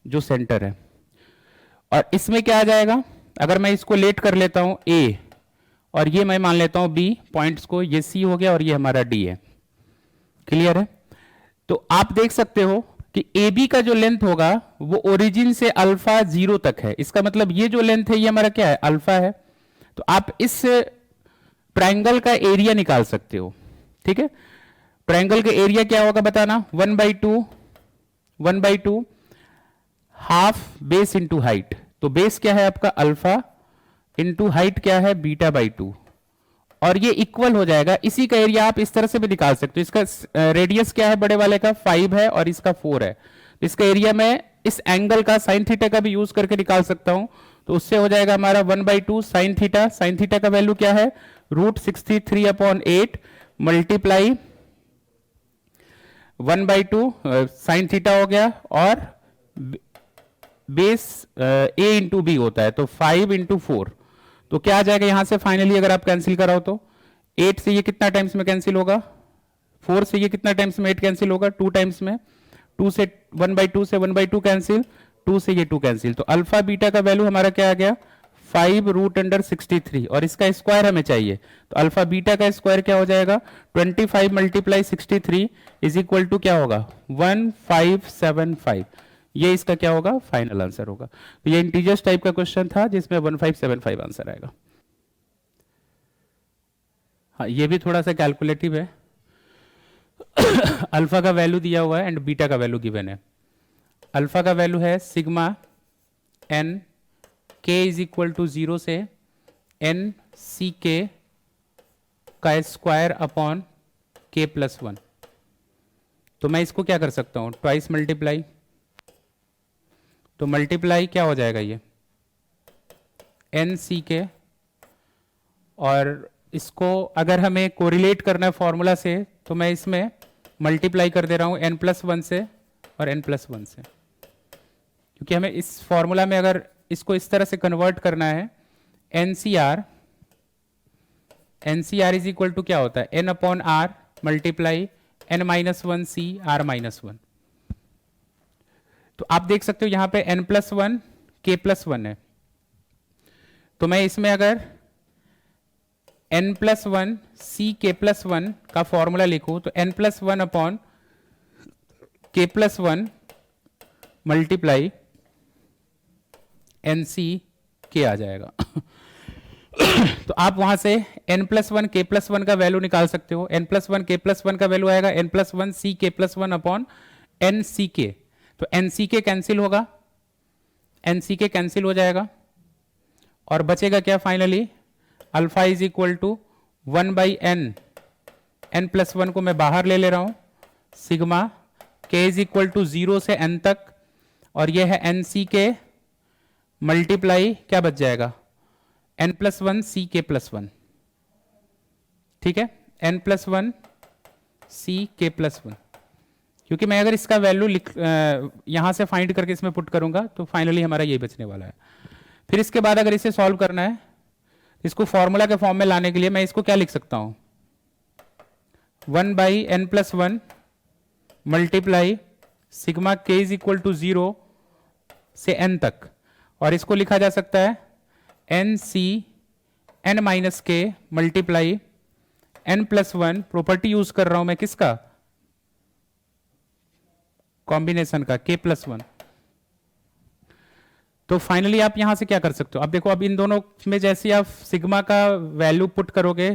जो सेंटर है। और इसमें क्या आ जाएगा, अगर मैं इसको लेट कर लेता हूं A और ये मैं मान लेता हूं B पॉइंट्स को, ये C हो गया और ये हमारा D है। क्लियर है, तो आप देख सकते हो कि AB का जो लेंथ होगा वो ओरिजिन से अल्फा 0 तक है, इसका मतलब ये जो लेंथ है ये हमारा क्या है अल्फा है। तो आप इस ट्राइंगल का एरिया निकाल सकते हो, ठीक है। ट्राइंगल का एरिया क्या होगा बताना, 1/2 हाफ बेस इंटू हाइट। तो बेस क्या है आपका अल्फा, इंटू हाइट क्या है β/2, और ये इक्वल हो जाएगा। इसी का एरिया आप इस तरह से भी निकाल सकते हो। इसका रेडियस क्या है बड़े वाले का 5 है और इसका 4 है। तो इसका एरिया मैं इस एंगल का साइन थीटा का भी यूज करके निकाल सकता हूं। तो उससे हो जाएगा हमारा 1/2 साइन थीटा। साइन थीटा का वैल्यू क्या है, √63/8 मल्टीप्लाई 1/2 साइन थीटा हो गया, और बेस a इंटू बी होता है, तो 5/4। तो क्या आ जाएगा यहां से फाइनली अगर आप कैंसिल कराओ तो 8 से ये कितना टाइम्स में कैंसिल होगा, 4 से ये कितना टाइम्स में 8 कैंसिल होगा, 2 टाइम्स में। 2 से 1/2 से 1/2 कैंसिल, 2 से ये 2 कैंसिल। तो अल्फा बीटा का वैल्यू हमारा क्या आ गया, 5√63, और इसका स्क्वायर हमें चाहिए। तो अल्फा बीटा का स्क्वायर क्या हो जाएगा, 25 मल्टीप्लाई 63 इज इक्वल टू क्या होगा, 1575। ये इसका क्या होगा, फाइनल आंसर होगा। तो ये इंटीजर्स टाइप का क्वेश्चन था जिसमें 1575 आंसर आएगा। हाँ, ये भी थोड़ा सा कैलकुलेटिव है। अल्फा का वैल्यू दिया हुआ है एंड बीटा का वैल्यू गिवन है। अल्फा का वैल्यू है सिग्मा एन के इज इक्वल टू 0 से एन सी के का स्क्वायर अपॉन के प्लस 1। तो मैं इसको क्या कर सकता हूं, ट्वाइस मल्टीप्लाई। तो मल्टीप्लाई क्या हो जाएगा ये एन सी के, और इसको अगर हमें कोरिलेट करना है फॉर्मूला से तो मैं इसमें मल्टीप्लाई कर दे रहा हूं n+1 से और n+1 से, क्योंकि हमें इस फॉर्मूला में अगर इसको इस तरह से कन्वर्ट करना है, एनसीआर इज इक्वल टू क्या होता है, n/r multiply n-1 c r-1। तो आप देख सकते हो यहां पे n+1 k+1 है। तो मैं इसमें अगर n+1 c k+1 का फॉर्मूला लिखूं तो n+1 upon k+1 multiply nc k आ जाएगा। तो आप वहां से n+1 k+1 का वैल्यू निकाल सकते हो। n+1 k+1 का वैल्यू आएगा n+1 c k+1 upon nck। तो nck कैंसिल होगा, nck कैंसिल हो जाएगा, और बचेगा क्या finally, alpha is equal to 1/n, n+1 को मैं बाहर ले रहा हूं, sigma k is equal to 0 से n तक, और यह है nck मल्टीप्लाई क्या बच जाएगा, n+1 c k+1। ठीक है, n+1 c k+1, क्योंकि मैं अगर इसका वैल्यू यहां से फाइंड करके इसमें पुट करूंगा तो फाइनली हमारा यही बचने वाला है। फिर इसके बाद अगर इसे सॉल्व करना है, इसको फॉर्मूला के फॉर्म में लाने के लिए मैं इसको क्या लिख सकता हूं, 1/n+1 multiply sigma k is equal to 0 से n तक, और इसको लिखा जा सकता है nc n-k multiply n+1, property use कर रहा हूं मैं किसका, कॉम्बिनेशन का k+1। तो फाइनली आप यहां से क्या कर सकते हो, अब देखो अब इन दोनों में जैसे आप सिग्मा का वैल्यू पुट करोगे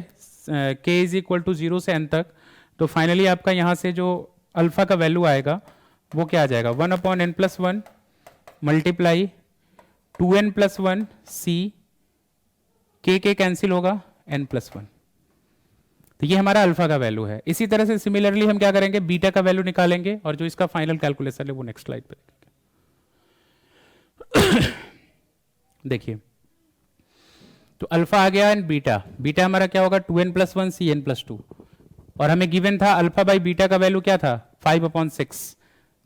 k इज इक्वल टू 0 से n तक, तो फाइनली आपका यहां से जो अल्फा का वैल्यू आएगा वो क्या आ जाएगा, 1/n+1 multiply 2n+1 c, k cancel होगा, n+1। तो ये हमारा अल्फा का वैल्यू है। इसी तरह से सिमिलरली हम क्या करेंगे, बीटा का वैल्यू निकालेंगे, और जो इसका फाइनल कैलकुलेशन है वो नेक्स्ट स्लाइड पे देखेंगे। देखिए, तो अल्फा आ गया एंड बीटा, बीटा हमारा क्या होगा 2n+1 cn+2, और हमें गिवन था अल्फा बाई बीटा का वैल्यू क्या था 5/6।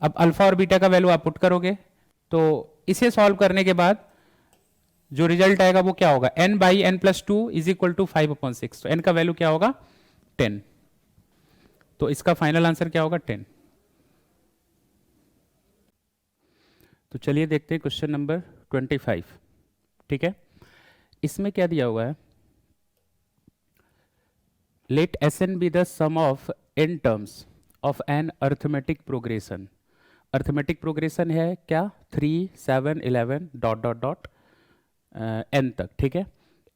अब अल्फा और बीटा का वैल्यू आप पुट करोगे तो इसे सॉल्व करने के बाद जो रिजल्ट आएगा वो क्या होगा, n/n+2 इज इक्वल टू 5/6। तो n का वैल्यू क्या होगा 10। तो इसका फाइनल आंसर क्या होगा 10। तो चलिए देखते हैं क्वेश्चन नंबर 25। ठीक है, इसमें क्या दिया हुआ है, let Sn be the sum of n terms of an arithmetic progression. Arithmetic progression है क्या, 3, 7, 11 ... n तक। ठीक है,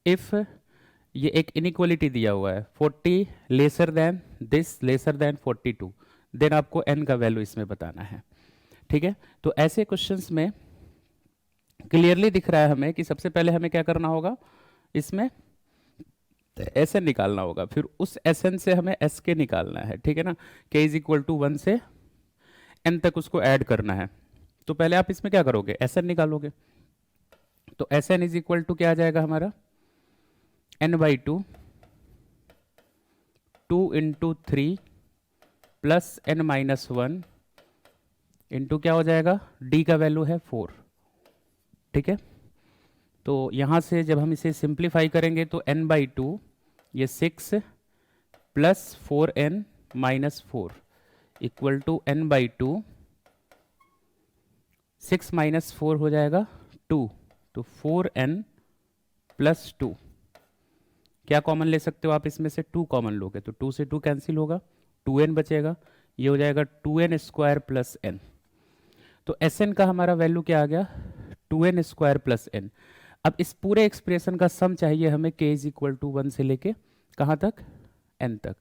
इफ ये एक इनइक्वालिटी दिया हुआ है 40 lesser than this lesser than 42, then आपको n का वैल्यू इसमें बताना है। ठीक है, तो ऐसे क्वेश्चंस में क्लियरली दिख रहा है हमें कि सबसे पहले हमें क्या करना होगा, इसमें एस एन निकालना होगा, फिर उस एस एन से हमें एस के निकालना है। ठीक है ना, के इज इक्वल टू 1 से एन तक उसको ऐड करना है। तो पहले आप इसमें क्या करोगे, एस एन निकालोगे। तो S N is equal to क्या आ जाएगा हमारा, N by two, 2 into 3 plus N minus 1 into क्या हो जाएगा, डी का वैल्यू है 4। ठीक है, तो यहाँ से जब हम इसे सिंप्लीफाई करेंगे तो n बाई टू, ये 6 plus 4n minus 4 equal to n by two, 6 minus 4 हो जाएगा 2, तो 4n प्लस 2। क्या कॉमन ले सकते हो आप इसमें से, 2 कॉमन लोगे तो 2 से 2 कैंसिल होगा, 2n बचेगा, ये हो जाएगा 2n स्क्वायर प्लस n। तो Sn का हमारा वैल्यू क्या आ गया, 2n स्क्वायर प्लस n। अब इस पूरे एक्सप्रेशन का सम चाहिए हमें k इज इक्वल टू 1 से लेके कहाँ तक, n तक।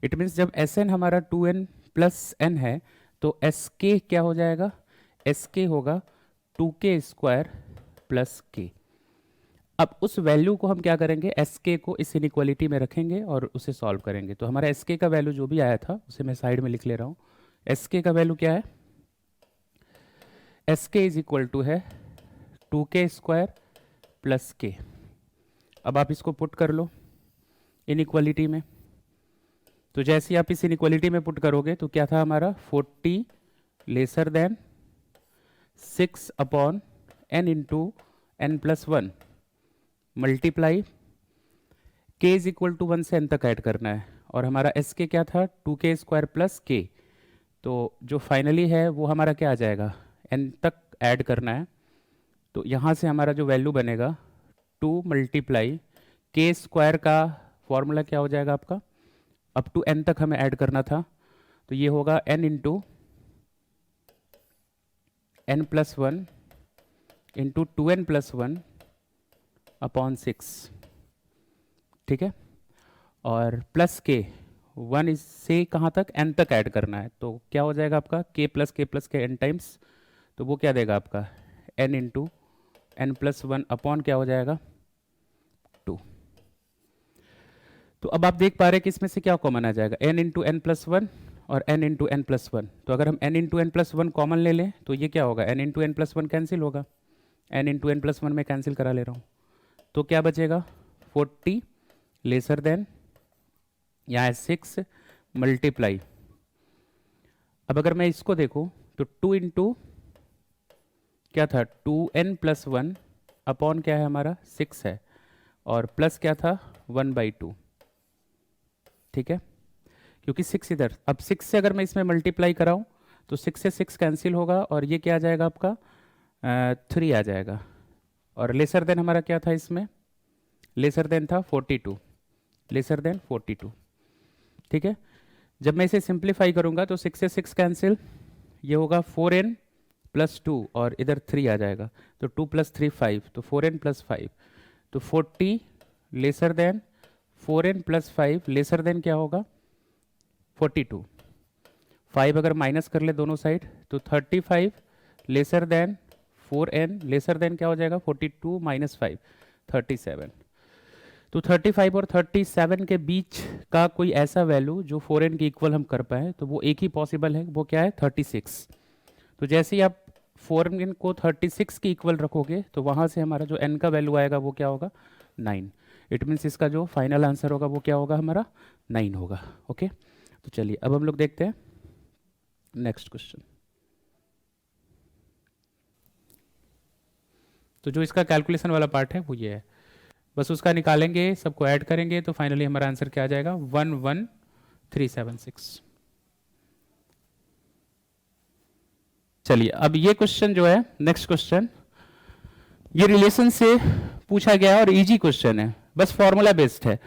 इट मीन्स जब Sn हमारा 2n प्लस n है तो Sk क्या हो जाएगा, Sk होगा 2k स्क्वायर प्लस k। अब उस वैल्यू को हम क्या करेंगे, Sk को इस इनइक्वालिटी में रखेंगे और उसे सॉल्व करेंगे। तो हमारा Sk का वैल्यू जो भी आया था उसे मैं साइड में लिख ले रहा हूँ। Sk का वैल्यू क्या है, Sk इज इक्वल टू है 2k स्क्वायर प्लस k। अब आप इसको पुट कर लो इनइक्वालिटी में। तो जैसे ही आप इस इनइक्वालिटी में पुट करोगे तो क्या था हमारा, 40 lesser than 6 upon n into n plus 1 multiply k is equal to 1 से n तक ऐड करना है, और हमारा Sk क्या था, 2k स्क्वायर प्लस k। तो जो फाइनली है वो हमारा क्या आ जाएगा, n तक ऐड करना है। तो यहाँ से हमारा जो वैल्यू बनेगा 2 मल्टीप्लाई k स्क्वायर का फॉर्मूला क्या हो जाएगा आपका, अप टू n तक हमें ऐड करना था, तो ये होगा n into n plus 1 into 2n plus 1 upon 6। ठीक है, और प्लस के 1 से कहाँ तक, n तक ऐड करना है। तो क्या हो जाएगा आपका k प्लस के n टाइम्स, तो वो क्या देगा आपका n into n plus 1 upon क्या हो जाएगा 2। तो अब आप देख पा रहे हैं कि इसमें से क्या कॉमन आ जाएगा, n इंटू n प्लस 1 और n इंटू n प्लस 1। तो अगर हम n into n plus 1 common ले लें तो ये क्या होगा, n into n plus 1 cancel होगा, n इंटू n प्लस 1 में कैंसिल करा ले रहा हूँ। तो क्या बचेगा, 40 लेसर देन, यहाँ 6 मल्टीप्लाई। अब अगर मैं इसको देखूँ तो 2 इंटू क्या था, 2n प्लस 1 अपॉन क्या है हमारा 6 है, और प्लस क्या था 1 बाई 2। ठीक है, क्योंकि 6 इधर, अब 6 से अगर मैं इसमें मल्टीप्लाई कराऊं तो 6 से 6 कैंसिल होगा, और ये क्या आ जाएगा आपका 3 आ जाएगा। और लेसर देन हमारा क्या था इसमें, लेसर देन था 42, लेसर देन 42। ठीक है, जब मैं इसे सिंप्लीफाई करूंगा तो 6 से 6 कैंसिल, ये होगा 4n प्लस 2 और इधर 3 आ जाएगा, तो 2 प्लस 3 5, तो 4n प्लस 5। तो 40 lesser then 4n plus 5 lesser than क्या होगा 42। 5 अगर माइनस कर ले दोनों साइड तो 35 lesser than 4n lesser than क्या हो जाएगा 42 माइनस 5 37। तो 35 और 37 के बीच का कोई ऐसा वैल्यू जो 4n के इक्वल हम कर पाए तो वो एक ही पॉसिबल है, वो क्या है 36। तो जैसे ही आप 4n को 36 के इक्वल रखोगे तो वहाँ से हमारा जो n का वैल्यू आएगा वो क्या होगा 9। इट मीन्स इसका जो फाइनल आंसर होगा वो क्या होगा हमारा 9 होगा। ओके, तो चलिए अब हम लोग देखते हैं नेक्स्ट क्वेश्चन। तो जो इसका कैलकुलेशन वाला पार्ट है वो ये है, बस उसका निकालेंगे, सबको ऐड करेंगे तो फाइनली हमारा आंसर क्या आ जाएगा 11376। चलिए अब ये क्वेश्चन जो है नेक्स्ट क्वेश्चन, ये रिलेशन से पूछा गया है और इजी क्वेश्चन है, बस फॉर्मूला बेस्ड है।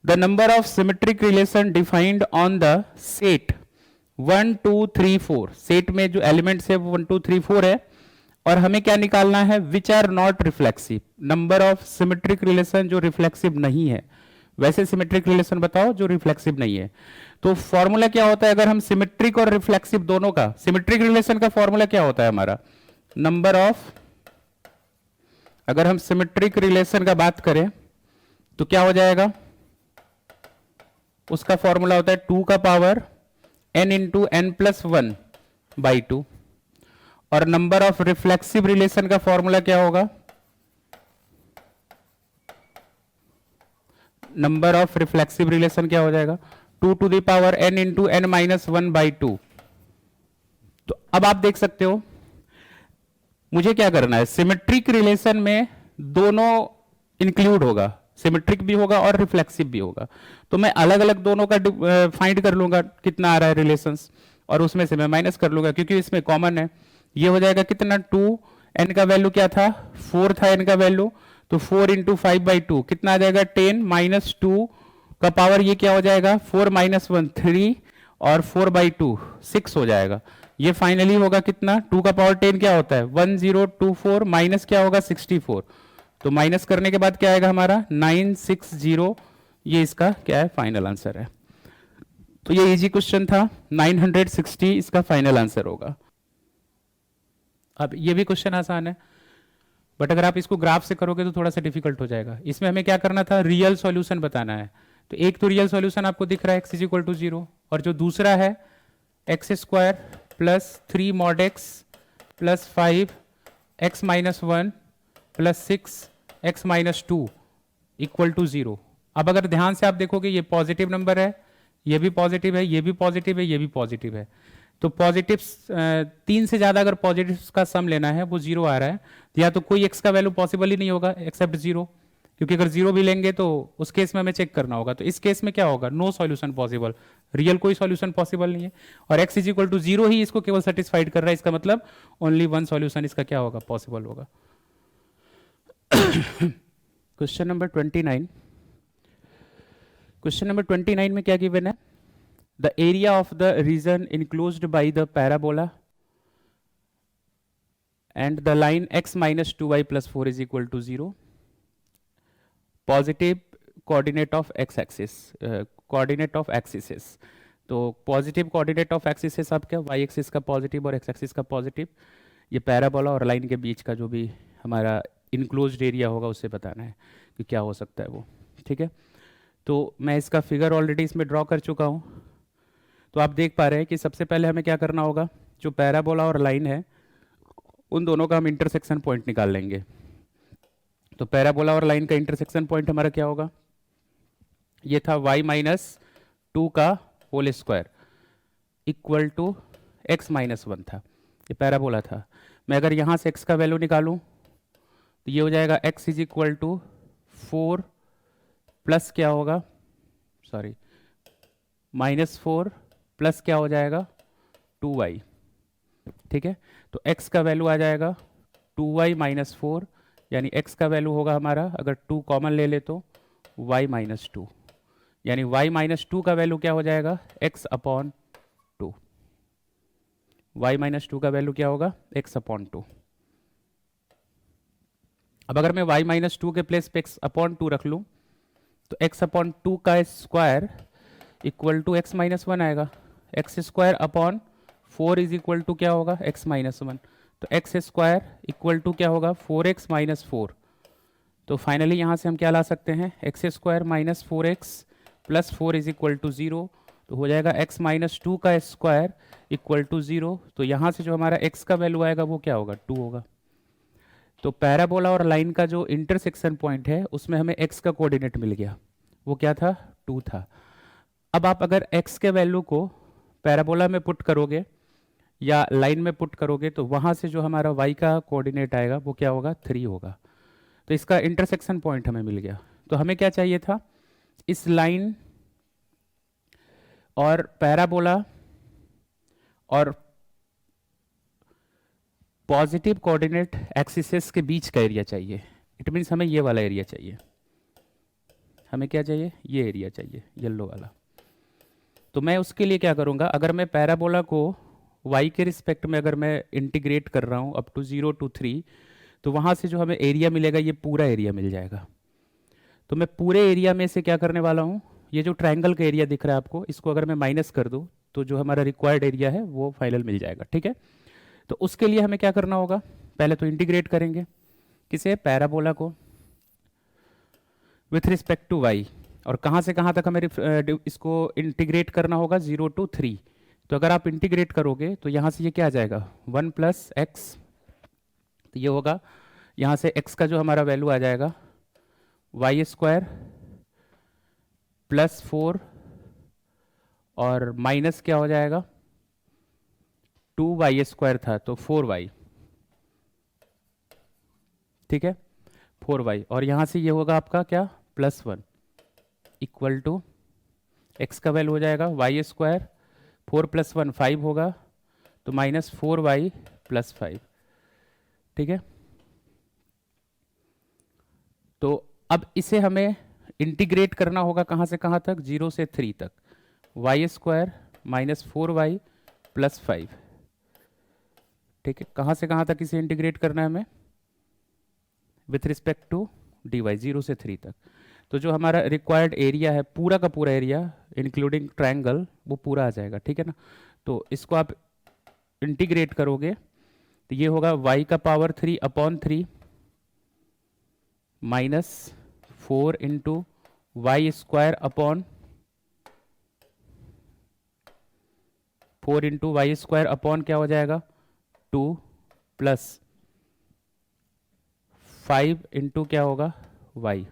The number of symmetric relation defined on the set 1 2 3 4, set में जो एलिमेंट्स है वो 1 2 3 4 है, और हमें क्या निकालना है, which are not reflexive, number of symmetric relation जो रिफ्लेक्सिव नहीं है, वैसे सिमेट्रिक रिलेशन बताओ जो रिफ्लेक्सिव नहीं है। तो फॉर्मूला क्या होता है अगर हम सिमेट्रिक और रिफ्लेक्सिव दोनों का, सिमेट्रिक रिलेशन का फॉर्मूला क्या होता है हमारा, नंबर ऑफ, अगर हम सिमेट्रिक रिलेशन का बात करें तो क्या हो जाएगा, उसका फॉर्मूला होता है 2 का power n into N plus 1 by 2, और नंबर ऑफ रिफ्लेक्सिव रिलेशन का फॉर्मूला क्या होगा, नंबर ऑफ रिफ्लेक्सिव रिलेशन क्या हो जाएगा, 2 to the power n into N minus 1 by 2। तो अब आप देख सकते हो मुझे क्या करना है, सिमेट्रिक रिलेशन में दोनों इंक्लूड होगा, सिमेट्रिक भी होगा और रिफ्लेक्सिव भी होगा। तो मैं अलग अलग दोनों का फाइंड कर लूंगा कितना आ रहा है रिलेशंस, और उसमें से मैं माइनस कर लूंगा क्योंकि इसमें कॉमन है। ये हो जाएगा कितना, 2, n का वैल्यू क्या था, 4 था n का वैल्यू, तो 4 इंटू 5 बाई 2 कितना आ जाएगा, 10 माइनस 2 का पावर ये क्या हो जाएगा, 4 माइनस 1 3, और 4 बाई 2 6 हो जाएगा। ये फाइनली होगा कितना, 2 का पावर 10 क्या होता है 1024, माइनस क्या होगा 64, तो माइनस करने के बाद क्या आएगा हमारा 960, ये इसका क्या है फाइनल आंसर है। तो ये इजी क्वेश्चन था, 960 इसका फाइनल आंसर होगा। अब ये भी क्वेश्चन आसान है, बट अगर आप इसको ग्राफ से करोगे तो थोड़ा सा डिफिकल्ट हो जाएगा। इसमें हमें क्या करना था, रियल सॉल्यूशन बताना है। तो एक तो रियल सॉल्यूशन आपको दिख रहा है x इज इक्वल टू 0, और जो दूसरा है x square plus 3 mod x plus 5 x minus 1 plus 6 x minus 2 equal to 0। अब अगर ध्यान से आप देखोगे ये पॉजिटिव नंबर है, ये भी पॉजिटिव है, ये भी पॉजिटिव है, ये भी पॉजिटिव है। तो पॉजिटिव 3 से ज्यादा अगर पॉजिटिव्स का सम लेना है वो 0 आ रहा है, या तो कोई x का वैल्यू पॉसिबल ही नहीं होगा एक्सेप्ट 0, क्योंकि अगर 0 भी लेंगे तो उस केस में हमें चेक करना होगा। तो इस केस में क्या होगा, नो सॉल्यूशन पॉसिबल, रियल कोई सॉल्यूशन पॉसिबल नहीं है, और x इज इक्वल टू 0 ही इसको केवल सेटिस्फाइड कर रहा है, इसका मतलब ओनली वन सॉल्यूशन इसका क्या होगा, पॉसिबल होगा। क्वेश्चन नंबर 29, क्वेश्चन नंबर 29 में क्या गिवन है, the area of the region enclosed by the parabola and the line x minus 2y plus 4 is equal to 0, positive coordinate of x axis, coordinate of axes। तो पॉजिटिव कोऑर्डिनेट ऑफ एक्सिस आप क्या, y एक्सिस का पॉजिटिव और x एक्सिस का पॉजिटिव, ये पैराबोला और लाइन के बीच का जो भी हमारा इनक्लोज्ड एरिया होगा उससे बताना है कि क्या हो सकता है वो, ठीक है। तो मैं इसका फिगर ऑलरेडी इसमें ड्रॉ कर चुका हूँ। तो आप देख पा रहे हैं कि सबसे पहले हमें क्या करना होगा, जो पैराबोला और लाइन है उन दोनों का हम इंटरसेक्शन पॉइंट निकाल लेंगे। तो पैराबोला और लाइन का इंटरसेक्शन पॉइंट हमारा क्या होगा, ये था y माइनस 2 का whole square equal to x minus 1 था, ये पैराबोला था। मैं अगर यहाँ से x का वैल्यू निकालूं तो ये हो जाएगा x is equal to 4 plus क्या होगा, सॉरी माइनस 4 प्लस क्या हो जाएगा 2y, ठीक है। तो x का वैल्यू आ जाएगा 2y माइनस 4, यानी x का वैल्यू होगा हमारा, अगर 2 कॉमन ले ले तो y माइनस 2, यानी y माइनस 2 का वैल्यू क्या हो जाएगा x अपॉन 2, y माइनस 2 का वैल्यू क्या होगा x अपॉन 2। अब अगर मैं y माइनस 2 के प्लेस पे x अपॉन 2 रख लूं तो x अपॉन 2 का square equal to x minus 1 आएगा, x square upon 4 is equal to क्या होगा x माइनस 1, तो एक्स स्क्वायर इक्वल टू क्या होगा 4x माइनस 4। तो फाइनली यहाँ से हम क्या ला सकते हैं, x square minus 4x plus 4 is equal to 0, तो हो जाएगा x माइनस 2 का स्क्वायर इक्वल टू 0। तो यहाँ से जो हमारा x का वैल्यू आएगा वो क्या होगा 2 होगा। तो पैराबोला और लाइन का जो इंटरसेक्शन पॉइंट है उसमें हमें x का कोऑर्डिनेट मिल गया, वो क्या था 2 था। अब आप अगर x के वैल्यू को पैराबोला में पुट करोगे या लाइन में पुट करोगे तो वहां से जो हमारा y का कोऑर्डिनेट आएगा वो क्या होगा 3 होगा। तो इसका इंटरसेक्शन पॉइंट हमें मिल गया। तो हमें क्या चाहिए था, इस लाइन और पैराबोला और पॉजिटिव कोऑर्डिनेट एक्सिस के बीच का एरिया चाहिए। इट मीन्स हमें ये वाला एरिया चाहिए, हमें क्या चाहिए ये एरिया चाहिए येलो वाला। तो मैं उसके लिए क्या करूंगा, अगर मैं पैराबोला को y के रिस्पेक्ट में अगर मैं इंटीग्रेट कर रहा हूँ अप टू 0 to 3, तो वहाँ से जो हमें एरिया मिलेगा ये पूरा एरिया मिल जाएगा। तो मैं पूरे एरिया में से क्या करने वाला हूँ, ये जो ट्रायंगल का एरिया दिख रहा है आपको, इसको अगर मैं माइनस कर दूँ तो जो हमारा रिक्वायर्ड एरिया है वो फाइनल मिल जाएगा। ठीक है, तो उसके लिए हमें क्या करना होगा, पहले तो इंटीग्रेट करेंगे किसे, पैराबोला को विथ रिस्पेक्ट टू y, और कहाँ से कहाँ तक हमें इसको इंटीग्रेट करना होगा, 0 to 3। तो अगर आप इंटीग्रेट करोगे तो यहाँ से ये क्या आ जाएगा, 1 + x, तो ये होगा यहाँ से x का जो हमारा वैल्यू आ जाएगा y² + 4 और माइनस क्या हो जाएगा, 2y² था तो 4y। ठीक है, 4y, और यहाँ से ये होगा आपका क्या, +1 इक्वल टू x का वैल्यू हो जाएगा y², 4 + 1 5 होगा तो -4y + 5। ठीक है, तो अब इसे हमें इंटीग्रेट करना होगा कहाँ से कहाँ तक, 0 से 3 तक, y² -4y + 5। ठीक है, कहाँ से कहाँ तक इसे इंटीग्रेट करना है हमें, विथ रिस्पेक्ट टू dy, 0 से 3 तक। तो जो हमारा रिक्वायर्ड एरिया है पूरा का पूरा एरिया इंक्लूडिंग ट्रायंगल वो पूरा आ जाएगा। ठीक है ना, तो इसको आप इंटीग्रेट करोगे तो ये होगा y का पावर 3 upon 3 -4 into y² upon 4 into y² upon क्या हो जाएगा 2 प्लस 5 इंटू क्या होगा y,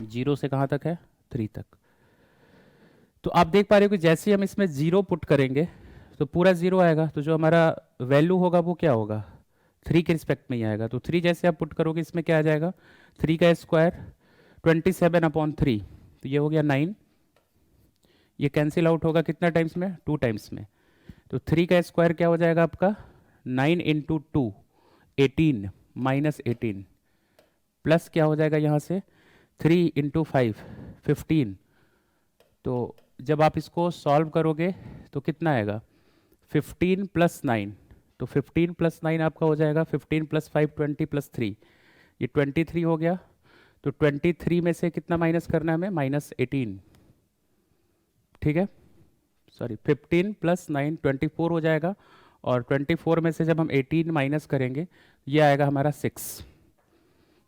0 से कहाँ तक है 3 तक। तो आप देख पा रहे हो कि जैसे ही हम इसमें 0 पुट करेंगे तो पूरा 0 आएगा, तो जो हमारा वैल्यू होगा वो क्या होगा 3 के रिस्पेक्ट में ही आएगा। तो 3 जैसे आप पुट करोगे इसमें क्या आ जाएगा, 3 का स्क्वायर 27/3, तो ये हो गया 9, ये कैंसिल आउट होगा कितना टाइम्स में, 2 टाइम्स में। तो 3 का स्क्वायर क्या हो जाएगा आपका 9 इंटू 2 18 -18 प्लस क्या हो जाएगा यहाँ से 3 इंटू 5 15। तो जब आप इसको सॉल्व करोगे तो कितना आएगा 15 + 9, तो 15 + 9 आपका हो जाएगा 15 + 5 20 + 3, ये 23 हो गया। तो 23 में से कितना माइनस करना है हमें, -18। ठीक है, सॉरी 15 + 9 24 हो जाएगा, और 24 में से जब हम 18 माइनस करेंगे ये आएगा हमारा 6।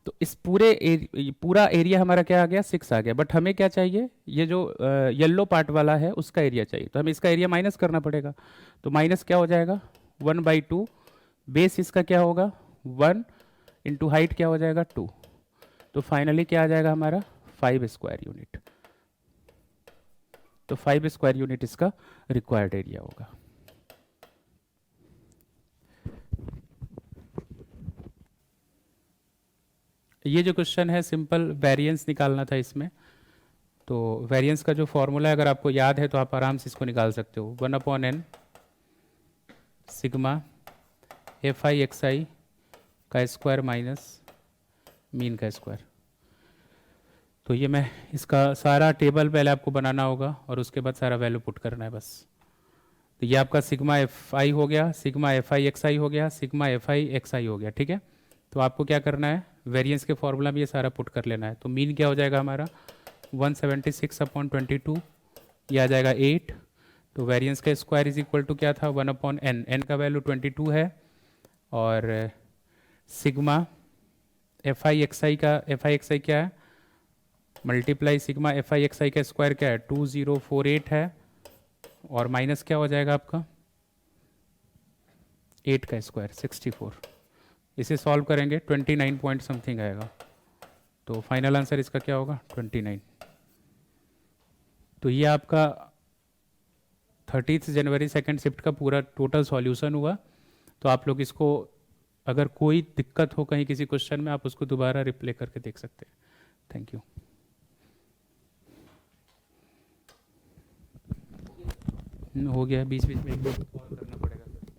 तो इस पूरा एरिया हमारा क्या आ गया 6 आ गया, बट हमें क्या चाहिए, ये जो येलो पार्ट वाला है उसका एरिया चाहिए, तो हमें इसका एरिया माइनस करना पड़ेगा। तो माइनस क्या हो जाएगा 1/2, बेस इसका क्या होगा 1 इंटू हाइट क्या हो जाएगा 2, तो फाइनली क्या आ जाएगा हमारा 5 स्क्वायर यूनिट। तो 5 स्क्वायर यूनिट इसका रिक्वायर्ड एरिया होगा। ये जो क्वेश्चन है सिंपल वेरिएंस निकालना था इसमें, तो वेरिएंस का जो फॉर्मूला है अगर आपको याद है तो आप आराम से इसको निकाल सकते हो, 1/n सिग्मा fi(xi) का स्क्वायर माइनस मीन का स्क्वायर। तो ये मैं इसका सारा टेबल पहले आपको बनाना होगा और उसके बाद सारा वैल्यू पुट करना है बस। तो ये आपका सिग्मा fi हो गया, सिग्मा fi(xi) हो गया, सिग्मा fi(xi) हो गया। ठीक है, तो आपको क्या करना है वेरिएंस के फॉर्मूला में ये सारा पुट कर लेना है। तो मीन क्या हो जाएगा हमारा 176/22, ये आ जाएगा 8। तो वेरिएंस का स्क्वायर इज इक्वल टू क्या था 1/n, n का वैल्यू 22 है, और सिग्मा fi(xi) का fi(xi) क्या है मल्टीप्लाई सिग्मा fi(xi) का स्क्वायर क्या है 2048 है, और माइनस क्या हो जाएगा आपका 8 का स्क्वायर 64। इसे सॉल्व करेंगे 29 पॉइंट समथिंग आएगा, तो फाइनल आंसर इसका क्या होगा 29। तो ये आपका 30 जनवरी सेकंड शिफ्ट का पूरा टोटल सॉल्यूशन हुआ। तो आप लोग इसको अगर कोई दिक्कत हो कहीं किसी क्वेश्चन में आप उसको दोबारा रिप्ले करके देख सकते हैं। Thank you. हो गया बीच बीच में एक दो